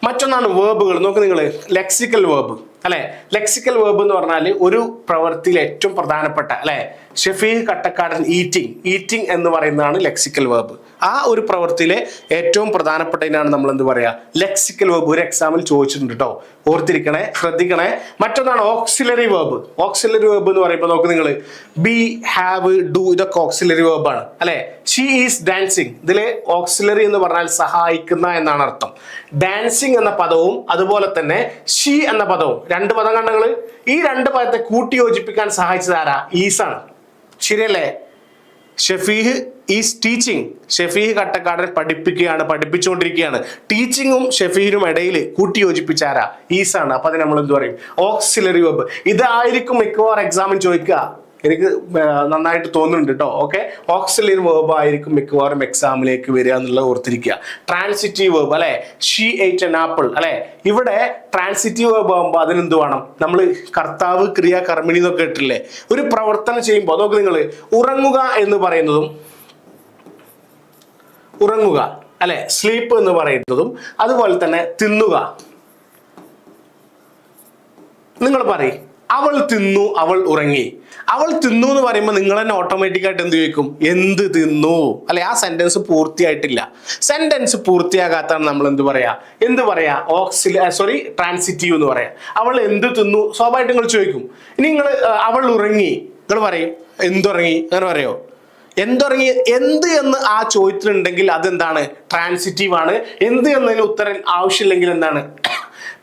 മറ്റൊന്നാണ് വേർബുകൾ. നോക്ക് നിങ്ങൾ, ലെക്സിക്കൽ വേർബ് അല്ലെ. ലെക്സിക്കൽ വേർബ് എന്ന് പറഞ്ഞാൽ ഒരു പ്രവൃത്തിയിൽ ഏറ്റവും പ്രധാനപ്പെട്ട അല്ലെ. ഷെഫീഖ് കട്ടക്കാടൻ ഈറ്റിംഗ് എന്ന് പറയുന്നതാണ് ലെക്സിക്കൽ വേർബ്. ആ ഒരു പ്രവൃത്തിയിലെ ഏറ്റവും പ്രധാനപ്പെട്ടതിനാണ് നമ്മൾ എന്ത് പറയാ, ലെക്സിക്കൽ വേർബ്. ഒരു എക്സാമിൽ ചോദിച്ചിട്ടുണ്ട് കേട്ടോ, ഓർത്തിരിക്കണേ, ശ്രദ്ധിക്കണേ. മറ്റൊന്നാണ് ഓക്സിലറി വേർബ്. ഓക്സിലറി വേർബ് എന്ന് പറയുമ്പോൾ നോക്ക് നിങ്ങൾ, ബി, ഹാവ്, ഡു, ഇതൊക്കെ ഓക്സിലറി വേർബാണ് അല്ലെ. ഷീ ഈസ് ഡാൻസിങ്, ഇതിലെ ഓക്സിലറി എന്ന് പറഞ്ഞാൽ സഹായിക്കുന്ന എന്നാണ് അർത്ഥം. ഡാൻസിങ് എന്ന പദവും അതുപോലെ തന്നെ ഷീ എന്ന പദവും, രണ്ട് പദം കണ്ടങ്ങൾ, ഈ രണ്ട് പദത്തെ കൂട്ടി യോജിപ്പിക്കാൻ സഹായിച്ചത് ആരാ, ഈസാണ്. ശരിയല്ലേ. ഷെഫീഖ് ഈസ് ടീച്ചിങ്, ഷെഫീഖ് കട്ടക്കാടൻ പഠിപ്പിച്ചുകൊണ്ടിരിക്കുകയാണ്. ടീച്ചിങ്ങും ഷെഫീഖിനും ഇടയിൽ കൂട്ടി യോജിപ്പിച്ച ആരാ, ഈസാണ്. അപ്പൊ അതിന് നമ്മൾ എന്ത് പറയും, ഓക്സിലറി വെബ്. ഇതായിരിക്കും മിക്കവാറും എക്സാമിന് ചോദിക്കുക, എനിക്ക് നന്നായിട്ട് തോന്നുന്നുണ്ട് കേട്ടോ. ഓക്കെ, ഓക്സിലറി വേർബ് ആയിരിക്കും മിക്കവാറും എക്സാമിലേക്ക് വരിക എന്നുള്ളത് ഓർത്തിരിക്കുക. ട്രാൻസിറ്റീവ് വേർബ് അല്ലെ, ഷീ എയ്റ്റ് ആൻ ആപ്പിൾ അല്ലെ. ഇവിടെ ട്രാൻസിറ്റീവ് വേർബ് ആകുമ്പോൾ അതിനെന്ത് വേണം, നമ്മൾ കർത്താവ്, ക്രിയ, കർമ്മിണി എന്നൊക്കെ ഇട്ടില്ലേ. ഒരു പ്രവർത്തനം ചെയ്യുമ്പോൾ നോക്ക് നിങ്ങൾ, ഉറങ്ങുക എന്ന് പറയുന്നതും ഉറങ്ങുക അല്ലെ, സ്ലീപ്പ് എന്ന് പറയുന്നതും അതുപോലെ തന്നെ തിന്നുക. നിങ്ങൾ പറയും, അവൾ തിന്നു, അവൾ ഉറങ്ങി. അവൾ തിന്നു എന്ന് പറയുമ്പോൾ നിങ്ങൾ തന്നെ ഓട്ടോമാറ്റിക്കായിട്ട് എന്ത് ചോദിക്കും, എന്ത് തിന്നു അല്ലെ. ആ സെന്റൻസ് പൂർത്തിയായിട്ടില്ല. സെന്റൻസ് പൂർത്തിയാകാത്താണ് നമ്മൾ എന്ത് പറയാ, ട്രാൻസിറ്റീവ് എന്ന് പറയാം. അവൾ എന്ത് തിന്നു സ്വാഭാവികമായിട്ട് നിങ്ങൾ ചോദിക്കും. ഇനി നിങ്ങൾ അവൾ ഉറങ്ങി, നിങ്ങൾ പറയും എന്തുറങ്ങി, അങ്ങനെ പറയോ, എന്തുറങ്ങി, എന്ത് എന്ന് ആ ചോദ്യത്തിലുണ്ടെങ്കിൽ അതെന്താണ്, ട്രാൻസിറ്റീവ് ആണ്. എന്ത് എന്നതിന് ഉത്തരം ആവശ്യമില്ലെങ്കിൽ എന്താണ്,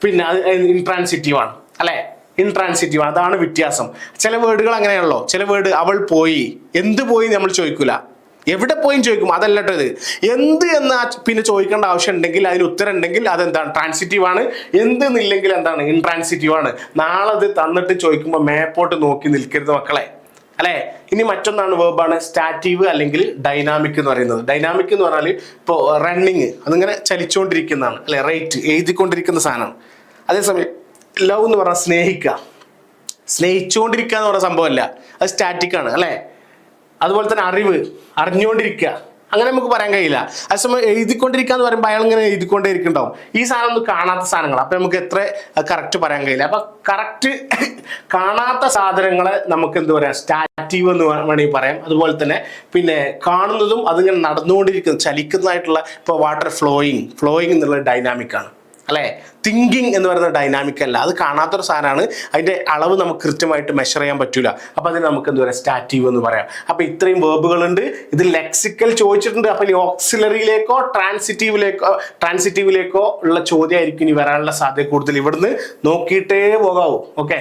പിന്നെ അത് ഇൻട്രാൻസിറ്റീവ് ആണ് അല്ലെ. ഇൻട്രാൻസിറ്റീവ്. അതാണ് വ്യത്യാസം. ചില വേർഡുകൾ അങ്ങനെയാണല്ലോ. ചില വേർഡ് അവൾ പോയി, എന്ത് പോയി നമ്മൾ ചോദിക്കൂല, എവിടെ പോയി ചോദിക്കും. അതല്ല കേട്ടോ ഇത്. എന്ത് എന്നാ പിന്നെ ചോദിക്കേണ്ട ആവശ്യം ഉണ്ടെങ്കിൽ അതിന് ഉത്തരം ഉണ്ടെങ്കിൽ അതെന്താണ്, ട്രാൻസിറ്റീവ് ആണ്. എന്തെന്നില്ലെങ്കിൽ എന്താണ്, ഇൻട്രാൻസിറ്റീവ് ആണ്. നാളെ അത് തന്നിട്ട് ചോദിക്കുമ്പോൾ മേപ്പോട്ട് നോക്കി നിൽക്കരുത് മക്കളെ, അല്ലെ. ഇനി മറ്റൊന്നാണ് വേർബാണ് സ്റ്റാറ്റീവ് അല്ലെങ്കിൽ ഡൈനാമിക് എന്ന് പറയുന്നത്. ഡൈനാമിക് എന്ന് പറഞ്ഞാൽ ഇപ്പോൾ റണ്ണിങ്, അതിങ്ങനെ ചലിച്ചുകൊണ്ടിരിക്കുന്നതാണ്, അല്ലെ. റൈറ്റ്, എഴുതിക്കൊണ്ടിരിക്കുന്ന സാധനമാണ്. അതേസമയം ലവ് എന്ന് പറഞ്ഞാൽ സ്നേഹിക്കുക, സ്നേഹിച്ചുകൊണ്ടിരിക്കുക എന്ന് പറഞ്ഞ സംഭവമല്ല, അത് സ്റ്റാറ്റിക് ആണ്, അല്ലെ. അതുപോലെ തന്നെ അറിവ്, അറിഞ്ഞുകൊണ്ടിരിക്കുക, അങ്ങനെ നമുക്ക് പറയാൻ കഴിയില്ല. അതേസമയം എഴുതിക്കൊണ്ടിരിക്കുക എന്ന് പറയുമ്പോൾ അയാൾ ഇങ്ങനെ എഴുതിക്കൊണ്ടേ ഇരിക്കുന്നുണ്ടാവും. ഈ സാധനം ഒന്നും കാണാത്ത സാധനങ്ങൾ, അപ്പൊ നമുക്ക് എത്ര കറക്റ്റ് പറയാൻ കഴിയില്ല. അപ്പൊ കറക്റ്റ് കാണാത്ത സാധനങ്ങളെ നമുക്ക് എന്ത് പറയാം, സ്റ്റാറ്റീവ് എന്ന് വേണമെങ്കിൽ പറയാം. അതുപോലെ തന്നെ പിന്നെ കാണുന്നതും അതിങ്ങനെ നടന്നുകൊണ്ടിരിക്കുന്നത്, ചലിക്കുന്നതായിട്ടുള്ള, ഇപ്പോൾ വാട്ടർ ഫ്ലോയിങ് എന്നുള്ള ഡൈനാമിക് ആണ്, അല്ലെ. തിങ്കിങ് എന്ന് പറയുന്ന ഡൈനാമിക് അല്ല, അത് കാണാത്തൊരു സാധനമാണ്. അതിന്റെ അളവ് നമുക്ക് കൃത്യമായിട്ട് മെഷർ ചെയ്യാൻ പറ്റൂല. അപ്പൊ അതിന് നമുക്ക് എന്താ പറയുക, സ്റ്റാറ്റീവ് എന്ന് പറയാം. അപ്പൊ ഇത്രയും വേർബുകളുണ്ട്. ഇത് ലെക്സിക്കൽ ചോദിച്ചിട്ടുണ്ട്. അപ്പൊ ഇനി ഓക്സിലറിയിലേക്കോ ട്രാൻസിറ്റീവിലേക്കോ ഉള്ള ചോദ്യമായിരിക്കും ഇനി വരാനുള്ള സാധ്യത കൂടുതൽ. ഇവിടുന്ന് നോക്കിയിട്ടേ പോകാവൂ. ഓക്കെ,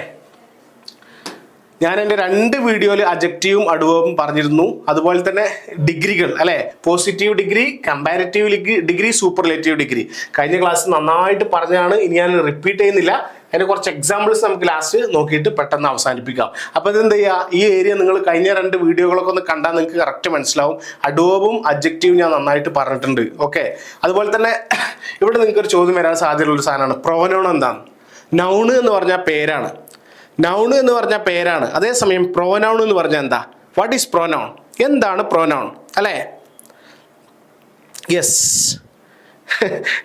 ഞാൻ എൻ്റെ 2 വീഡിയോയിൽ അഡ്ജക്റ്റീവും അഡ്വേർബും പറഞ്ഞിരുന്നു. അതുപോലെ തന്നെ ഡിഗ്രികൾ, അല്ലെ, positive degree, comparative degree, superlative degree കഴിഞ്ഞ ക്ലാസ് നന്നായിട്ട് പറഞ്ഞതാണ്. ഇനി ഞാൻ റിപ്പീറ്റ് ചെയ്യുന്നില്ല. അതിന്റെ കുറച്ച് എക്സാമ്പിൾസ് നമുക്ക് ലാസ്റ്റ് നോക്കിയിട്ട് പെട്ടെന്ന് അവസാനിപ്പിക്കാം. അപ്പൊ ഇതെന്ത് ചെയ്യുക, ഈ ഏരിയ നിങ്ങൾ കഴിഞ്ഞ 2 വീഡിയോകളൊക്കെ ഒന്ന് കണ്ടാൽ നിങ്ങൾക്ക് കറക്റ്റ് മനസ്സിലാവും. അഡ്വേർബും അഡ്ജക്റ്റീവും ഞാൻ നന്നായിട്ട് പറഞ്ഞിട്ടുണ്ട്. ഓക്കെ, അതുപോലെ തന്നെ ഇവിടെ നിങ്ങൾക്ക് ഒരു ചോദ്യം വരാൻ സാധ്യതയുള്ള ഒരു സാധനമാണ് പ്രൊനൗൺ. എന്താണ് നൗണ് എന്ന് പറഞ്ഞാൽ പേരാണ്, നൗൺ എന്ന് പറഞ്ഞാൽ പേരാണ്. അതേസമയം പ്രോനൗൺ എന്ന് പറഞ്ഞാൽ എന്താ, വാട്ട് ഈസ് പ്രോനൗൺ, എന്താണ് പ്രോനൗൺ, അല്ലേ. യെസ്,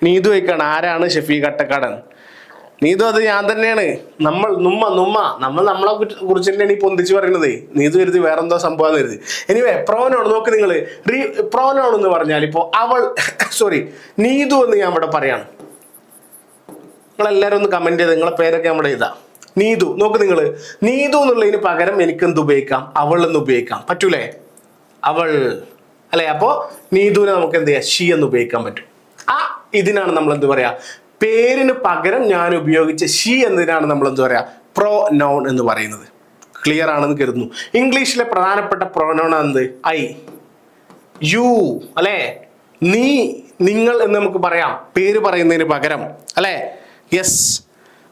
നീതു വയ്ക്കാണ്. ആരാണ് ഷെഫീഖ് അട്ടക്കാടൻ? നീതു അത് ഞാൻ തന്നെയാണ്. നമ്മളെ കുറിച്ച് തന്നെയാണ് ഈ പൊന്തിച്ച് പറയുന്നത്. നീതു കരുതി വേറെന്തോ സംഭവം കരുതി. എനിവേ, പ്രോനൗൺ നോക്ക് നിങ്ങൾ. പ്രോനൗൺ എന്ന് പറഞ്ഞാൽ ഇപ്പോൾ അവൾ, നീതു എന്ന് ഞാൻ ഇവിടെ പറയാണ്. നിങ്ങളെല്ലാവരും ഒന്ന് കമന്റ് ചെയ്ത് നിങ്ങളെ പേരൊക്കെ നമ്മുടെ ഇതാ. നീതു നോക്ക് നിങ്ങൾ. നീതു എന്നുള്ളതിന് പകരം എനിക്ക് എന്ത് ഉപയോഗിക്കാം, അവൾ എന്ന് ഉപയോഗിക്കാം. പറ്റൂലേ, അവൾ, അല്ലെ. അപ്പോ നീതുവിനെ നമുക്ക് എന്ത് ചെയ്യാം, ഷീ എന്ന് ഉപയോഗിക്കാൻ പറ്റും. ഇതിനാണ് നമ്മൾ എന്ത് പറയാ, പേരിന് പകരം ഞാൻ ഉപയോഗിച്ച ഷീ എന്നതിനാണ് നമ്മൾ എന്ത് പറയാ, പ്രോനൗൺ എന്ന് പറയുന്നത്. ക്ലിയർ ആണെന്ന് കരുതുന്നു. ഇംഗ്ലീഷിലെ പ്രധാനപ്പെട്ട പ്രോനൗൺ എന്ത്, ഐ, യു, അല്ലെ, നീ, നിങ്ങൾ എന്ന് നമുക്ക് പറയാം പേര് പറയുന്നതിന് പകരം, അല്ലെ. യെസ്,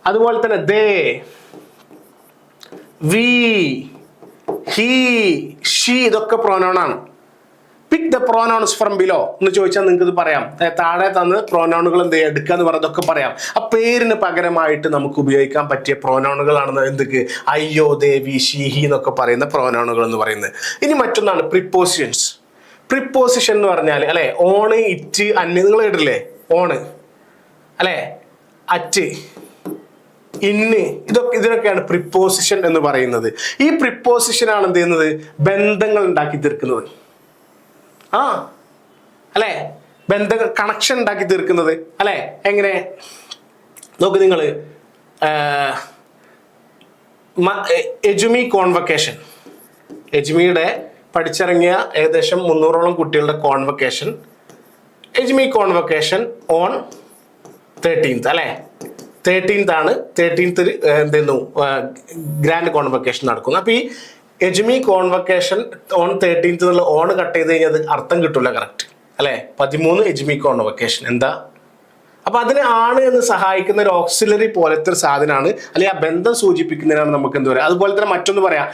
അതുപോലെ തന്നെ ദേ, വി, ഹി, ഷീ, ഇതൊക്കെ പ്രോനൗൺ ആണ്. Pick the pronouns from below എന്ന് ചോദിച്ചാൽ നിങ്ങൾക്ക് ഇത് പറയാം. താഴെ തന്ന് പ്രോനൗണുകൾ എന്ത് ചെയ്യുക, എടുക്കുക എന്ന് പറയുന്നതൊക്കെ പറയാം. ആ പേരിന് പകരമായിട്ട് നമുക്ക് ഉപയോഗിക്കാൻ പറ്റിയ പ്രോനൗണുകളാണ് എന്തൊക്കെ, അയ്യോ, ദേവി, ഷീ, ഹി എന്നൊക്കെ പറയുന്ന പ്രോനൗണുകൾ എന്ന് പറയുന്നത്. ഇനി മറ്റൊന്നാണ് പ്രിപ്പോസിഷൻസ്. പ്രിപ്പോസിഷൻ എന്ന് പറഞ്ഞാൽ, അല്ലെ, ഓണ്, ഇറ്റ്, അന്ന്, നിങ്ങൾ കേട്ടില്ലേ, ഓണ്, അല്ലെ, അറ്റ്, ഇന്ന്, ഇതിനൊക്കെയാണ് പ്രിപ്പോസിഷൻ എന്ന് പറയുന്നത്. ഈ പ്രിപ്പോസിഷൻ ആണ് എന്ത് ചെയ്യുന്നത്, ബന്ധങ്ങൾ ഉണ്ടാക്കി തീർക്കുന്നത്. അല്ലെ, ബന്ധങ്ങൾ, കണക്ഷൻ ഉണ്ടാക്കി തീർക്കുന്നത്, അല്ലെ. എങ്ങനെ നോക്ക് നിങ്ങൾ. എജുമി കോൺവക്കേഷൻ, എജ്മിയുടെ പഠിച്ചിറങ്ങിയ ഏകദേശം 300ഓളം കുട്ടികളുടെ കോൺവക്കേഷൻ, എജ്മി കോൺവക്കേഷൻ ഓൺ 13th, അല്ലെ. 13th ആണ്. 13th എന്തെന്നു ഗ്രാൻഡ് കോൺവക്കേഷൻ നടക്കുന്നു. അപ്പൊ ഈ എജ്മി കോൺവക്കേഷൻ ഓൺ 13th എന്നുള്ള ഓൺ കട്ട് ചെയ്ത് കഴിഞ്ഞാൽ അത് അർത്ഥം കിട്ടില്ല കറക്റ്റ്, അല്ലെ. 13 എജ്മി കോൺവക്കേഷൻ എന്താ. അപ്പൊ അതിന് ആണ് എന്ന് സഹായിക്കുന്ന ഒരു ഓക്സിലറി പോലത്തെ ഒരു സാധനമാണ്, അല്ലെങ്കിൽ ആ ബന്ധം സൂചിപ്പിക്കുന്നതിനാണ് നമുക്ക് എന്ത് പറയാം. അതുപോലെ തന്നെ മറ്റൊന്ന് പറയാം,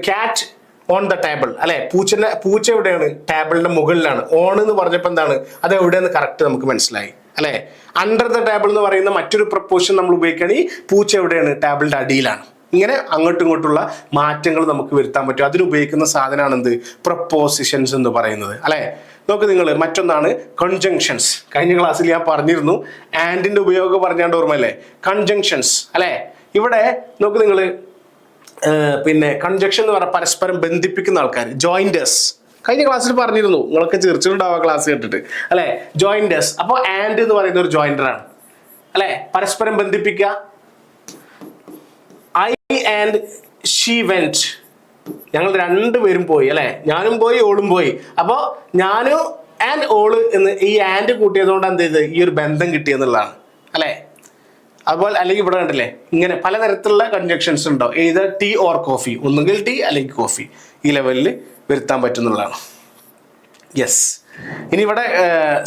ക്യാറ്റ് ഓൺ ദ ടേബിൾ, അല്ലെ. പൂച്ച എവിടെയാണ്, ടേബിളിന്റെ മുകളിലാണ്. ഓൺ എന്ന് പറഞ്ഞപ്പോൾ എന്താണ്, അത് എവിടെയെന്ന് കറക്റ്റ് നമുക്ക് മനസ്സിലായി, അല്ലെ. അണ്ടർ ദ ടേബിൾ എന്ന് പറയുന്ന മറ്റൊരു പ്രപ്പോസിഷൻ നമ്മൾ ഉപയോഗിക്കുകയാണെങ്കിൽ പൂച്ച എവിടെയാണ്, ടേബിളിന്റെ അടിയിലാണ്. ഇങ്ങനെ അങ്ങോട്ടും ഇങ്ങോട്ടുള്ള മാറ്റങ്ങൾ നമുക്ക് വരുത്താൻ പറ്റും. അതിനുപയോഗിക്കുന്ന സാധനമാണ് എന്ത്, പ്രപ്പോസിഷൻസ് എന്ന് പറയുന്നത്, അല്ലെ. നോക്ക് നിങ്ങൾ. മറ്റൊന്നാണ് കൺജങ്ഷൻസ്. കഴിഞ്ഞ ക്ലാസ്സിൽ ഞാൻ പറഞ്ഞിരുന്നു, ആൻഡിന്റെ ഉപയോഗം പറഞ്ഞാണ്ട് ഓർമ്മയല്ലേ, കൺജങ്ഷൻസ്, അല്ലെ. ഇവിടെ നോക്ക് നിങ്ങൾ, പിന്നെ കൺജങ്ഷൻ എന്ന് പറഞ്ഞാൽ പരസ്പരം ബന്ധിപ്പിക്കുന്ന ആൾക്കാർ, ജോയിന്റേഴ്സ്. കഴിഞ്ഞ ക്ലാസ്സിൽ പറഞ്ഞിരുന്നു, നിങ്ങളൊക്കെ ചിരിച്ചിട്ടുണ്ടാവുക ക്ലാസ് കേട്ടിട്ട്, അല്ലെ. ജോയിന്റേഴ്സ്. അപ്പോൾ ആൻഡ് എന്ന് പറയുന്ന ഒരു ജോയിന്റർ ആണ്, അല്ലെ. പരസ്പരം ബന്ധിപ്പിക്കുക. ഐ ആൻഡ് ഷീ വെന്റ്, ഞങ്ങൾ 2 പേരും പോയി, അല്ലെ. ഞാനും പോയി, ഓളും പോയി. അപ്പോൾ ഞാനും ആൻഡ് ഓള് എന്ന് ഈ ആൻഡ് കൂട്ടിയതുകൊണ്ട് എന്ത് ചെയ്ത് ഈ ഒരു ബന്ധം കിട്ടിയെന്നുള്ളതാണ്, അല്ലെ. അതുപോലെ അല്ലെങ്കിൽ ഇവിടെ കണ്ടില്ലേ ഇങ്ങനെ പലതരത്തിലുള്ള കൺജക്ഷൻസ് ഉണ്ടോ, ഏത് ടീ ഓർ കോഫി, ഒന്നുകിൽ ടീ അല്ലെങ്കിൽ കോഫി, ഈ ലെവലിൽ വരുത്താൻ പറ്റുന്നതാണ്. യെസ്. ഇനി ഇവിടെ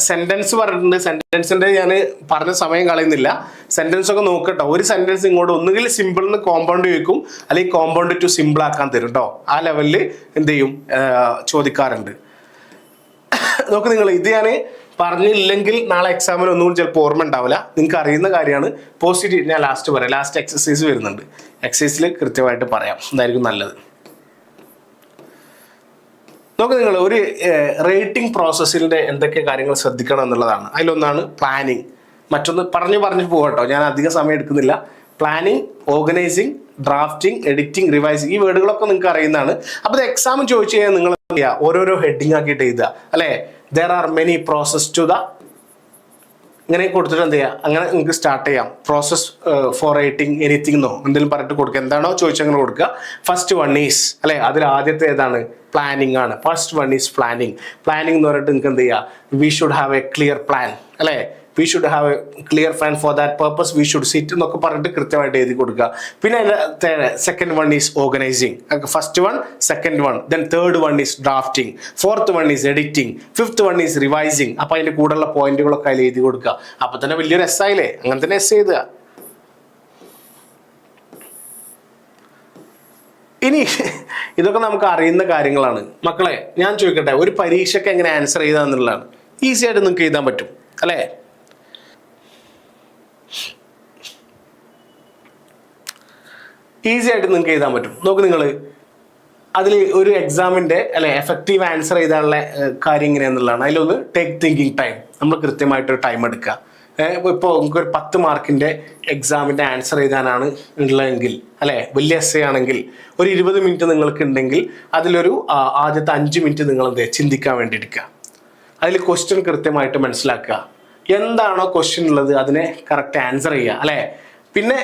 സെന്റൻസ് പറഞ്ഞിട്ടുണ്ട്. സെന്റൻസിന്റെ ഞാൻ പറഞ്ഞ സമയം കളയുന്നില്ല. സെന്റൻസ് ഒക്കെ നോക്കട്ടോ. ഒരു സെന്റൻസ് ഇങ്ങോട്ട് ഒന്നുകിൽ സിമ്പിൾ നിന്ന് കോമ്പൗണ്ട് ചോദിക്കും, അല്ലെങ്കിൽ കോമ്പൗണ്ട് ടു സിമ്പിൾ ആക്കാൻ തരും കേട്ടോ. ആ ലെവലിൽ എന്ത് ചെയ്യും, ചോദിക്കാറുണ്ട്. നോക്ക് നിങ്ങൾ, ഇത് ഞാൻ പറഞ്ഞില്ലെങ്കിൽ നാളെ എക്സാമിന് ഒന്നുകൂടി ചിലപ്പോൾ ഓർമ്മ ഉണ്ടാവില്ല. നിങ്ങൾക്ക് അറിയുന്ന കാര്യമാണ്. പോസിറ്റീവ് ഞാൻ ലാസ്റ്റ് പറയാം. ലാസ്റ്റ് എക്സസൈസ് വരുന്നുണ്ട്. എക്സസൈസിൽ കൃത്യമായിട്ട് പറയാം, എന്തായിരിക്കും നല്ലത്. നോക്ക് നിങ്ങൾ, ഒരു റേറ്റിംഗ് പ്രോസസ്സിൻ്റെ എന്തൊക്കെ കാര്യങ്ങൾ ശ്രദ്ധിക്കണം എന്നുള്ളതാണ്. അതിലൊന്നാണ് പ്ലാനിങ്. മറ്റൊന്ന് പറഞ്ഞു പോകട്ടോ, ഞാൻ അധികം സമയം എടുക്കുന്നില്ല. Planning, organising, drafting, editing, revising, ഈ വേർഡുകളൊക്കെ നിങ്ങൾക്ക് അറിയുന്നതാണ്. അപ്പോൾ ഇത് എക്സാം ചോദിച്ചു കഴിഞ്ഞാൽ നിങ്ങൾ ഓരോരോ ഹെഡിങ് ആക്കിയിട്ട് എഴുതുക അല്ലേ. There are many process to the, ഇങ്ങനെ കൊടുത്തിട്ട് എന്ത് ചെയ്യുക, അങ്ങനെ നിങ്ങൾക്ക് സ്റ്റാർട്ട് ചെയ്യാം. പ്രോസസ് ഫോർ റൈറ്റിംഗ് എനിത്തിങ് എന്നോ എന്തെങ്കിലും പറഞ്ഞിട്ട് കൊടുക്കുക. എന്താണോ ചോദിച്ചങ്ങനെ കൊടുക്കുക. ഫസ്റ്റ് വൺ ഈസ് അല്ലെ, അതിൽ ആദ്യത്തെ ഏതാണ്, പ്ലാനിങ് ആണ്. First one is planning. Planning എന്ന് പറഞ്ഞിട്ട് നിങ്ങൾക്ക് എന്ത് ചെയ്യുക, we should have a clear plan അല്ലേ. We should have a clear plan for that purpose we should sit എന്നൊക്കെ പറഞ്ഞിട്ട് കൃത്യമായിട്ട് എഴുതി കൊടുക്കുക. പിന്നെ second one is organising. First one, second one, then third one is drafting, fourth one is editing, fifth one is revising. അപ്പൊ അതിന്റെ കൂടെയുള്ള പോയിന്റുകളൊക്കെ അതിൽ എഴുതി കൊടുക്കുക. അപ്പൊ തന്നെ വലിയൊരു എസ് ആയില്ലേ. അങ്ങനെ തന്നെ എസ് എഴുതുക. ഇനി ഇതൊക്കെ നമുക്ക് അറിയുന്ന കാര്യങ്ങളാണ് മക്കളെ. ഞാൻ ചോദിക്കട്ടെ, ഒരു പരീക്ഷയ്ക്ക് എങ്ങനെ ആൻസർ ചെയ്താന്നുള്ളതാണ്. ഈസി ആയിട്ട് നിങ്ങൾക്ക് എഴുതാൻ പറ്റും അല്ലേ. ഈസി ആയിട്ട് നിങ്ങൾക്ക് എഴുതാൻ പറ്റും. നോക്ക് നിങ്ങൾ, അതിൽ ഒരു എക്സാമിൻ്റെ അല്ലെ എഫക്റ്റീവ് ആൻസർ ചെയ്താനുള്ള കാര്യം എങ്ങനെയാണെന്നുള്ളതാണ്. അതിലൊന്ന് ടേക്ക് തിങ്കിങ് ടൈം. നമ്മൾ കൃത്യമായിട്ടൊരു ടൈം എടുക്കുക. ഇപ്പോൾ നമുക്കൊരു 10 മാർക്കിൻ്റെ എക്സാമിൻ്റെ ആൻസർ എഴുതാനാണ് ഉള്ളതെങ്കിൽ അല്ലേ, വലിയ എസ് ആണെങ്കിൽ ഒരു 20 മിനിറ്റ് നിങ്ങൾക്ക് ഉണ്ടെങ്കിൽ അതിലൊരു ആദ്യത്തെ 5 മിനിറ്റ് നിങ്ങൾ എന്ത് ചിന്തിക്കാൻ വേണ്ടി എടുക്കുക. അതിൽ ക്വസ്റ്റ്യൻ കൃത്യമായിട്ട് മനസ്സിലാക്കുക. എന്താണോ ക്വസ്റ്റ്യൻ ഉള്ളത് അതിനെ കറക്റ്റ് ആൻസർ ചെയ്യുക അല്ലേ. പിന്നെ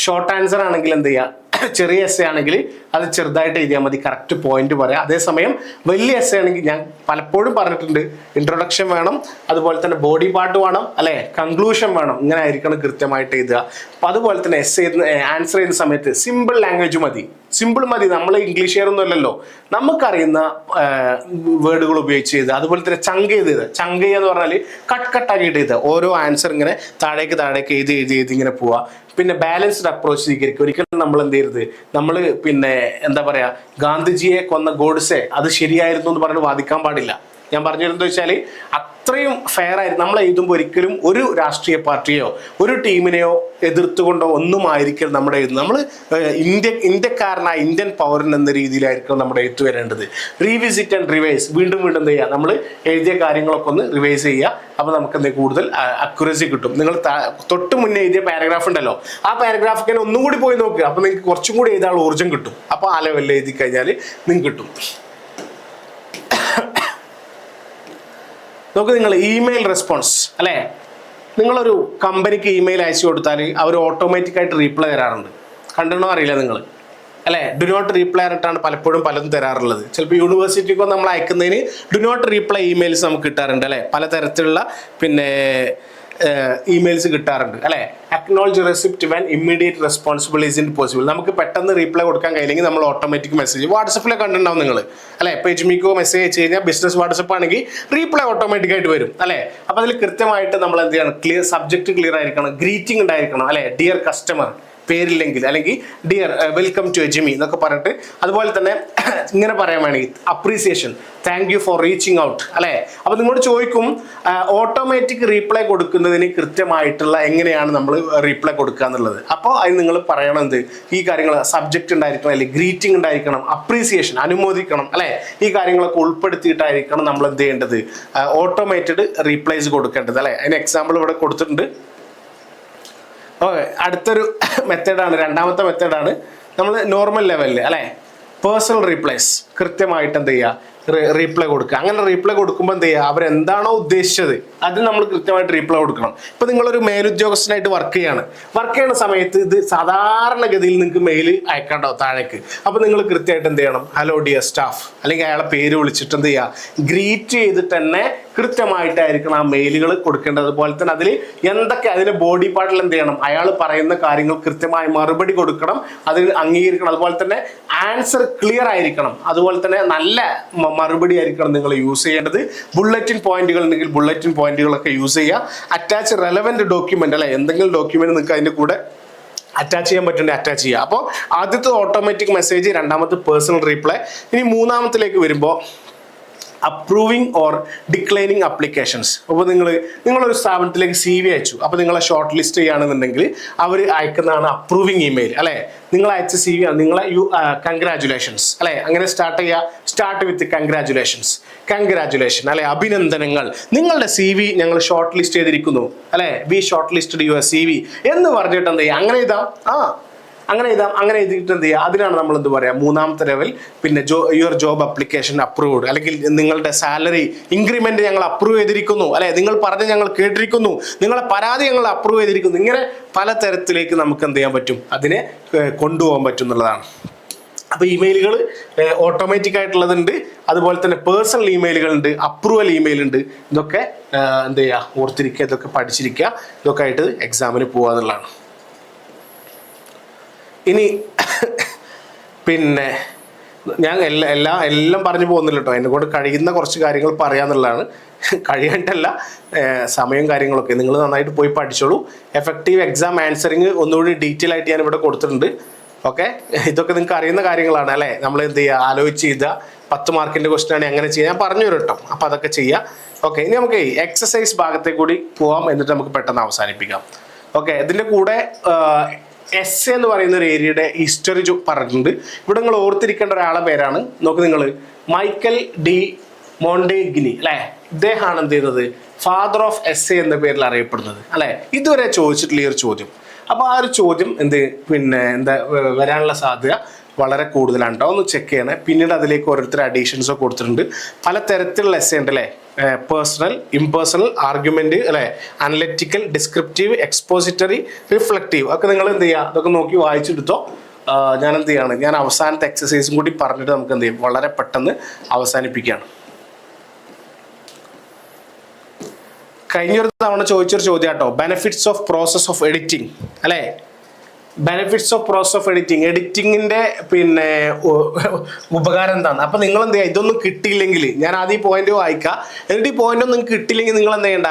ഷോർട്ട് ആൻസർ ആണെങ്കിൽ എന്ത് ചെയ്യുക, ചെറിയ എസ് ആണെങ്കിൽ അത് ചെറുതായിട്ട് എഴുതിയാൽ മതി, കറക്റ്റ് പോയിന്റ് പറയാം. അതേസമയം വലിയ എസ് ആണെങ്കിൽ ഞാൻ പലപ്പോഴും പറഞ്ഞിട്ടുണ്ട്, ഇൻട്രൊഡക്ഷൻ വേണം, അതുപോലെ തന്നെ ബോഡി പാർട്ട് വേണം അല്ലെ, കൺക്ലൂഷൻ വേണം. ഇങ്ങനെ ആയിരിക്കണം കൃത്യമായിട്ട് എഴുതുക. അപ്പൊ അതുപോലെ തന്നെ എസ് ആൻസർ ചെയ്യുന്ന സമയത്ത് സിമ്പിൾ ലാംഗ്വേജ് മതി. സിമ്പിൾ മതി. നമ്മൾ ഇംഗ്ലീഷുകാരൊന്നും അല്ലല്ലോ, നമുക്കറിയുന്ന വേർഡുകൾ ഉപയോഗിച്ച് ചെയ്ത്. അതുപോലെ തന്നെ ചങ്ക് ചെയ്ത്, ചങ്ക് എന്ന് പറഞ്ഞാൽ കട്ടാക്കിയിട്ട് ചെയ്ത് ഓരോ ആൻസർ ഇങ്ങനെ താഴേക്ക് എഴുതി ഇങ്ങനെ പോവുക. പിന്നെ ബാലൻസ്ഡ് അപ്രോച്ച് സ്വീകരിക്കുക. ഒരിക്കലും നമ്മൾ എന്ത് ചെയ്യരുത്, നമ്മൾ പിന്നെ എന്താ പറയാ, ഗാന്ധിജിയെ കൊന്ന ഗോഡ്സെ അത് ശരിയായിരുന്നു എന്ന് പറഞ്ഞ് വാദിക്കാൻ പാടില്ല. ഞാൻ പറഞ്ഞിരുന്നത് വെച്ചാൽ അത്രയും ഫെയർ ആയിരുന്നു. നമ്മൾ എഴുതുമ്പോൾ ഒരിക്കലും ഒരു രാഷ്ട്രീയ പാർട്ടിയോ ഒരു ടീമിനെയോ എതിർത്തുകൊണ്ടോ ഒന്നും ആയിരിക്കും നമ്മുടെ എഴുതുന്നത്. നമ്മൾ ഇന്ത്യക്കാരനായ ഇന്ത്യൻ പൗരൻ എന്ന രീതിയിലായിരിക്കും നമ്മുടെ എഴുത്ത് വരേണ്ടത്. റീവിസിറ്റ് ആൻഡ് റിവൈസ്, വീണ്ടും വീണ്ടും ചെയ്യുക. നമ്മൾ എഴുതിയ കാര്യങ്ങളൊക്കെ ഒന്ന് റിവൈസ് ചെയ്യുക. അപ്പോൾ നമുക്ക് എന്തെങ്കിലും കൂടുതൽ അക്യുറസി കിട്ടും. നിങ്ങൾ തൊട്ട് മുന്നേ എഴുതിയ പാരഗ്രാഫ് ഉണ്ടല്ലോ, ആ പാരഗ്രാഫിനെ ഒന്നും കൂടി പോയി നോക്കുക. അപ്പോൾ നിങ്ങൾക്ക് കുറച്ചും കൂടി എഴുതാനുള്ള ഊർജ്ജം കിട്ടും. അപ്പോൾ ആ ലെവലിൽ എഴുതി കഴിഞ്ഞാൽ നിങ്ങൾക്ക് കിട്ടും. നോക്ക് നിങ്ങൾ, ഇമെയിൽ റെസ്പോൺസ് അല്ലേ. നിങ്ങളൊരു കമ്പനിക്ക് ഇമെയിൽ അയച്ചു കൊടുത്താൽ അവർ ഓട്ടോമാറ്റിക്കായിട്ട് റീപ്ലൈ തരാറുണ്ട്. കണ്ടിട്ടുണ്ടോ അറിയില്ല നിങ്ങൾ അല്ലേ. ഡു നോട്ട് റീപ്ലൈ ആയിട്ടാണ് പലപ്പോഴും പലതും തരാറുള്ളത്. ചിലപ്പോൾ യൂണിവേഴ്സിറ്റിക്കൊക്കെ നമ്മൾ അയക്കുന്നതിന് ഡു നോട്ട് റീപ്ലൈ ഇമെയിൽസ് നമുക്ക് കിട്ടാറുണ്ട് അല്ലേ. പലതരത്തിലുള്ള പിന്നെ ഇമെയിൽസ് കിട്ടാറുണ്ട് അല്ലെ. Acknowledge receipt when immediate responsible is in possible. നമുക്ക് പെട്ടെന്ന് റീപ്ലൈ കൊടുക്കാൻ കഴിയില്ലെങ്കിൽ നമ്മൾ ഓട്ടോമാറ്റിക് മെസ്സേജ് വാട്സപ്പിലൊക്കെ കണ്ടിട്ടുണ്ടാവും നിങ്ങൾ അല്ലെ. ഇപ്പോൾ എജ്മിക്കോ മെസ്സേജ് അയച്ചു കഴിഞ്ഞാൽ ബിസിനസ് വാട്സപ്പ് ആണെങ്കിൽ റീപ്ലൈ ഓട്ടോമാറ്റിക് ആയിട്ട് വരും അല്ലെ. അപ്പോൾ അതിൽ കൃത്യമായിട്ട് നമ്മൾ എന്ത് ചെയ്യണം, സബ്ജക്ട് ക്ലിയർ ആയിരിക്കണം, ഗ്രീറ്റിംഗ് ഉണ്ടായിരിക്കണം അല്ലെ. ഡിയർ കസ്റ്റമർ പേരില്ലെങ്കിൽ, അല്ലെങ്കിൽ ഡിയർ വെൽക്കം ടു എജ്മി എന്നൊക്കെ പറഞ്ഞിട്ട്. അതുപോലെ തന്നെ ഇങ്ങനെ പറയാൻ വേണമെങ്കിൽ appreciation, thank you for reaching out അല്ലേ. അപ്പോൾ നിങ്ങളോട് ചോദിക്കും ഓട്ടോമാറ്റിക് റീപ്ലൈ കൊടുക്കുന്നതിന് കൃത്യമായിട്ടുള്ള എങ്ങനെയാണ് നമ്മൾ റീപ്ലൈ കൊടുക്കുക എന്നുള്ളത്. അപ്പോൾ അതിന് നിങ്ങൾ പറയണം എന്ത്, ഈ കാര്യങ്ങൾ സബ്ജക്റ്റ് ഉണ്ടായിരിക്കണം, അല്ലെങ്കിൽ ഗ്രീറ്റിംഗ് ഉണ്ടായിരിക്കണം, അപ്രീസിയേഷൻ അനുമോദിക്കണം അല്ലേ. ഈ കാര്യങ്ങളൊക്കെ ഉൾപ്പെടുത്തിയിട്ടായിരിക്കണം നമ്മൾ എന്ത് ചെയ്യേണ്ടത്, ഓട്ടോമേറ്റഡ് റീപ്ലൈസ് കൊടുക്കേണ്ടത് അല്ലേ. അതിന് എക്സാമ്പിൾ ഇവിടെ കൊടുത്തിട്ടുണ്ട്. ഓക്കെ, അടുത്തൊരു മെത്തേഡാണ്, രണ്ടാമത്തെ മെത്തേഡാണ് നമ്മൾ നോർമൽ ലെവലിൽ അല്ലേ. പേഴ്സണൽ റീപ്ലൈസ് കൃത്യമായിട്ട് എന്ത് ചെയ്യുക, റീപ്ലൈ കൊടുക്കുക. അങ്ങനെ റീപ്ലൈ കൊടുക്കുമ്പോൾ എന്ത് ചെയ്യുക, അവരെന്താണോ ഉദ്ദേശിച്ചത് അതിന് നമ്മൾ കൃത്യമായിട്ട് റീപ്ലൈ കൊടുക്കണം. ഇപ്പം നിങ്ങളൊരു മേലുദ്യോഗസ്ഥനായിട്ട് വർക്ക് ചെയ്യുന്ന സമയത്ത് ഇത് സാധാരണഗതിയിൽ നിങ്ങൾക്ക് മെയിൽ അയക്കാണ്ടാവും താഴേക്ക്. അപ്പോൾ നിങ്ങൾ കൃത്യമായിട്ട് എന്ത് ചെയ്യണം, ഹലോ ഡിയർ സ്റ്റാഫ്, അല്ലെങ്കിൽ അയാളെ പേര് വിളിച്ചിട്ട് എന്ത് ചെയ്യുക, ഗ്രീറ്റ് ചെയ്തിട്ട് തന്നെ കൃത്യമായിട്ടായിരിക്കണം ആ മെയിലുകൾ കൊടുക്കേണ്ടത്. അതുപോലെ തന്നെ അതിൽ എന്തൊക്കെ അതിൻ്റെ ബോഡി പാർട്ടിൽ എന്ത് ചെയ്യണം, അയാൾ പറയുന്ന കാര്യങ്ങൾ കൃത്യമായി മറുപടി കൊടുക്കണം, അതിന് അംഗീകരിക്കണം. അതുപോലെ തന്നെ ആൻസർ ക്ലിയർ ആയിരിക്കണം. അതുപോലെ തന്നെ നല്ല മറുപടി ആയിരിക്കണം നിങ്ങൾ യൂസ് ചെയ്യേണ്ടത്. ബുള്ളറ്റിൻ പോയിന്റുകൾ ഉണ്ടെങ്കിൽ ബുള്ളറ്റിൻ പോയിന്റുകളൊക്കെ യൂസ് ചെയ്യുക. അറ്റാച്ച് റെലവൻറ്റ് ഡോക്യുമെന്റ്, അല്ലെ എന്തെങ്കിലും ഡോക്യുമെന്റ് നിങ്ങൾക്ക് അതിൻ്റെ കൂടെ അറ്റാച്ച് ചെയ്യാൻ പറ്റുന്നുണ്ടെങ്കിൽ അറ്റാച്ച് ചെയ്യുക. അപ്പോൾ ആദ്യത്തെ ഓട്ടോമാറ്റിക് മെസ്സേജ്, രണ്ടാമത്തെ പേഴ്സണൽ റീപ്ലൈ. ഇനി മൂന്നാമത്തിലേക്ക് വരുമ്പോൾ അപ്രൂവിങ് ഓർ ഡിക്ലൈനിങ് അപ്ലിക്കേഷൻസ്. അപ്പോൾ നിങ്ങളൊരു സ്ഥാപനത്തിലേക്ക് CV അയച്ചു. അപ്പോൾ നിങ്ങളെ ഷോർട്ട് ലിസ്റ്റ് ചെയ്യുകയാണെന്നുണ്ടെങ്കിൽ അവർ അയക്കുന്നതാണ് അപ്രൂവിങ് ഇമെയിൽ, അല്ലേ. നിങ്ങൾ അയച്ച CV ആണ്, നിങ്ങളെ കൺഗ്രാജുലേഷൻസ്, അല്ലെ. അങ്ങനെ സ്റ്റാർട്ട് വിത്ത് കൺഗ്രാജുലേഷൻ, അല്ലെ. അഭിനന്ദനങ്ങൾ, നിങ്ങളുടെ CV ഞങ്ങൾ ഷോർട്ട് ലിസ്റ്റ് ചെയ്തിരിക്കുന്നു, അല്ലെ. We short listed your CV എന്ന് പറഞ്ഞിട്ട് എന്ത് ചെയ്യുക, അങ്ങനെ എഴുതിയിട്ട് എന്ത് ചെയ്യുക, അതിനാണ് നമ്മൾ എന്ത് പറയുക, മൂന്നാമത്തെ ലെവൽ. പിന്നെ യുവർ ജോബ് അപ്ലിക്കേഷൻ അപ്രൂവ്ഡ്, അല്ലെങ്കിൽ നിങ്ങളുടെ സാലറി ഇൻക്രിമെന്റ് ഞങ്ങൾ അപ്രൂവ് ചെയ്തിരിക്കുന്നു, അല്ലെ. നിങ്ങൾ പറഞ്ഞ് ഞങ്ങൾ കേട്ടിരിക്കുന്നു, നിങ്ങളെ പരാതി ഞങ്ങൾ അപ്രൂവ് ചെയ്തിരിക്കുന്നു. ഇങ്ങനെ പലതരത്തിലേക്ക് നമുക്ക് എന്ത് ചെയ്യാൻ പറ്റും, അതിനെ കൊണ്ടുപോകാൻ പറ്റും എന്നുള്ളതാണ്. അപ്പോൾ ഇമെയിലുകൾ ഓട്ടോമാറ്റിക് ആയിട്ടുള്ളതുണ്ട്, അതുപോലെ തന്നെ പേഴ്സണൽ ഇമെയിലുകളുണ്ട്, അപ്രൂവൽ ഇമെയിൽ ഉണ്ട്. ഇതൊക്കെ എന്ത് ചെയ്യുക, ഓർത്തിരിക്കുക, ഇതൊക്കെ പഠിച്ചിരിക്കുക. ഇതൊക്കെ ആയിട്ട് എക്സാമിന് പോകുക എന്നുള്ളതാണ്. ഇനി പിന്നെ ഞാൻ എല്ലാം പറഞ്ഞു പോകുന്നില്ല കേട്ടോ, എന്നെ കൊണ്ട് കഴിയുന്ന കുറച്ച് കാര്യങ്ങൾ പറയാന്നുള്ളതാണ്. കഴിയാണ്ടല്ല, സമയം കാര്യങ്ങളൊക്കെ നിങ്ങൾ നന്നായിട്ട് പോയി പഠിച്ചോളൂ. എഫക്റ്റീവ് എക്സാം ആൻസറിങ് ഒന്നുകൂടി ഡീറ്റെയിൽ ആയിട്ട് ഞാൻ ഇവിടെ കൊടുത്തിട്ടുണ്ട്. ഓക്കെ, ഇതൊക്കെ നിങ്ങൾക്ക് അറിയുന്ന കാര്യങ്ങളാണ്, അല്ലേ. നമ്മൾ എന്ത് ചെയ്യുക, ആലോചിച്ച് ചെയ്താൽ 10 മാർക്കിൻ്റെ ക്വസ്റ്റൻ ആണ്, എങ്ങനെ ചെയ്യാൻ ഞാൻ പറഞ്ഞു തരും കേട്ടോ. അപ്പോൾ അതൊക്കെ ചെയ്യുക. ഓക്കെ, ഇനി നമുക്ക് എക്സസൈസ് ഭാഗത്തേക്ക് കൂടി പോവാം, എന്നിട്ട് നമുക്ക് പെട്ടെന്ന് അവസാനിപ്പിക്കാം. ഓക്കെ, ഇതിൻ്റെ കൂടെ എസ് എന്ന് പറയുന്ന ഒരു ഏരിയയുടെ ഹിസ്റ്ററി പറഞ്ഞിട്ടുണ്ട്. ഇവിടെ നിങ്ങൾ ഓർത്തിരിക്കേണ്ട ഒരാളെ പേരാണ്, നോക്ക് നിങ്ങൾ, മൈക്കൽ ഡി മോണ്ടെഗ്നി, അല്ലെ. ഇദ്ദേഹമാണ് എന്ത് ചെയ്യുന്നത്, ഫാദർ ഓഫ് എസ് എന്ന പേരിൽ അറിയപ്പെടുന്നത്, അല്ലെ. ഇതുവരെ ചോദിച്ചിട്ടുള്ള ഈ ഒരു ചോദ്യം. അപ്പോൾ ആ ഒരു ചോദ്യം വരാനുള്ള സാധ്യത വളരെ കൂടുതലാണ് കേട്ടോ, ഒന്ന് ചെക്ക് ചെയ്യണേ. പിന്നീട് അതിലേക്ക് ഓരോരുത്തർ അഡീഷൻസോ കൊടുത്തിട്ടുണ്ട്. പല തരത്തിലുള്ള എസ്സേ ഉണ്ട്, അല്ലേ. പേഴ്സണൽ, ഇംപേഴ്സണൽ, ആർഗ്യുമെന്റ്, അല്ലെ, അനലറ്റിക്കൽ, ഡിസ്ക്രിപ്റ്റീവ്, എക്സ്പോസിറ്ററി, റിഫ്ലക്റ്റീവ് ഒക്കെ നിങ്ങൾ എന്ത് ചെയ്യുക, അതൊക്കെ നോക്കി വായിച്ചെടുത്തോ. ഞാൻ എന്ത് ചെയ്യാണ്, ഞാൻ അവസാനത്തെ എക്സസൈസും കൂടി പറഞ്ഞിട്ട് നമുക്ക് എന്ത് ചെയ്യും, വളരെ പെട്ടെന്ന് അവസാനിപ്പിക്കുകയാണ്. കഴിഞ്ഞൊരു തവണ ചോദിച്ചൊരു ചോദ്യം കേട്ടോ, benefits of process of editing, അല്ലേ. ബെനിഫിറ്റ്സ് ഓഫ് പ്രോസസ് ഓഫ് എഡിറ്റിങ്ങിന്റെ പിന്നെ ഉപകാരം എന്താണ്. അപ്പൊ നിങ്ങൾ എന്ത് ചെയ്യുക, ഇതൊന്നും കിട്ടിയില്ലെങ്കിൽ ഞാൻ ആദ്യം ഈ പോയിന്റ് വായിക്കാം, എന്നിട്ട് ഈ പോയിന്റ് ഒന്നും കിട്ടിയില്ലെങ്കിൽ നിങ്ങൾ എന്ത് ചെയ്യണ്ട,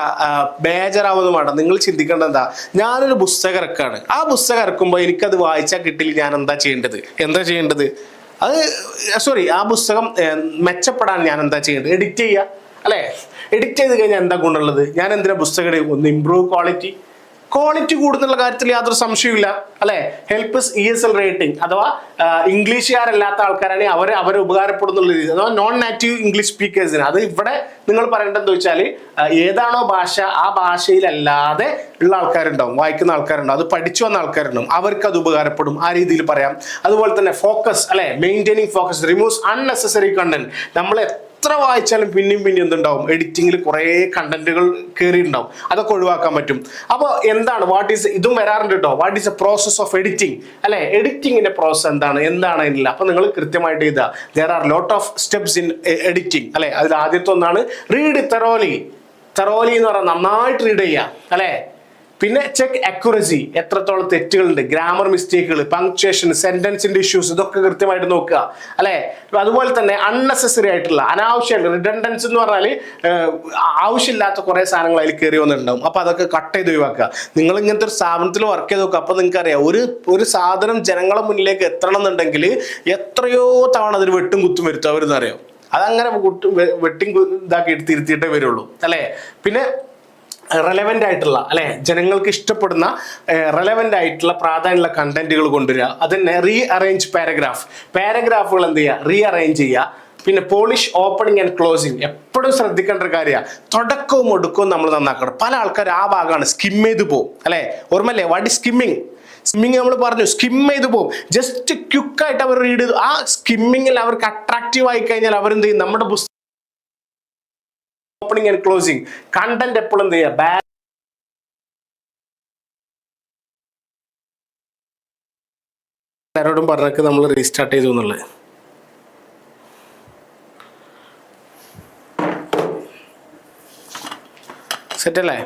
ബേജാറാവൊന്നും വേണ്ട. നിങ്ങൾ ചിന്തിക്കേണ്ട ഞാനൊരു പുസ്തകം ഇറക്കാണ്, ആ പുസ്തകം ഇറക്കുമ്പോൾ എനിക്കത് വായിച്ചാൽ കിട്ടില്ല, ഞാൻ എന്താ ചെയ്യേണ്ടത്, ആ പുസ്തകം മെച്ചപ്പെടാൻ ഞാൻ എന്താ ചെയ്യേണ്ടത്, എഡിറ്റ് ചെയ്യുക, അല്ലെ. എഡിറ്റ് ചെയ്ത് കഴിഞ്ഞാൽ എന്താ ഗുണമുള്ളത്, ഞാൻ എന്തിനാ പുസ്തകം ഒന്ന് ഇംപ്രൂവ് ക്വാളിറ്റി കൂടുന്നുള്ള കാര്യത്തിൽ യാതൊരു സംശയമില്ല, അല്ലെ. ഹെൽപ്സ് ESL റേറ്റിംഗ്, അഥവാ ഇംഗ്ലീഷുകാരല്ലാത്ത ആൾക്കാരാണെങ്കിൽ അവരെ ഉപകാരപ്പെടുന്നുള്ള രീതി, അഥവാ നോൺ നാറ്റീവ് ഇംഗ്ലീഷ് സ്പീക്കേഴ്സിന്. അത് ഇവിടെ നിങ്ങൾ പറയേണ്ടതെന്ന് വെച്ചാൽ ഏതാണോ ഭാഷ ആ ഭാഷയിലല്ലാതെ ഉള്ള ആൾക്കാരുണ്ടാവും, വായിക്കുന്ന ആൾക്കാരുണ്ടാവും, അത് പഠിച്ചു വന്ന ആൾക്കാരുണ്ടാവും, അവർക്ക് അത് ഉപകാരപ്പെടും, ആ രീതിയിൽ പറയാം. അതുപോലെ തന്നെ ഫോക്കസ്, അല്ലെ, maintaining focus, removes unnecessary content. നമ്മൾ എത്ര വായിച്ചാലും പിന്നെയും എന്തുണ്ടാവും, എഡിറ്റിങ്ങിൽ കുറേ കണ്ടന്റുകൾ കയറിയിട്ടുണ്ടാവും, അതൊക്കെ ഒഴിവാക്കാൻ പറ്റും. അപ്പോൾ എന്താണ് ഇതും വരാറുണ്ട് കേട്ടോ, what is A process of editing, അല്ലെ. എഡിറ്റിങ്ങിന്റെ പ്രോസസ് എന്താണ് അതില്ല. അപ്പൊ നിങ്ങൾ കൃത്യമായിട്ട് എഴുതുക, there are lot of steps in editing, അല്ലെ. അതിൽ ആദ്യത്തെ ഒന്നാണ് റീഡ് തറോലി എന്ന് പറഞ്ഞാൽ നന്നായിട്ട് റീഡ് ചെയ്യുക, അല്ലെ. പിന്നെ ചെക്ക് അക്യുറസി, എത്രത്തോളം തെറ്റുകളുണ്ട്, ഗ്രാമർ മിസ്റ്റേക്കുകൾ, പങ്ക്ച്വേഷൻ, സെന്റൻസിന്റെ ഇഷ്യൂസ്, ഇതൊക്കെ കൃത്യമായിട്ട് നോക്കുക, അല്ലെ. അതുപോലെ തന്നെ അൺനെസസറി ആയിട്ടുള്ള അനാവശ്യമായിട്ടുള്ള റിഡൻഡൻസ് എന്ന് പറഞ്ഞാൽ ആവശ്യമില്ലാത്ത കുറെ സാധനങ്ങൾ അതിൽ കയറി വന്നിട്ടുണ്ടാവും. അപ്പൊ അതൊക്കെ കട്ട് ചെയ്ത് ഒഴിവാക്കുക. നിങ്ങൾ ഇങ്ങനത്തെ ഒരു സ്ഥാപനത്തിൽ വർക്ക് ചെയ്ത് നോക്കുക. അപ്പൊ നിങ്ങൾക്ക് അറിയാം, ഒരു സാധനം ജനങ്ങളെ മുന്നിലേക്ക് എത്തണം എന്നുണ്ടെങ്കിൽ എത്രയോ തവണ അതിന് വെട്ടും കുത്തും വരുത്തും അവരെന്നറിയാം. അതങ്ങനെ വെട്ടിങ് ഇതാക്കി തിരുത്തിയിട്ടേ വരുള്ളൂ, അല്ലെ. പിന്നെ റെലവെന്റ് ആയിട്ടുള്ള, അല്ലെ, ജനങ്ങൾക്ക് ഇഷ്ടപ്പെടുന്ന റെലവെന്റ് ആയിട്ടുള്ള പ്രാധാന്യമുള്ള കണ്ടന്റുകൾ കൊണ്ടുവരിക. അതന്നെ പാരഗ്രാഫുകൾ എന്ത് ചെയ്യുക, റീഅറേഞ്ച് ചെയ്യുക. പിന്നെ പോളിഷ് ഓപ്പണിംഗ് ആൻഡ് ക്ലോസിങ്, എപ്പോഴും ശ്രദ്ധിക്കേണ്ട ഒരു കാര്യമാണ്. തുടക്കവും ഒടുക്കവും നമ്മൾ നന്നാക്കണം. പല ആൾക്കാർ ആ ഭാഗമാണ് സ്കിം ചെയ്ത് പോകും, അല്ലെ. ഓർമ്മല്ലേ, വാട്ട് ഈസ് സ്കിമ്മിങ്? സ്കിമ്മിങ് നമ്മൾ പറഞ്ഞു, സ്കിം ചെയ്ത് പോകും, ജസ്റ്റ് ക്വിക്കായിട്ട് അവർ റീഡ് ചെയ്തു. ആ സ്കിമ്മിങ്ങിൽ അവർക്ക് അട്രാക്റ്റീവ് ആയി കഴിഞ്ഞാൽ അവരെന്ത് ചെയ്യും, നമ്മുടെ പുസ്തകം ഓപ്പണിംഗ് ആൻഡ് ക്ലോസിംഗ് കണ്ടന്റ് എപ്പോഴും എന്ത് ചെയ്യുക, എല്ലാവരോടും പറഞ്ഞൊക്കെ നമ്മൾ റീസ്റ്റാർട്ട് ചെയ്തു എന്നുള്ളത്. സെറ്റല്ലേ?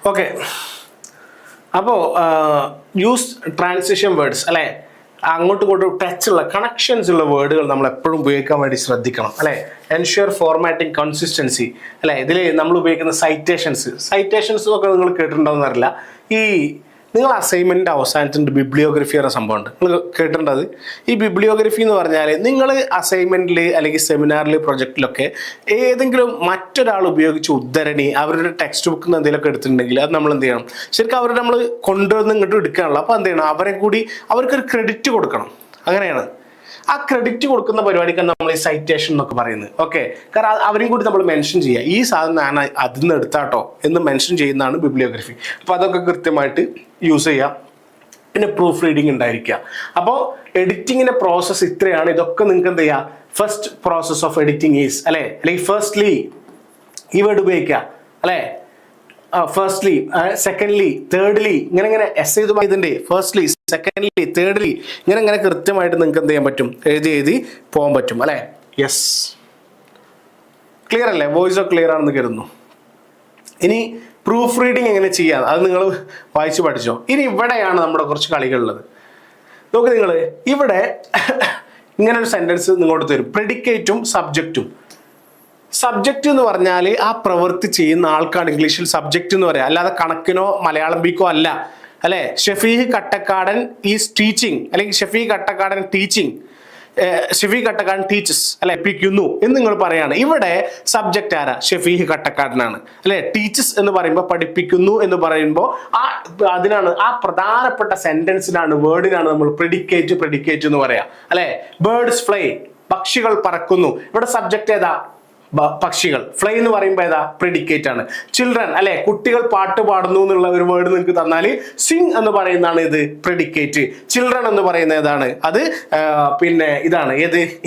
ഓക്കെ, അപ്പോൾ യൂസ് ട്രാൻസിഷൻ വേർഡ്സ് അല്ലേ, അങ്ങോട്ടും ഇങ്ങോട്ടും ടച്ച് ഉള്ള കണക്ഷൻസ് ഉള്ള വേർഡുകൾ നമ്മൾ എപ്പോഴും ഉപയോഗിക്കാൻ വേണ്ടി ശ്രദ്ധിക്കണം അല്ലേ. എൻഷുർ ഫോർമാറ്റിംഗ് കൺസിസ്റ്റൻസി അല്ലേ. ഇതിൽ നമ്മൾ ഉപയോഗിക്കുന്ന സൈറ്റേഷൻസ് ഒക്കെ നിങ്ങൾ കേട്ടിട്ടുണ്ടോയെന്ന് അറിയില്ല. ഈ നിങ്ങൾ അസൈൻമെൻറ്റിൻ്റെ അവസാനത്തിൻ്റെ ബിബ്ലിയോഗ്രഫി എന്ന സംഭവമുണ്ട്, നിങ്ങൾ കേട്ടിട്ടുണ്ടത്. ഈ ബിബ്ലിയോഗ്രഫി എന്ന് പറഞ്ഞാൽ നിങ്ങൾ അസൈൻമെൻറ്റിൽ അല്ലെങ്കിൽ സെമിനാറിൽ പ്രൊജക്റ്റിലൊക്കെ ഏതെങ്കിലും മറ്റൊരാൾ ഉപയോഗിച്ച ഉദ്ധരണി അവരുടെ ടെക്സ്റ്റ് ബുക്കിൽ നിന്ന് എന്തെങ്കിലുമൊക്കെ എടുത്തിട്ടുണ്ടെങ്കിൽ അത് നമ്മൾ എന്ത് ചെയ്യണം, ശരിക്കും അവരുടെ നമ്മൾ കൊണ്ടുവന്ന് ഇങ്ങോട്ട് എടുക്കാനുള്ളൂ. അപ്പോൾ എന്ത് ചെയ്യണം, അവരെ കൂടി അവർക്കൊരു ക്രെഡിറ്റ് കൊടുക്കണം. അങ്ങനെയാണ് ആ ക്രെഡിറ്റ് കൊടുക്കുന്ന പരിപാടിക്കാണ് നമ്മൾ ഈ സൈറ്റേഷൻ എന്നൊക്കെ പറയുന്നത്. ഓക്കെ, കാരണം അവരും കൂടി നമ്മൾ മെൻഷൻ ചെയ്യുക, ഈ സാധനം ഞാൻ അതിൽ നിന്ന് എടുത്താട്ടോ എന്ന് മെൻഷൻ ചെയ്യുന്നതാണ് ബിബ്ലിയോഗ്രഫി. അപ്പോൾ അതൊക്കെ കൃത്യമായിട്ട് യൂസ് ചെയ്യാം. പിന്നെ പ്രൂഫ് റീഡിങ് ഉണ്ടായിരിക്കുക. അപ്പോൾ എഡിറ്റിങ്ങിൻ്റെ പ്രോസസ്സ് ഇത്രയാണ്. ഇതൊക്കെ നിങ്ങൾക്ക് എന്ത് ചെയ്യുക, first process of editing is അല്ലേ, അല്ലെങ്കിൽ ഫസ്റ്റ്ലി ഈ വേർഡ് ഉപയോഗിക്കുക അല്ലേ, ഫസ്റ്റ്ലി, സെക്കൻഡ്ലി, തേർഡ്ലി, ഇങ്ങനെ എസ് ചെയ്തുമായതിൻ്റെ ഫസ്റ്റ്ലി, സെക്കൻഡ്ലി, തേർഡ്ലി, ഇങ്ങനെ കൃത്യമായിട്ട് നിങ്ങൾക്ക് എന്ത് ചെയ്യാൻ പറ്റും, എഴുതി പോകാൻ പറ്റും അല്ലേ. യെസ്, ക്ലിയർ അല്ലേ? വോയിസ് ക്ലിയർ ആണെന്ന് കരുതുന്നു. ഇനി പ്രൂഫ് റീഡിങ് എങ്ങനെ ചെയ്യാം അത് നിങ്ങൾ വായിച്ച് പഠിച്ചോ. ഇനി ഇവിടെയാണ് നമ്മുടെ കുറച്ച് കളികളുള്ളത്. നോക്ക് നിങ്ങൾ, ഇവിടെ ഇങ്ങനൊരു സെൻറ്റൻസ് നിങ്ങളോട് തരും, പ്രെഡിക്കേറ്റും സബ്ജക്റ്റും. സബ്ജക്റ്റ് എന്ന് പറഞ്ഞാൽ ആ പ്രവൃത്തി ചെയ്യുന്ന ആൾക്കാണ് ഇംഗ്ലീഷിൽ സബ്ജക്റ്റ് എന്ന് പറയാം, അല്ലാതെ കണക്കിനോ മലയാളം ബിക്കോ അല്ല അല്ലെ. ഷഫീഖ് കട്ടക്കാടൻ ഈസ് ടീച്ചിങ്, അല്ലെങ്കിൽ ഷഫീഖ് കട്ടക്കാടൻ ടീച്ചിങ്, ഷഫീഖ് കട്ടക്കാടൻ ടീച്ചസ് അല്ലെ, പഠിപ്പിക്കുന്നു എന്ന് നിങ്ങൾ പറയാണ്. ഇവിടെ സബ്ജക്റ്റ് ആരാ? ഷഫീഖ് കട്ടക്കാടനാണ് അല്ലെ. ടീച്ചസ് എന്ന് പറയുമ്പോൾ, പഠിപ്പിക്കുന്നു എന്ന് പറയുമ്പോൾ അതിനാണ്, ആ പ്രധാനപ്പെട്ട സെന്റൻസിനാണ്, വേർഡിനാണ് നമ്മൾ പ്രെഡിക്കേറ്റ് എന്ന് പറയാം അല്ലെ. ബേർഡ്സ് ഫ്ലൈ, പക്ഷികൾ പറക്കുന്നു. ഇവിടെ സബ്ജക്റ്റ് ഏതാ? പക്ഷികൾ. ഫ്ലൈ എന്ന് പറയുമ്പോൾ ഏതാ? പ്രെഡിക്കേറ്റ് ആണ്. ചിൽഡ്രൻ അല്ലെ, കുട്ടികൾ പാട്ട് പാടുന്നു എന്നുള്ള ഒരു വേർഡ് നിങ്ങൾക്ക് തന്നാൽ സിംഗ് എന്ന് പറയുന്നതാണ് ഇത് പ്രെഡിക്കേറ്റ്. ചിൽഡ്രൻ എന്ന് പറയുന്ന ഏതാണ്? അത് പിന്നെ ഇതാണ്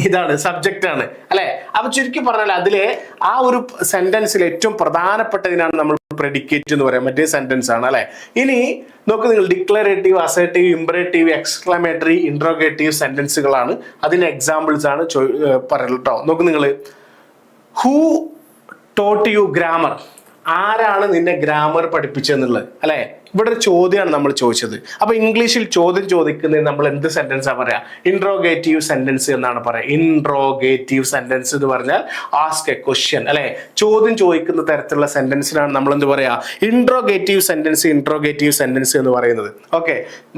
ഇതാണ് സബ്ജക്റ്റ് ആണ് അല്ലെ. അപ്പൊ ചുരുക്കി പറഞ്ഞാൽ അതിലെ ആ ഒരു സെന്റൻസിൽ ഏറ്റവും പ്രധാനപ്പെട്ടതിനാണ് നമ്മൾ പ്രെഡിക്കേറ്റ് എന്ന് പറയാം, മറ്റേ സെന്റൻസ് ആണ് അല്ലെ. ഇനി നോക്ക് നിങ്ങൾ, declarative, assertive, imperative, exclamatory, interrogative സെന്റൻസുകളാണ്. അതിന് എക്സാമ്പിൾസ് ആണ് പറയുന്നത് കേട്ടോ. നോക്ക് നിങ്ങൾ, ഹൂ ടോട്ട് യു ഗ്രാമർ, ആരാണ് നിന്നെ ഗ്രാമർ പഠിപ്പിച്ചെന്നുള്ളത് അല്ലെ. ഇവിടെ ഒരു ചോദ്യമാണ് നമ്മൾ ചോദിച്ചത്. അപ്പൊ ഇംഗ്ലീഷിൽ ചോദ്യം ചോദിക്കുന്നത് നമ്മൾ എന്ത് സെന്റൻസാ പറയാ? ഇൻട്രോഗേറ്റീവ് സെന്റൻസ് എന്നാണ് പറയാ. ഇൻട്രോഗേറ്റീവ് സെന്റൻസ് എന്ന് പറഞ്ഞാൽ ആസ്ക് എ ക്വസ്റ്റ്യൻ അല്ലെ, ചോദ്യം ചോദിക്കുന്ന തരത്തിലുള്ള സെന്റൻസിനാണ് നമ്മൾ എന്ത് പറയാ? ഇൻട്രോഗേറ്റീവ് സെന്റൻസ് എന്ന് പറയുന്നത്. Okay,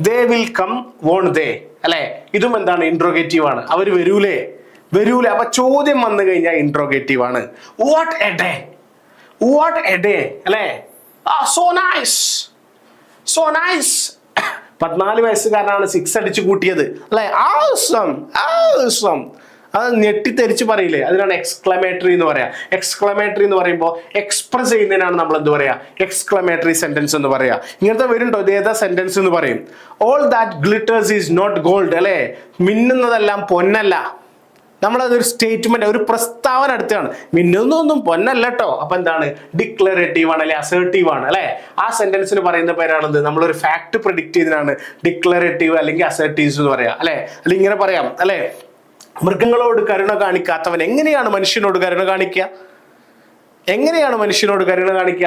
they will come, won't they അല്ലെ, ഇതും എന്താണ്? ഇൻട്രോഗേറ്റീവ് ആണ്. അവർ വരൂലേ? അപ്പൊ ചോദ്യം വന്നു കഴിഞ്ഞാൽ ഇൻട്രോഗേറ്റീവ് ആണ്. വാട്ട് എ ഡേ അല്ലെ, സോ നൈസ് 14 വയസ്സുകാരനാണ് 6 അടിച്ചു കൂട്ടിയത് അല്ലെ. ആസം അത് ഞെട്ടിത്തെരിച്ച് പറയില്ലേ, അതിനാണ് എക്സ്ക്ലമേറ്ററി എന്ന് പറയാ. എക്സ്ക്ലമേറ്ററി എന്ന് പറയുമ്പോൾ എക്സ്പ്രസ് ചെയ്യുന്നതിനാണ് നമ്മൾ എന്ത് പറയാ? എക്സ്ക്ലമേറ്ററി സെന്റൻസ് എന്ന് പറയാ. ഇങ്ങനത്തെ വരുന്നുണ്ടോ? ഇത് ഏതാ സെന്റൻസ് എന്ന് പറയും? All that glitters is not gold അല്ലെ, മിന്നുന്നതെല്ലാം പൊന്നല്ല. നമ്മളതൊരു സ്റ്റേറ്റ്മെന്റ്, ഒരു പ്രസ്താവന എടുത്താണ്. മിന്നുന്നൊന്നും പൊന്നല്ല കേട്ടോ. അപ്പൊ എന്താണ്? ഡിക്ലറേറ്റീവ് ആണ് അല്ലെ, അസേർട്ടീവ് ആണ് അല്ലെ. ആ സെന്റൻസിന് പറയുന്ന പേരാണെന്ത്? നമ്മളൊരു ഫാക്ട് പ്രെഡിക്റ്റ് ചെയ്തതിനാണ് ഡിക്ലറേറ്റീവ് അല്ലെങ്കിൽ അസേർട്ടീവ്സ് എന്ന് പറയാം അല്ലെ. അല്ലെങ്കിൽ ഇങ്ങനെ പറയാം അല്ലെ, മൃഗങ്ങളോട് കരുണ കാണിക്കാത്തവൻ എങ്ങനെയാണ് മനുഷ്യനോട് കരുണ കാണിക്കുക?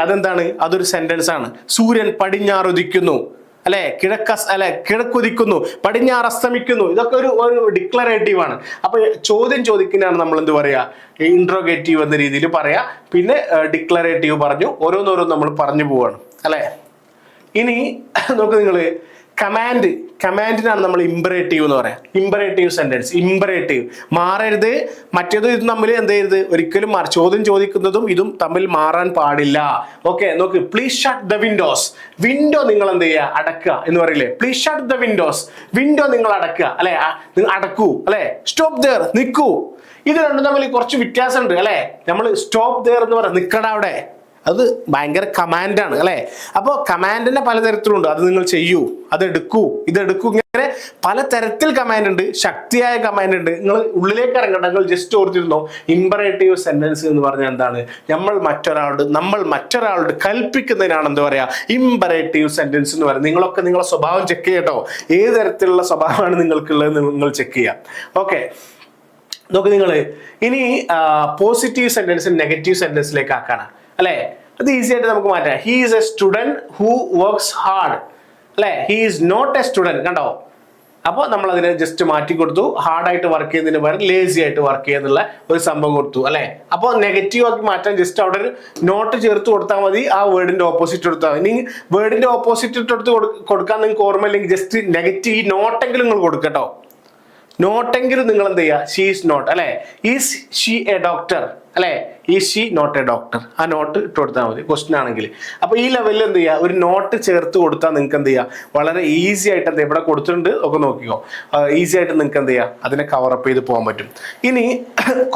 അതെന്താണ്? അതൊരു സെന്റൻസ് ആണ്. സൂര്യൻ പടിഞ്ഞാറുദിക്കുന്നു അല്ലെ, കിഴക്കുദിക്കുന്നു, പടിഞ്ഞാറ് അസ്തമിക്കുന്നു. ഇതൊക്കെ ഒരു ഡിക്ലറേറ്റീവ് ആണ്. അപ്പൊ ചോദ്യം ചോദിക്കുന്നതാണ് നമ്മൾ എന്ത് പറയാ? ഇൻട്രോഗേറ്റീവ് എന്ന രീതിയിൽ പറയാ. പിന്നെ ഡിക്ലറേറ്റീവ് പറഞ്ഞു, ഓരോന്നോരോന്ന് നമ്മൾ പറഞ്ഞു പോവാണ് അല്ലെ. ഇനി നോക്ക് നിങ്ങൾ, കമാൻഡിനാണ് നമ്മൾ ഇമ്പറേറ്റീവ് എന്ന് പറയാം. ഇമ്പറേറ്റീവ് സെന്റൻസ്, ഇമ്പറേറ്റീവ് മാറരുത്. മറ്റേത് ഇത് തമ്മിൽ എന്ത് ചെയ്യരുത്, ഒരിക്കലും ചോദ്യം ചോദിക്കുന്നതും ഇതും തമ്മിൽ മാറാൻ പാടില്ല. ഓക്കെ, നോക്ക്. Please shut the Windows. Window നിങ്ങൾ എന്ത് ചെയ്യുക, അടക്കുക എന്ന് പറയില്ലേ. Please shut the Windows, window നിങ്ങൾ അടക്കുക, അല്ലെ, അടക്കൂ, അല്ലെ. സ്റ്റോപ്പ് ദേർ, നിൽക്കൂ. ഇത് രണ്ടും തമ്മിൽ കുറച്ച് വ്യത്യാസമുണ്ട്, അല്ലെ. നമ്മൾ സ്റ്റോപ്പ് ദേർ എന്ന് പറയാം, നിൽക്കട അവിടെ, അത് ഭയങ്കര കമാൻഡാണ്, അല്ലെ. അപ്പോൾ കമാൻഡിന്റെ പലതരത്തിലുണ്ട്. അത് നിങ്ങൾ ചെയ്യൂ, അത് എടുക്കൂ, ഇതെടുക്കൂ, ഇങ്ങനെ പലതരത്തിൽ കമാൻഡ് ഉണ്ട്. ശക്തിയായ കമാൻഡ് ഉണ്ട്. നിങ്ങൾ ഉള്ളിലേക്ക് ഇറങ്ങണ്ട, നിങ്ങൾ ജസ്റ്റ് ഓർത്തിരുന്നോ. ഇമ്പറേറ്റീവ് സെന്റൻസ് എന്ന് പറഞ്ഞാൽ എന്താണ്? നമ്മൾ മറ്റൊരാളോട് കൽപ്പിക്കുന്നതിനാണ് എന്താ പറയാ, ഇമ്പറേറ്റീവ് സെന്റൻസ് എന്ന് പറയുന്നത്. നിങ്ങളൊക്കെ നിങ്ങളെ സ്വഭാവം ചെക്ക് ചെയ്യട്ടോ. ഏത് തരത്തിലുള്ള സ്വഭാവമാണ് നിങ്ങൾക്കുള്ളത് നിങ്ങൾ ചെക്ക് ചെയ്യാം. ഓക്കെ, നോക്ക് നിങ്ങൾ. ഇനി പോസിറ്റീവ് സെന്റൻസ് നെഗറ്റീവ് സെന്റൻസിലേക്ക് ആക്കാനാണ്, അല്ലെ. അത് ഈസി ആയിട്ട് നമുക്ക് മാറ്റാം. He is a student who works hard, അല്ലെ. He is not a student, കണ്ടോ. അപ്പോൾ നമ്മൾ അതിനെ ജസ്റ്റ് മാറ്റി കൊടുത്തു. ഹാർഡായിട്ട് വർക്ക് ചെയ്യുന്നതിന് പകരം ലേസി ആയിട്ട് വർക്ക് ചെയ്യുന്നുള്ള ഒരു സംഭവം കൊടുത്തു, അല്ലെ. അപ്പോൾ നെഗറ്റീവ് ആക്കി മാറ്റാൻ ജസ്റ്റ് അവിടെ ഒരു നോട്ട് ചേർത്ത് കൊടുത്താൽ മതി. ആ വേർഡിന്റെ ഓപ്പോസിറ്റ് കൊടുത്താൽ മതി. ഇനി വേർഡിന്റെ ഓപ്പോസിറ്റ് എടുത്ത് കൊടുക്കാൻ നിങ്ങൾക്ക് ഓർമ്മയില്ലെങ്കിൽ ജസ്റ്റ് നെഗറ്റീവ് ഈ നോട്ടെങ്കിലും നിങ്ങൾ കൊടുക്കട്ടോ. നോട്ടെങ്കിലും നിങ്ങൾ എന്ത് ചെയ്യുക, ഷീ ഈസ് നോട്ട്, അല്ലെ. ഈസ് ഷീ എ ഡോക്ടർ, അല്ലെ. Is she not a doctor. ആ നോട്ട് ഇട്ട് കൊടുത്താൽ മതി ക്വസ്റ്റ്യൻ ആണെങ്കിൽ. അപ്പൊ ഈ ലെവലിൽ എന്ത് ചെയ്യുക, ഒരു നോട്ട് ചേർത്ത് കൊടുത്താൽ നിങ്ങൾക്ക് എന്ത് ചെയ്യുക, വളരെ ഈസി ആയിട്ട് എന്താ ഇവിടെ കൊടുത്തിട്ടുണ്ട് ഒക്കെ നോക്കിക്കോ. ഈസി ആയിട്ട് നിങ്ങൾക്ക് എന്ത് ചെയ്യുക, അതിനെ കവറപ്പ് ചെയ്ത് പോകാൻ പറ്റും. ഇനി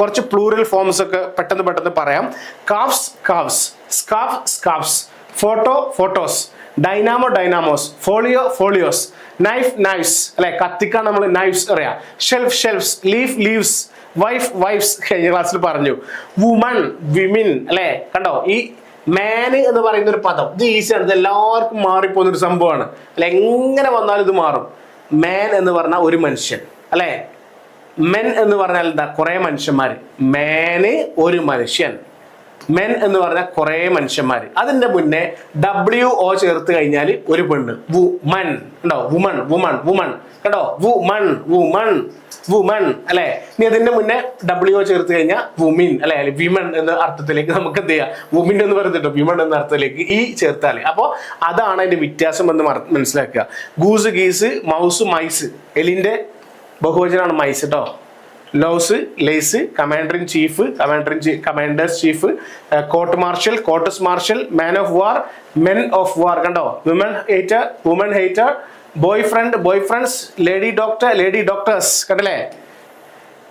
കുറച്ച് പ്ലൂറൽ ഫോംസ് ഒക്കെ പെട്ടെന്ന് പറയാം. Calfs calfs, scarf scarfs, photo photos, dynamo dynamos, folio folios, knife knifes, അല്ലെ. കത്തിക്കാൻ നമ്മൾ നൈഫ്സ് പറയാം. Shelf shelfs, leaf leaves, wife wifes കഴിഞ്ഞ ക്ലാസ്സിൽ പറഞ്ഞു. വുമൺ വിമിൻ, അല്ലെ. കണ്ടോ, ഈ മാന് എന്ന് പറയുന്ന ഒരു പദം ഇത് ഈസിയാണ്. ഇത് എല്ലാവർക്കും മാറിപ്പോകുന്ന ഒരു സംഭവമാണ്, അല്ലെ. എങ്ങനെ വന്നാലും ഇത് മാറും. മാൻ എന്ന് പറഞ്ഞാൽ ഒരു മനുഷ്യൻ, അല്ലെ. മെൻ എന്ന് പറഞ്ഞാൽ എന്താ, കുറെ മനുഷ്യന്മാര്. മാന് ഒരു മനുഷ്യൻ, മെൻ എന്ന് പറഞ്ഞാൽ കുറെ മനുഷ്യന്മാര്. അതിന്റെ മുന്നേ WO ചേർത്ത് കഴിഞ്ഞാൽ ഒരു പെണ്ണ്, വുമൺ. കണ്ടോ, വുമൺ വുമൺ വുമൺ, കണ്ടോ, വുമൺ വുമൺ വുമൺ, അല്ലെ. ഇനി അതിന്റെ മുന്നേ WO ചേർത്ത് കഴിഞ്ഞാൽ വുമിൻ, അല്ലെ, വിമൺ എന്ന അർത്ഥത്തിലേക്ക് നമുക്ക് എന്ത് ചെയ്യാം, വുമിൻ എന്ന് പറയുന്നുണ്ടോ, വിമൺ എന്ന അർത്ഥത്തിലേക്ക് ഈ ചേർത്താല്. അപ്പോൾ അതാണ് അതിന്റെ വ്യത്യാസം എന്ന് മനസ്സിലാക്കുക. ഗൂസ് ഗീസ്, മൗസ് മൈസ്, എലിന്റെ ബഹുവചനാണ് മൈസ് കേട്ടോ. Louse lice, commander in chief, commanders chief, court martial, courts martial, man of war, men of war. കണ്ടോ, woman hater, boyfriend, boyfriends, lady doctor, lady doctors. കണ്ടല്ലേ,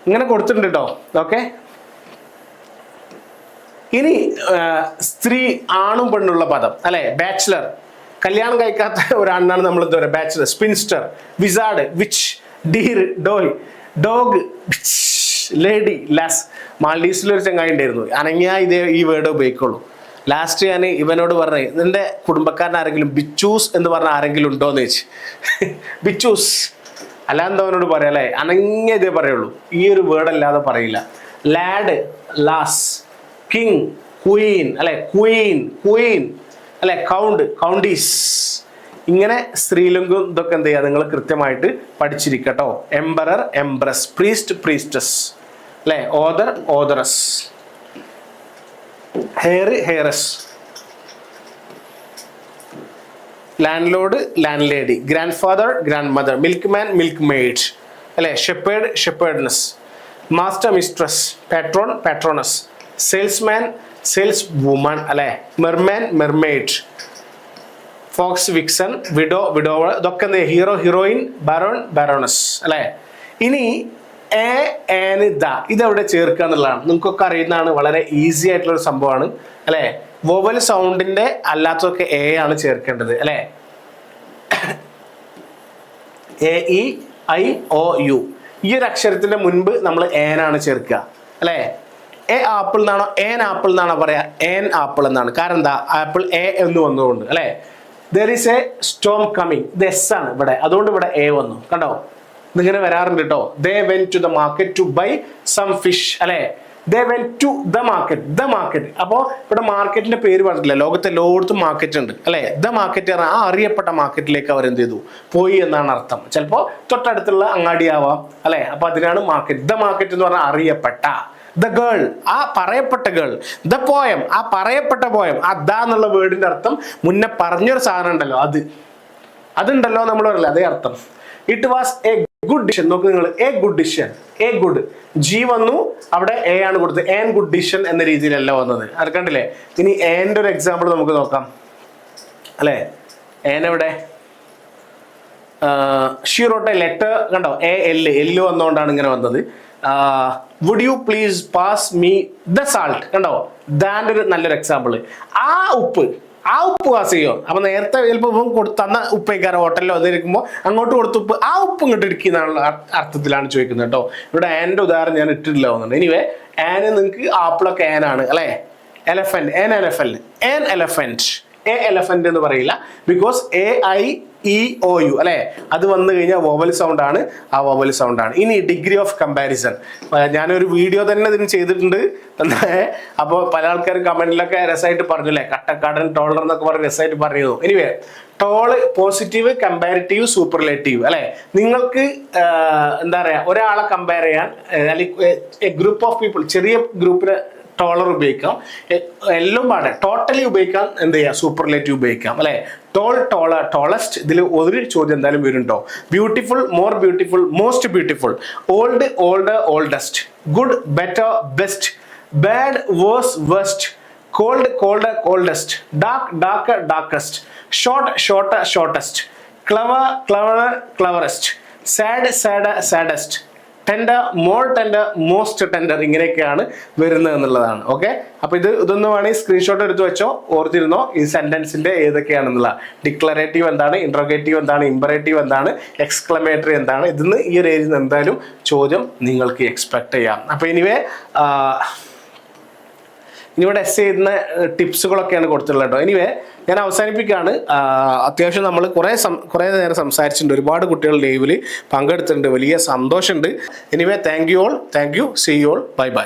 ഇങ്ങനെ കൊടുത്തിട്ടുണ്ട് കേട്ടോ. Okay, ഇനി സ്ത്രീ ആണും പെണ്ണുള്ള പദം, അല്ലെ. ബാച്ചിലർ, കല്യാണം കഴിക്കാത്ത ഒരാണാണ് നമ്മൾ എന്താ പറയുക, bachelor. Spinster, wizard, witch, deer, doe, dog, lady, lass. മാൽഡീവ്സിലൊരു ചങ്ങായി ഉണ്ടായിരുന്നു, അനങ്ങിയാ ഈ വേർഡ് ഉപയോഗിക്കുള്ളൂ. ലാസ്റ്റ് ഞാൻ ഇവനോട് പറഞ്ഞു, നിന്റെ കുടുംബക്കാരൻ ആരെങ്കിലും ബിച്ചൂസ് എന്ന് പറഞ്ഞ ആരെങ്കിലും ഉണ്ടോന്ന് ചോദിച്ചു. ബിച്ചൂസ് അല്ലാതെ അവനോട് പറയാം, അല്ലെ. അനങ്ങിയ ഇതേ പറയുള്ളൂ, ഈ ഒരു വേർഡ് അല്ലാതെ പറയില്ല. ലാഡ്, ലാസ്, കിങ്, ക്വീൻ, അല്ലെ. ക്വീൻ, അല്ലെ. Count, countess. ഇങ്ങനെ സ്ത്രീലിംഗം ഇതൊക്കെ എന്ത് ചെയ്യുക, നിങ്ങൾ കൃത്യമായിട്ട് പഠിച്ചിരിക്കട്ടോ. എംബറർ, എംബ്രസ്, പ്രീസ്റ്റ്, പ്രീസ്റ്റസ്, അല്ലെ. Author, authoress, heir, heiress, landlord, landlady, grandfather, grandmother, milkman, milkmaid, അല്ലെ. Shepherd, shepherdess, master, mistress, patron, patroness, salesman, saleswoman, അല്ലെ. Merman, mermaid, fox, vixen, widow, widower. ഇതൊക്കെ എന്താ, hero, heroine, Baron, ബാരോണസ്, അല്ലെ. ഇനി ഇതെവിടെ ചേർക്കുക എന്നുള്ളതാണ്, നിങ്ങൾക്കൊക്കെ അറിയുന്നതാണ്. വളരെ ഈസി ആയിട്ടുള്ള ഒരു സംഭവമാണ്, അല്ലെ. വോവൽ സൗണ്ടിന്റെ അല്ലാത്തതൊക്കെ ആണ് ചേർക്കേണ്ടത്, അല്ലെ. AEIOU ഈ ഒരു അക്ഷരത്തിന്റെ മുൻപ് നമ്മൾ ഏനാണ് ചേർക്കുക, അല്ലെ. എ ആപ്പിൾ എന്നാണോ ഏൻ ആപ്പിൾ എന്നാണോ പറയാ, ഏൻ ആപ്പിൾ എന്നാണ്. കാരണം എന്താ, ആപ്പിൾ എ എന്ന് വന്നുകൊണ്ട്, അല്ലെ. There is a storm coming. ഇത് S ആണ് ഇവിടെ, അതുകൊണ്ട് ഇവിടെ A വന്നു. കണ്ടോ, ഇതിങ്ങനെ വരാറുണ്ട് കേട്ടോ. They went to the market to buy some fish, അല്ലെ. They went to the market. The market. അപ്പോൾ ഇവിടെ മാർക്കറ്റിന്റെ പേര് പറഞ്ഞിട്ടില്ല. ലോകത്തെ എല്ലായിടത്തും മാർക്കറ്റ് ഉണ്ട്, അല്ലെ. ദ മാർക്കറ്റ് ആ അറിയപ്പെട്ട മാർക്കറ്റിലേക്ക് അവർ എന്ത് ചെയ്തു, പോയി എന്നാണ് അർത്ഥം. ചിലപ്പോൾ തൊട്ടടുത്തുള്ള അങ്ങാടിയാവാം, അല്ലെ. അപ്പൊ അതിനാണ് മാർക്കറ്റ്. ദ മാർക്കറ്റ് എന്ന് പറഞ്ഞാൽ അറിയപ്പെട്ട. ദ ഗേൾ, ആ പറയപ്പെട്ട ഗേൾ. ദ പോയം, ആ പറയപ്പെട്ട പോയം. ആ ദ എന്നുള്ള വേർഡിന്റെ അർത്ഥം മുന്നേ പറഞ്ഞൊരു സാധനം ഉണ്ടല്ലോ, അത്. അതുണ്ടല്ലോ നമ്മൾ പറയില്ല, അതേ അർത്ഥം. It was A good ഡിഷൻ. നോക്ക് നിങ്ങൾ, A good ഡിഷൻ, A good, G വന്നു, അവിടെ എ ആണ് കൊടുത്തത്. ആൻ ഗുഡ് ഡിഷൻ എന്ന രീതിയിലല്ല വന്നത്. അത് കണ്ടില്ലേ? ഇനി ആൻ്റെ ഒരു എക്സാമ്പിൾ നമുക്ക് നോക്കാം അല്ലേ. ആൻ എവിടെ? ഷീ റോട്ട് എ ലെറ്റർ, കണ്ടോ, എല്ല് വന്നുകൊണ്ടാണ് ഇങ്ങനെ വന്നത്. Would you please pass me the salt, കണ്ടോ, ദാൻ്റെ ഒരു നല്ലൊരു എക്സാമ്പിൾ. ആ ഉപ്പ് പാസ് ചെയ്യോ? അപ്പൊ നേരത്തെ ചിലപ്പോൾ തന്ന ഉപ്പേക്കാരൻ ഹോട്ടലിലോ അതിരിക്കുമ്പോൾ അങ്ങോട്ട് കൊടുത്ത ഉപ്പ്, ആ ഉപ്പ് ഇങ്ങോട്ട് ഇടിക്കുന്നുള്ള അർത്ഥത്തിലാണ് ചോദിക്കുന്നത് കേട്ടോ. ഇവിടെ ആൻ്റെ ഉദാഹരണം ഞാൻ ഇട്ടിട്ടില്ല തോന്നുന്നുണ്ട്. എനിവേ, ആന് നിങ്ങൾക്ക് ആപ്പിളൊക്കെ ആനാണ് അല്ലേ. Elephant, an elephant, A elephant എന്ന് പറയില്ല, ബിക്കോസ് AIEOU അല്ലെ, അത് വന്നു കഴിഞ്ഞാൽ വോവൽ സൗണ്ട് ആണ്, ആ വോവൽ സൗണ്ട് ആണ്. ഇനി ഡിഗ്രി ഓഫ് കമ്പാരിസൺ, ഞാനൊരു വീഡിയോ തന്നെ ഇതിന് ചെയ്തിട്ടുണ്ട്. അപ്പോൾ പല ആൾക്കാരും കമന്റിലൊക്കെ രസമായിട്ട് പറഞ്ഞു അല്ലേ, കട്ടക്കാടൻ ടോളർ എന്നൊക്കെ പറഞ്ഞ് രസമായിട്ട് പറഞ്ഞു. Anyway, tall positive, comparative, superlative അല്ലെ. നിങ്ങൾക്ക് എന്താ പറയാ, ഒരാളെ കമ്പയർ ചെയ്യാൻ അല്ലെങ്കിൽ എ ഗ്രൂപ്പ് ഓഫ് പീപ്പിൾ, ചെറിയ ഗ്രൂപ്പിന് ടോളർ ഉപയോഗിക്കാം, എല്ലാം പാടെ ടോട്ടലി ഉപയോഗിക്കാം. എന്ത് ചെയ്യാം? സൂപ്പർലേറ്റീവ് ഉപയോഗിക്കാം അല്ലെ. ടോൾ, ടോളർ, ടോളസ്റ്റ്, ഇതിൽ ഒരു ചോദ്യം എന്തായാലും വരുന്നുണ്ടോ. Beautiful, more beautiful, most beautiful. Old, older, oldest. Good, better, best. Bad, worse, worst. Cold, colder, coldest. Dark, darker, darkest. Short, shorter, shortest. Clever, cleverer, cleverest. Sad, sadder, saddest. Tender, more tender, most tender. ഇങ്ങനെയൊക്കെയാണ് വരുന്നത് എന്നുള്ളതാണ്. Okay, അപ്പൊ ഇതൊന്നും വേണമെങ്കിൽ screenshot എടുത്ത് വെച്ചോ, ഓർത്തിരുന്നോ ഈ സെന്റൻസിന്റെ ഏതൊക്കെയാണെന്നുള്ള. Declarative എന്താണ്, ഇൻട്രോഗേറ്റീവ് എന്താണ്, ഇമ്പറേറ്റീവ് എന്താണ്, എക്സ്ക്ലമേറ്ററി എന്താണ്. ഇതിന്ന് ഈ ഒരു ഏരിയയിൽ നിന്ന് എന്തായാലും ചോദ്യം നിങ്ങൾക്ക് എക്സ്പെക്ട് ചെയ്യാം. അപ്പൊ ഇനിവേ ഇനിയിവിടെ എസ് ചെയ്യുന്ന ടിപ്സുകളൊക്കെയാണ് കൊടുത്തിട്ടുള്ളത് കേട്ടോ. എനിവേ, ഞാൻ അവസാനിപ്പിക്കുകയാണ്. അത്യാവശ്യം നമ്മൾ കുറേ നേരം സംസാരിച്ചിട്ടുണ്ട്. ഒരുപാട് കുട്ടികൾ ലൈവിൽ പങ്കെടുത്തിട്ടുണ്ട്. വലിയ സന്തോഷമുണ്ട്. Anyway, thank you all, thank you, see you all, bye by.